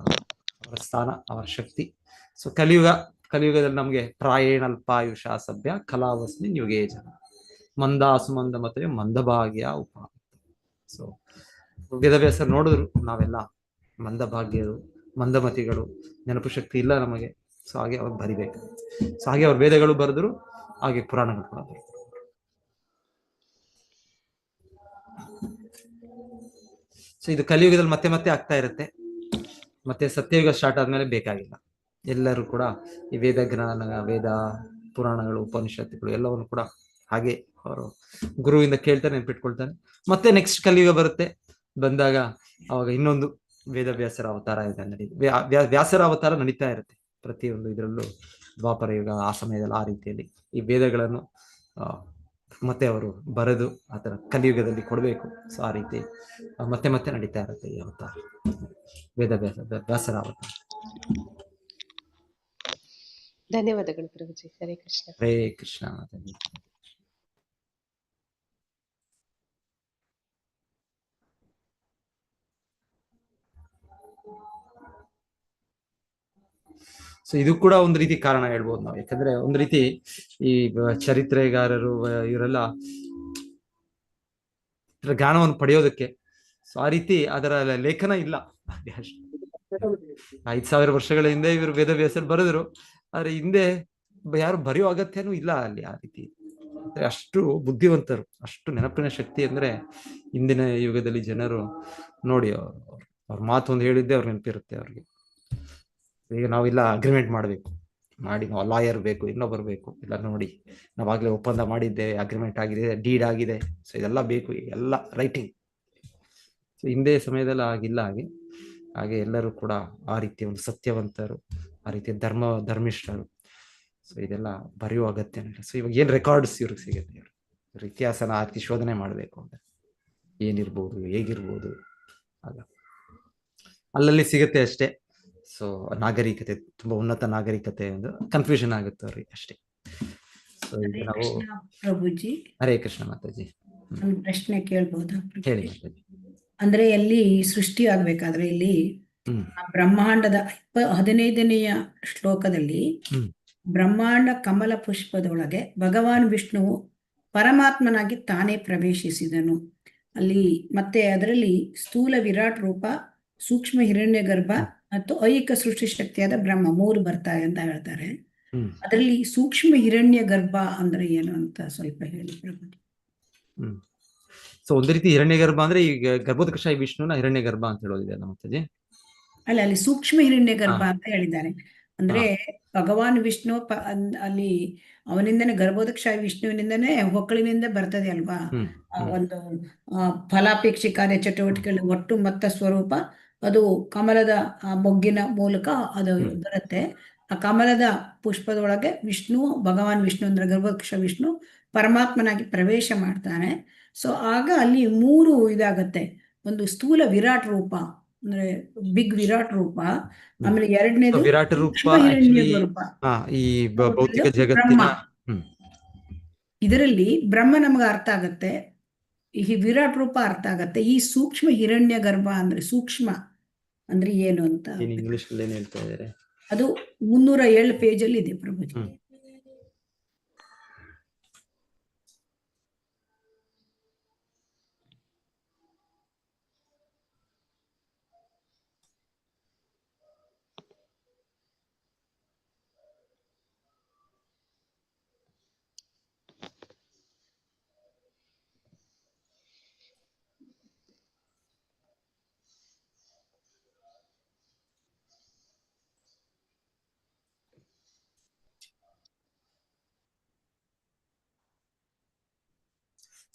ಸ್ಥಾನ, ಅವರ ಶಕ್ತಿ. ಸೊ ಕಲಿಯುಗದಲ್ಲಿ ನಮ್ಗೆ ಪ್ರಾಯೇಣಲ್ಪಾಯುಷ ಸಭ್ಯ ಕಲಾವಸ್ಮಿನ್ ಯುಗೇ ಜನ ಮಂದಾಸುಮಂದ ಮತ್ತೆ ಮಂದಭಾಗ್ಯ ಉಪ. ಸೊ ವೇದವ್ಯಾಸರು ನೋಡಿದ್ರು ನಾವೆಲ್ಲ ಮಂದಭಾಗ್ಯರು, ಮಂದಮತಿಗಳು, ನೆನಪು ಶಕ್ತಿ ಇಲ್ಲ ನಮಗೆ. ಸೊ ಹಾಗೆ ಅವ್ರು ಬರಿಬೇಕು. ಸೊ ಹಾಗೆ ಅವ್ರ ವೇದಗಳು ಬರೆದ್ರು, ಹಾಗೆ ಪುರಾಣಗಳು ಕೂಡ ಬರೆದ್ರು. ಸೊ ಇದು ಕಲಿಯುಗದಲ್ಲಿ ಮತ್ತೆ ಮತ್ತೆ ಆಗ್ತಾ ಇರುತ್ತೆ. ಮತ್ತೆ ಸತ್ಯಯುಗ ಸ್ಟಾರ್ಟ್ ಆದ್ಮೇಲೆ ಬೇಕಾಗಿಲ್ಲ, ಎಲ್ಲರೂ ಕೂಡ ಈ ವೇದ ಜ್ಞಾನ, ವೇದ ಪುರಾಣಗಳು, ಉಪನಿಷತ್ತುಗಳು ಎಲ್ಲವನ್ನು ಕೂಡ ಹಾಗೆ ಅವರು ಗುರುವಿಂದ ಕೇಳ್ತಾರೆ, ನೆನ್ಪಿಟ್ಕೊಳ್ತಾರೆ. ಮತ್ತೆ ನೆಕ್ಸ್ಟ್ ಕಲಿಯುಗ ಬರುತ್ತೆ, ಬಂದಾಗ ಅವಾಗ ಇನ್ನೊಂದು ವೇದವ್ಯಾಸರ ಅವತಾರ ಇದೆ ವ್ಯಾಸರ ಅವತಾರ ನಡೀತಾ ಇರುತ್ತೆ ಪ್ರತಿಯೊಂದು ಇದರಲ್ಲೂ. ದ್ವಾಪರ ಯುಗ ಆ ಸಮಯದಲ್ಲಿ ಆ ರೀತಿಯಲ್ಲಿ ಈ ವೇದಗಳನ್ನು ಮತ್ತೆ ಅವರು ಬರೆದು ಆ ಥರ ಕಲಿಯುಗದಲ್ಲಿ ಕೊಡಬೇಕು. ಸೊ ಆ ರೀತಿ ಮತ್ತೆ ಮತ್ತೆ ನಡೀತಾ ಇರುತ್ತೆ ಈ ಅವತಾರ, ವ್ಯಾಸರ ಅವತಾರ. ಧನ್ಯವಾದಗಳು ಪ್ರಭುಜಿ. ಹರೇ ಕೃಷ್ಣ. ಹರೇ ಕೃಷ್ಣ. ಸೊ ಇದು ಕೂಡ ಒಂದು ರೀತಿ ಕಾರಣ ಹೇಳ್ಬೋದು ನಾವು. ಯಾಕಂದ್ರೆ ಒಂದು ರೀತಿ ಈ ಚರಿತ್ರೆಗಾರರು ಇವರೆಲ್ಲ ಜ್ಞಾನವನ್ನು ಪಡೆಯೋದಕ್ಕೆ, ಸೊ ಆ ರೀತಿ ಅದರ ಲೇಖನ ಇಲ್ಲ. 5,000 ವರ್ಷಗಳ ಹಿಂದೆ ಇವರು ವೇದವ್ಯಾಸರು ಬರೆದ್ರು, ಆದ್ರೆ ಹಿಂದೆ ಯಾರು ಬರೆಯೋ ಅಗತ್ಯನೂ ಇಲ್ಲ ಅಲ್ಲಿ. ಆ ರೀತಿ ಅಂದ್ರೆ ಅಷ್ಟು ಬುದ್ಧಿವಂತರು, ಅಷ್ಟು ನೆನಪಿನ ಶಕ್ತಿ. ಅಂದ್ರೆ ಇಂದಿನ ಯುಗದಲ್ಲಿ ಜನರು ನೋಡಿ, ಅವ್ರ ಮಾತು ಒಂದು ಹೇಳಿದ್ದೆ ಅವ್ರ ನೆನಪಿರುತ್ತೆ ಅವ್ರಿಗೆ. ಈಗ ನಾವಿಲ್ಲ ಅಗ್ರಿಮೆಂಟ್ ಮಾಡಬೇಕು, ಮಾಡಿ ನಾವು ಲಾಯರ್ ಬೇಕು, ಇನ್ನೊಬ್ಬರು ಬೇಕು, ಇಲ್ಲ ನೋಡಿ ನಾವಾಗಲೇ ಒಪ್ಪಂದ ಮಾಡಿದ್ದೇವೆ, ಅಗ್ರಿಮೆಂಟ್ ಆಗಿದೆ, ಡೀಡ್ ಆಗಿದೆ, ಸೊ ಇದೆಲ್ಲ ಬೇಕು, ಎಲ್ಲ ರೈಟಿಂಗ್. ಸೊ ಹಿಂದೆ ಸಮಯದಲ್ಲಿ ಆಗಿಲ್ಲ ಹಾಗೆ. ಹಾಗೆ ಎಲ್ಲರೂ ಕೂಡ ಆ ರೀತಿಯ ಒಂದು ಸತ್ಯವಂತರು, ಆ ರೀತಿಯ ಧರ್ಮಿಷ್ಠರು. ಸೊ ಇದೆಲ್ಲ ಬರೆಯುವ ಅಗತ್ಯ ಇಲ್ಲ. ಸೊ ಇವಾಗ ಏನ್ ರೆಕಾರ್ಡ್ಸ್ ಇವ್ರಿಗೆ ಸಿಗುತ್ತೆ, ಇವ್ರ ಇತಿಹಾಸನ ಆ ರೀತಿ ಶೋಧನೆ ಮಾಡಬೇಕು ಅಂದ್ರೆ ಏನಿರ್ಬೋದು, ಹೇಗಿರ್ಬೋದು, ಆಗ ಅಲ್ಲಲ್ಲಿ ಸಿಗುತ್ತೆ ಅಷ್ಟೇ. ಸೊ ನಾಗರಿಕತೆ, ತುಂಬಾ ಉನ್ನತ ನಾಗರಿಕತೆ ಒಂದು ಕನ್ಫ್ಯೂಷನ್ ಆಗುತ್ತೆ ಅವ್ರಿಗೆ ಅಷ್ಟೇ. ಸೊ ಈಗ ನಾವು ಪ್ರಭುಜಿ, ಹರೇ ಕೃಷ್ಣ ಮಾತಾಜಿ. ಒಂದು ಪ್ರಶ್ನೆ ಕೇಳ್ಬೋದಾ? ಹೇಳಿ ಮಾತಾಜಿ. ಅಂದ್ರೆ ಎಲ್ಲಿ ಸೃಷ್ಟಿ ಆಗ್ಬೇಕಾದ್ರೆ ಇಲ್ಲಿ ಬ್ರಹ್ಮಾಂಡದ 15ನೆಯ ಶ್ಲೋಕದಲ್ಲಿ ಬ್ರಹ್ಮಾಂಡ ಕಮಲ ಪುಷ್ಪದೊಳಗೆ ಭಗವಾನ್ ವಿಷ್ಣುವು ಪರಮಾತ್ಮನಾಗಿ ತಾನೇ ಪ್ರವೇಶಿಸಿದನು. ಅಲ್ಲಿ ಮತ್ತೆ ಅದರಲ್ಲಿ ಸ್ಥೂಲ ವಿರಾಟ್ ರೂಪ, ಸೂಕ್ಷ್ಮ ಹಿರಣ್ಯ ಗರ್ಭ ಮತ್ತು ಐಹಿಕ ಸೃಷ್ಟಿ ಶಕ್ತಿಯಾದ ಬ್ರಹ್ಮ 3 ಬರ್ತಾರೆ ಅಂತ ಹೇಳ್ತಾರೆ. ಅದರಲ್ಲಿ ಸೂಕ್ಷ್ಮ ಹಿರಣ್ಯ ಗರ್ಭ ಅಂದ್ರೆ ಏನು ಅಂತ ಸ್ವಲ್ಪ ಹೇಳಿ ಪ್ರಭು. ಸೊ ಒಂದು ರೀತಿ ಹಿರಣ್ಯ ಗರ್ಭ ಅಂದ್ರೆ ಈಗ ಗರ್ಭೋತ್ಕರ್ಷಾಯಿ ವಿಷ್ಣುನ ಹಿರಣ್ಯ ಗರ್ಭ ಅಂತ ಹೇಳೋದಿದೆ ನಮ್ಮತ್ತೆ. ಅಲ್ಲ, ಅಲ್ಲಿ ಸೂಕ್ಷ್ಮ ಹಿರಣ್ಯ ಗರ್ಭ ಅಂತ ಹೇಳಿದ್ದಾರೆ. ಅಂದ್ರೆ ಭಗವಾನ್ ವಿಷ್ಣು ಅಲ್ಲಿ ಅವನಿಂದನೇ, ಗರ್ಭೋದಕ್ಷಾಯಿ ವಿಷ್ಣುವಿನಿಂದನೇ ಹೊಕ್ಕಳಿನಿಂದ ಬರ್ತದೆ ಅಲ್ವಾ. ಒಂದು ಫಲಾಪೇಕ್ಷಿ ಕಾರ್ಯ ಚಟುವಟಿಕೆಗಳ ಒಟ್ಟು ಮೊತ್ತ ಸ್ವರೂಪ ಅದು ಕಮಲದ ಮೊಗ್ಗಿನ ಮೂಲಕ ಅದು ಬರುತ್ತೆ. ಆ ಕಮಲದ ಪುಷ್ಪದೊಳಗೆ ವಿಷ್ಣು, ಭಗವಾನ್ ವಿಷ್ಣು ಅಂದ್ರೆ ಗರ್ಭೋದಕ್ಷ ವಿಷ್ಣು ಪರಮಾತ್ಮನಾಗಿ ಪ್ರವೇಶ ಮಾಡ್ತಾನೆ. ಸೊ ಆಗ ಅಲ್ಲಿ 3 ಇದಾಗತ್ತೆ. ಒಂದು ಸ್ಥೂಲ ವಿರಾಟ್ ರೂಪ ಅಂದ್ರೆ ಬಿಗ್ ವಿರಾಟ್ ರೂಪ, ಆಮೇಲೆ ಎರಡನೇದು ವಿರಾಟ್ ರೂಪ ಈ ಭೌತಿಕ ಜಗತ್ತಿನ. ಇದರಲ್ಲಿ ಬ್ರಹ್ಮ ನಮ್ಗೆ ಅರ್ಥ ಆಗತ್ತೆ, ಈ ವಿರಾಟ್ ರೂಪ ಅರ್ಥ ಆಗತ್ತೆ. ಈ ಸೂಕ್ಷ್ಮ ಹಿರಣ್ಯ ಗರ್ಭ ಅಂದ್ರೆ ಸೂಕ್ಷ್ಮ ಅಂದ್ರೆ ಏನು ಅಂತ ಇಂಗ್ಲಿಷ್ ಅಲ್ಲಿ ಏನ್ ಹೇಳ್ತಾ ಇದ್ದಾರೆ, ಅದು 307 ಪೇಜಲ್ಲಿ ಇದೆ ಪ್ರಭುಜಿ.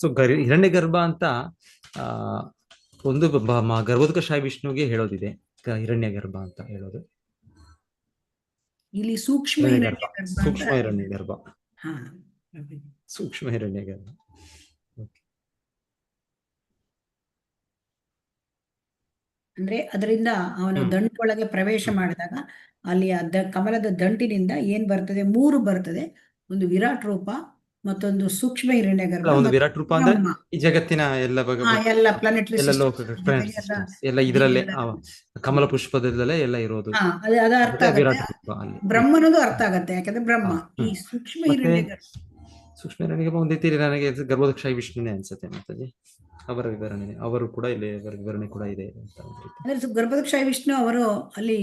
ಸೊ ಹಿರಣ್ಯ ಗರ್ಭ ಅಂತ ಒಂದು ಗರ್ಭೋತ್ಕರ್ಷಾಯಿ ವಿಷ್ಣುಗೆ ಹೇಳೋದಿದೆ, ಹಿರಣ್ಯ ಗರ್ಭ ಅಂತ ಹೇಳೋದು. ಇಲ್ಲಿ ಸೂಕ್ಷ್ಮ ಹಿರಣ್ಯಗರ್ಭ, ಹಿರಣ್ಯಗರ್ಭ ಅಂತ ಸೂಕ್ಷ್ಮ ಹಿರಣ್ಯಗರ್ಭ, ಹಾ ಪ್ರಭುಜಿ. ಸೂಕ್ಷ್ಮ ಹಿರಣ್ಯಗರ್ಭ. Okay. ಅಂದ್ರೆ ಅದರಿಂದ ಅವನು ದಂಟೊಳಗೆ ಪ್ರವೇಶ ಮಾಡಿದಾಗ ಅಲ್ಲಿ ಕಮಲದ ದಂಟಿನಿಂದ ಏನ್ ಬರ್ತದೆ, 3 ಬರ್ತದೆ. ಒಂದು ವಿರಾಟ್ ರೂಪ, ಮತ್ತೊಂದು ಸೂಕ್ಷ್ಮ ಹಿರಣ್ಯಗರ್ಭ, ಒಂದು ಮತ್ತು ವಿರಾಟ್ ರೂಪ ಅಂದ್ರೆ ಬ್ರಹ್ಮ. ಈ ಜಗತ್ತಿನ ಎಲ್ಲ ಎಲ್ಲ ಪ್ಲಾನೆಟರಿ ಎಲ್ಲ ಲೋಕ ಎಲ್ಲ ಇದರಲ್ಲೇ ಕಮಲ ಪುಷ್ಪದಲ್ಲೇ ಎಲ್ಲ ಇರೋದು. ಅದ ಅರ್ಥ ಅದಕ್ಕೆ ವಿರಾಟ್ ಆಗತ್ತೆ. ರೂಪ ಅಲ್ಲಿ. ಬ್ರಹ್ಮನದು ಅರ್ಥ ಆಗತ್ತೆ, ಯಾಕಂದ್ರೆ ಬ್ರಹ್ಮ. ಈ ಹ್ಮ್. ಸೂಕ್ಷ್ಮ ಮತ್ತೆ ಹಿರಣ್ಯಗರ್ಭ ಸೂಕ್ಷ್ಮ ಹಿರಣ್ಯಗರ್ಭ ಒಂದ್ ರೀತಿ ನನಗೆ ಗರ್ಭೋದಕ್ಷಾಯಿ ವಿಷ್ಣುನೇ ಅನ್ಸುತ್ತೆ ಮಾತಾಜಿ. ಅವರ ವಿವರಣೆ, ಅವರು ಕೂಡ ಇಲ್ಲಿ ಅವರ ವಿವರಣೆ ಕೂಡ ಇದೆ ಅಂತ ಒಂದು ರೀತಿ. ಅಂದ್ರೆ ಗರ್ಭದಕ್ಷಾಯಿ ವಿಷ್ಣು ಅವರು ಅಲ್ಲಿ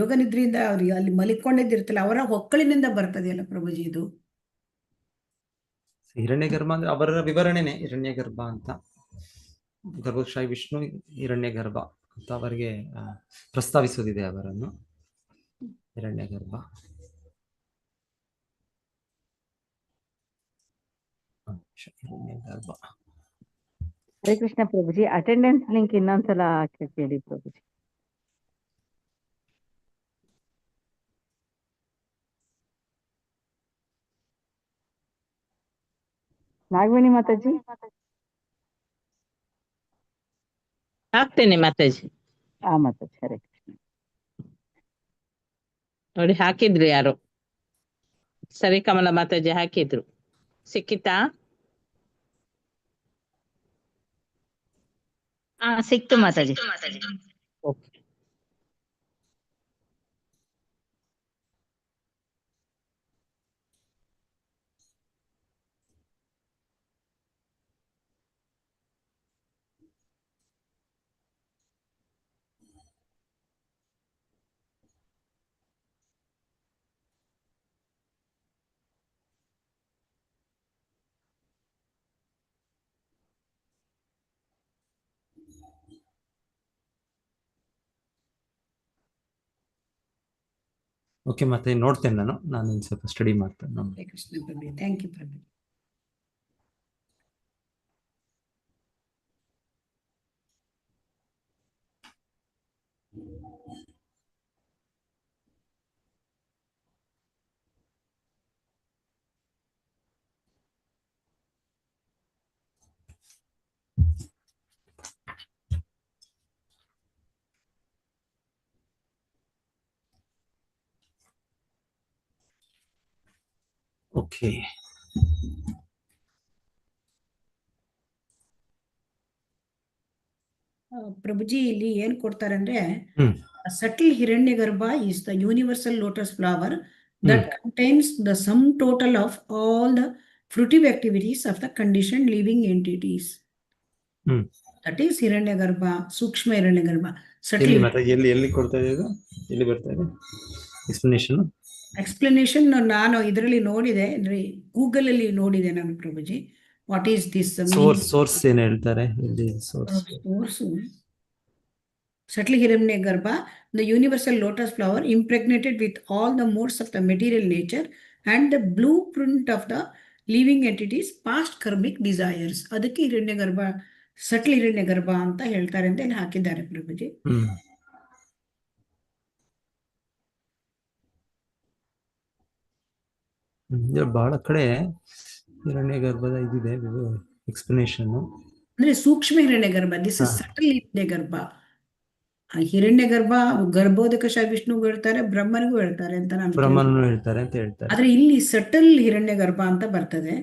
ಯೋಗ ನಿದ್ರೆಯಿಂದ ಅವ್ರಿಗೆ ಅಲ್ಲಿ ಮಲಿಕೊಂಡಿದ್ದಿರ್ತಲ್ಲ, ಅವರ ಹೊಕ್ಕಳಿನಿಂದ ಬರ್ತದೆಯಲ್ಲ ಪ್ರಭುಜಿ ಇದು. ಹಿರಣ್ಯಗರ್ಭ ಅಂದ್ರೆ ಅವರ ವಿವರಣೆನೆ ಹಿರಣ್ಯಗರ್ಭ ಅಂತ. ಗರ್ಭೋದಕ್ಷಾಯಿ ವಿಷ್ಣು ಹಿರಣ್ಯಗರ್ಭ ಅಂತ ಅವರಿಗೆ ಪ್ರಸ್ತಾವಿಸುವುದಿದೆ ಅವರನ್ನು. ಹಿರಣ್ಯಗರ್ಭ. ಹಿರಣ್ಯಗರ್ಭ. ಹರೇ ಕೃಷ್ಣ ಪ್ರಭುಜಿ, ಅಟೆಂಡೆನ್ಸ್ ಲಿಂಕ್ ಇನ್ನೊಂದ್ಸಲ ಕೇಳಿ ಪ್ರಭುಜಿ. ನಾಗವೇಣಿ ಮಾತಾಜಿ. ಹಾಕ್ತೇನೆ ಮಾತಾಜಿ. ಮಾತಾಜಿ ಹರೇ ಕೃಷ್ಣ. ನೋಡಿ ಹಾಕಿದ್ರು ಯಾರು, ಸರಿ ಕಮಲ ಮಾತಾಜಿ ಹಾಕಿದ್ರು. ಸಿಕ್ಕಿತಾ? ಸಿಕ್ತು ಮಾತಾಜಿ. ಓಕೆ. ಓಕೆ, ಮತ್ತೆ ನೋಡ್ತೇನೆ ನಾನು ಇನ್ನು ಸ್ವಲ್ಪ ಸ್ಟಡಿ ಮಾಡ್ತೇನೆ. ಹರೇ ಕೃಷ್ಣ ಪ್ರಭು, ಥ್ಯಾಂಕ್ ಯು ಪ್ರಭು. ಓಕೆ. ಪ್ರಭುಜಿ ಇಲ್ಲಿ ಏನ್ ಕೊಡ್ತಾರೆ ಅಂದ್ರೆ, subtle Hiranyagarbha is the universal lotus flower that contains the sum total of all the fruitive activities of the conditioned living entities. That is Hiranyagarbha, ಸೂಕ್ಷ್ಮ ಹಿರಣ್ಯಗರ್ಭ. ಎಲ್ಲಿ ಕೊಡ್ತಾ ಇದೆ, ಎಲ್ಲಿ ಬರ್ತಾ ಇದೆ ಎಕ್ಸ್ಪ್ಲನೇಷನ್? ನಾನು ಇದರಲ್ಲಿ ನೋಡಿದೆ, ಅಂದ್ರೆ ಗೂಗಲ್ ಅಲ್ಲಿ ನೋಡಿದೆ ನಾನು ಪ್ರಭುಜಿ. ವಾಟ್ ಈಸ್ ದಿಸ್ ಸೋರ್ಸ್ ಏನ್ ಹೇಳ್ತಾರೆ ಇಲ್ಲಿ? Source Subtle Hiranyagarbha, the universal lotus flower impregnated with all the modes of the material nature and the blueprint of the living entities past karmic desires. ಅದಕ್ಕೆ Hiranyagarbha, subtle Hiranyagarbha ಅಂತ ಹೇಳ್ತಾರೆ ಅಂತ ಇಲ್ಲಿ ಹಾಕಿದ್ದಾರೆ ಪ್ರಭುಜಿ. ಬಹಳ ಕಡೆ ಹಿರಣ್ಯಗರ್ಭದ ಇದಿದೆ ಎಕ್ಸ್ಪ್ಲನೇಷನ್. ಅಂದ್ರೆ ಸೂಕ್ಷ್ಮ Hiranyagarbha, this is subtle Hiranyagarbha. Hiranyagarbha ಗರ್ಭೋದಕಶಾಯಿ ವಿಷ್ಣುಗೂ ಹೇಳ್ತಾರೆ, ಬ್ರಹ್ಮನಿಗೂ ಹೇಳ್ತಾರೆ ಅಂತ ನಾನು ಬ್ರಹ್ಮನೂ ಹೇಳ್ತಾರೆ ಅಂತ ಹೇಳ್ತಾರೆ. ಆದ್ರೆ ಇಲ್ಲಿ ಸಟಲ್ ಹಿರಣ್ಯಗರ್ಭ ಅಂತ ಬರ್ತದೆ.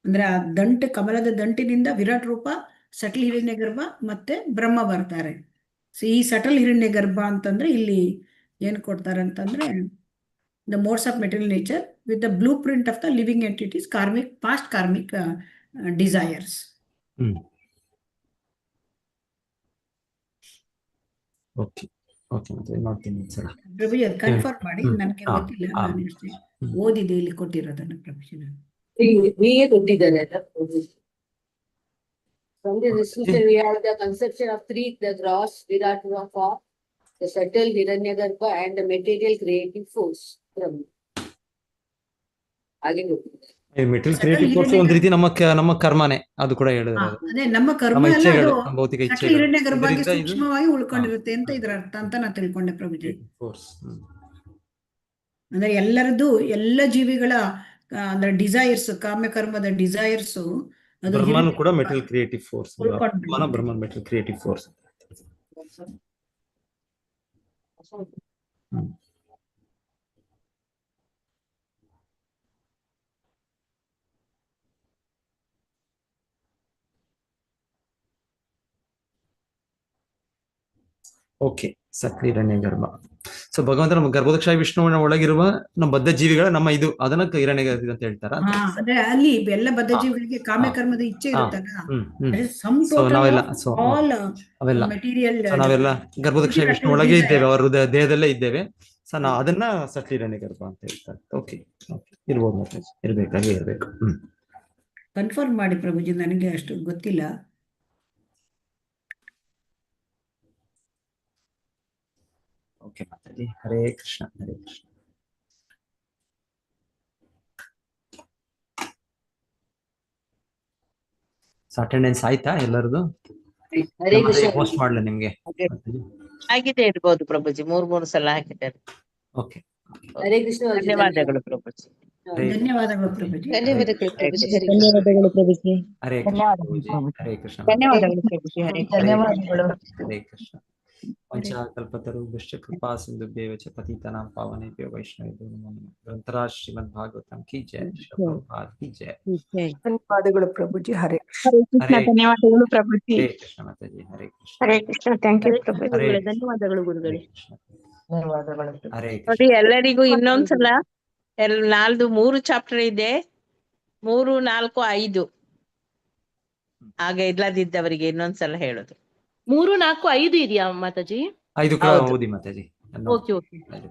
ಅಂದ್ರೆ ಆ ಕಮಲದ ದಂಟಿನಿಂದ ವಿರಾಟ್ ರೂಪ, ಸಟಲ್ ಹಿರಣ್ಯಗರ್ಭ ಮತ್ತೆ ಬ್ರಹ್ಮ ಬರ್ತಾರೆ. ಸೊ ಈ ಸಟಲ್ ಹಿರಣ್ಯಗರ್ಭ ಅಂತಂದ್ರೆ ಇಲ್ಲಿ ಏನ್ ಕೊಡ್ತಾರೆ ಅಂತಂದ್ರೆ, the modes of material nature with the blueprint of the living entities, past karmic desires. Okay ಮತ್ತೆ ನೋಡ್ತೀನಿ ಸರ್. ಪ್ರಭುಜಿ ಅದು ಕನ್ಫರ್ಮ್ ಮಾಡಿ, ನನಗೆ ಗೊತ್ತಿಲ್ಲ, ನಾನು ಅಷ್ಟೇ ಓದಿದೆ ಇಲ್ಲಿ ಕೊಟ್ಟಿರೋದನ್ನ ಪ್ರಭುಜಿ. ಹೀಗೆ ಕೊಟ್ಟಿದ್ದಾರೆ ಅಲ್ಲ ಪ್ರಭುಜಿ. From the description we have the conception of three, the gross Virat form, the subtle Hiranyagarbha and the material creative force. ಹಾಗೆ ಮೆಟೀರಿಯಲ್ ಸಟಲ್ ಕ್ರಿಯೇಟಿವ್ ಫೋರ್ಸ್ ಹಿರಣ್ಯ ಒಂದ್ ರೀತಿ ನಮ್ಮ ಕರ್ಮನೇ, ಅದು ಕೂಡ ಹೇಳಿದ್ರೆ ಅದು ಅದೇ ನಮ್ಮ ಕರ್ಮ ನಮ್ಮ ಅಲ್ಲ, ಅದು ಇಚ್ಛೆಗಳು, ನಮ್ಮ ಭೌತಿಕ ಸಟಲ್ ಇಚ್ಛೆಗಳು, ಹಿರಣ್ಯ ಗರ್ಭಾಗಿ ಇದರಿಂದ ಇದು ಸೂಕ್ಷ್ಮವಾಗಿ ಉಳ್ಕೊಂಡಿರುತ್ತೆ ಅಂತ ಇದರ ಅರ್ಥ ಅಂತ ನಾನು ತಿಳ್ಕೊಂಡೆ ಪ್ರಭುಜಿ. ಫೋರ್ಸ್. ಅಂದ್ರೆ ಎಲ್ಲರದ್ದು, ಎಲ್ಲ ಜೀವಿಗಳ ಅಂದ್ರೆ ಡಿಸೈರ್ಸ್, ಕಾಮ್ಯಕರ್ಮದ ಡಿಸೈರ್ಸ್ ಅದು ಬ್ರಹ್ಮನು ಕೂಡ ಹಿರಣ್ಯ ಮೆಟೀರಿಯಲ್ ಕ್ರಿಯೇಟಿವ್ ಫೋರ್ಸ್, ಉಳ್ಕೊಂಡು ಬ್ರಹ್ಮನ್ ಮೆಟೀರಿಯಲ್ ಕ್ರಿಯೇಟಿವ್ ಫೋರ್ಸ್. ಓಕೆ, ಸಕ್ರಿಯ ಗರ್ಭ. ಸೊ ಭಗವಂತನ ಗರ್ಭೋದಕ್ಷಾಯಿ ವಿಷ್ಣುವಿನ ಒಳಗಿರುವ ನಮ್ಮ ಬದ್ಧ ಜೀವಿಗಳ ನಮ್ಮ ಇದು ಅದನ್ನ ಹಿರಣ್ಯ ಗರ್ಭ ಅಂತ ಹೇಳ್ತಾರ. ಅಂದ್ರೆ ಅಲ್ಲಿ ಎಲ್ಲ ಬದ್ಧ ಜೀವಿಗಳಿಗೆ ಕಾಮ್ಯಕರ್ಮದ ಇಚ್ಛೆ ಇರುತ್ತಲ್ಲ, ಸಮ್ ಸೊ ಟೋಟಲ್ ನಾವೆಲ್ಲ ಆಲ್ ಅವೆಲ್ಲ ಮೆಟೀರಿಯಲ್ ನಾವೆಲ್ಲ ಗರ್ಭೋದಕ್ಷಾಯಿ ವಿಷ್ಣು ಒಳಗೆ ಇದ್ದೇವೆ, ಅವರ ದೇಹದಲ್ಲೇ ಇದ್ದೇವೆ. ಸೊ ನಾವು ಅದನ್ನ ಸಕ್ರಿಯ ಗರ್ಭ ಅಂತ ಹೇಳ್ತಾರೆ. ಓಕೆ, ಇರ್ಬೋದು, ಮತ್ತೆ ಇರ್ಬೇಕಾಗಿ ಇರ್ಬೇಕು. ಕನ್ಫರ್ಮ್ ಮಾಡಿ ಪ್ರಭುಜಿ, ನನಗೆ ಅಷ್ಟು ಗೊತ್ತಿಲ್ಲ. ಓಕೆ ಮಾತಾಡಿ. ಹರೇ ಕೃಷ್ಣ, ಹರೇ ಕೃಷ್ಣ. ಅಟೆಂಡೆನ್ಸ್ ಆಯ್ತಾ ಎಲ್ಲರದು? ಹರೇ ಕೃಷ್ಣ. ಪೋಸ್ಟ್ ಮಾಡ್ಲಾ ನಿಮ್ಗೆ? ಆಗಿದೆ ಇರ್ಬೋದು ಪ್ರಭುಜಿ, 3 ಸಲ ಹಾಕಿದ್ದಾರೆ. ಓಕೆ, ಹರೇ ಕೃಷ್ಣ. ಧನ್ಯವಾದಗಳು ಪ್ರಭುಜಿ. ಧನ್ಯವಾದಗಳು ಪ್ರಭುಜಿ. ಧನ್ಯವಾದಗಳು ಪ್ರಭುಜಿ. ಧನ್ಯವಾದಗಳು ಪ್ರಭುಜಿ. ಹರೇ ಕೃಷ್ಣ ಪ್ರಭುಜಿ, ಹರೇ ಕೃಷ್ಣ, ಧನ್ಯವಾದಗಳು ಪ್ರಭುಜಿ. ಧನ್ಯವಾದಗಳು. ಹರೇ ಕೃಷ್ಣ. ಪಂಚಕಲ್ಪತರುಭ್ಯಶ್ಚ ಕೃಪಾ ಸಿಂಧುಭ್ಯೇವ ಚ ಪತಿತಾನಾಂ ಪಾವನೇಭ್ಯೋ ವೈಷ್ಣವೇಭ್ಯೋ ನಮೋ ನಮಃ. ಗ್ರಂಥರಾಜ್ ಶ್ರೀಮದ್ ಭಾಗವತಂ ಕಿ ಜಯ, ಶ್ರೀ ಪ್ರಭುಪಾದ ಕಿ ಜಯ. ಧನ್ಯವಾದಗಳು ಪ್ರಭುಜಿ. ಹರೇ ಹರೇ ಧನ್ಯವಾದಗಳು ಪ್ರಭುಜಿ. ಹರೇ ಕೃಷ್ಣ ಮಾತಾಜಿ, ಹರೇ ಕೃಷ್ಣ. ಹರೇ ಕೃಷ್ಣ. Thank you Prabhuji. ಹರೇ ಧನ್ಯವಾದಗಳು ಗುರುಗಳೇ. ಕೃಷ್ಣ, ಧನ್ಯವಾದಗಳು. ಹರೇ ನೋಡಿ, ಕೃಷ್ಣ. ಎಲ್ಲರಿಗೂ ಇನ್ನೊಂದ್ಸಲ 3 ಚಾಪ್ಟರ್ ಇದೆ, 3, 4, 5 ಆಗ ಇಲ್ಲದಿದ್ದವರಿಗೆ ಇನ್ನೊಂದ್ಸಲ ಹೇಳೋದು. 3, 4, 5 ಇದೆಯಾ ಮಾತಾಜಿ? 5 ಹೌದು. ಓದಿ ಮಾತಾಜಿ. ಓಕೆ. ಆಯ್ತು.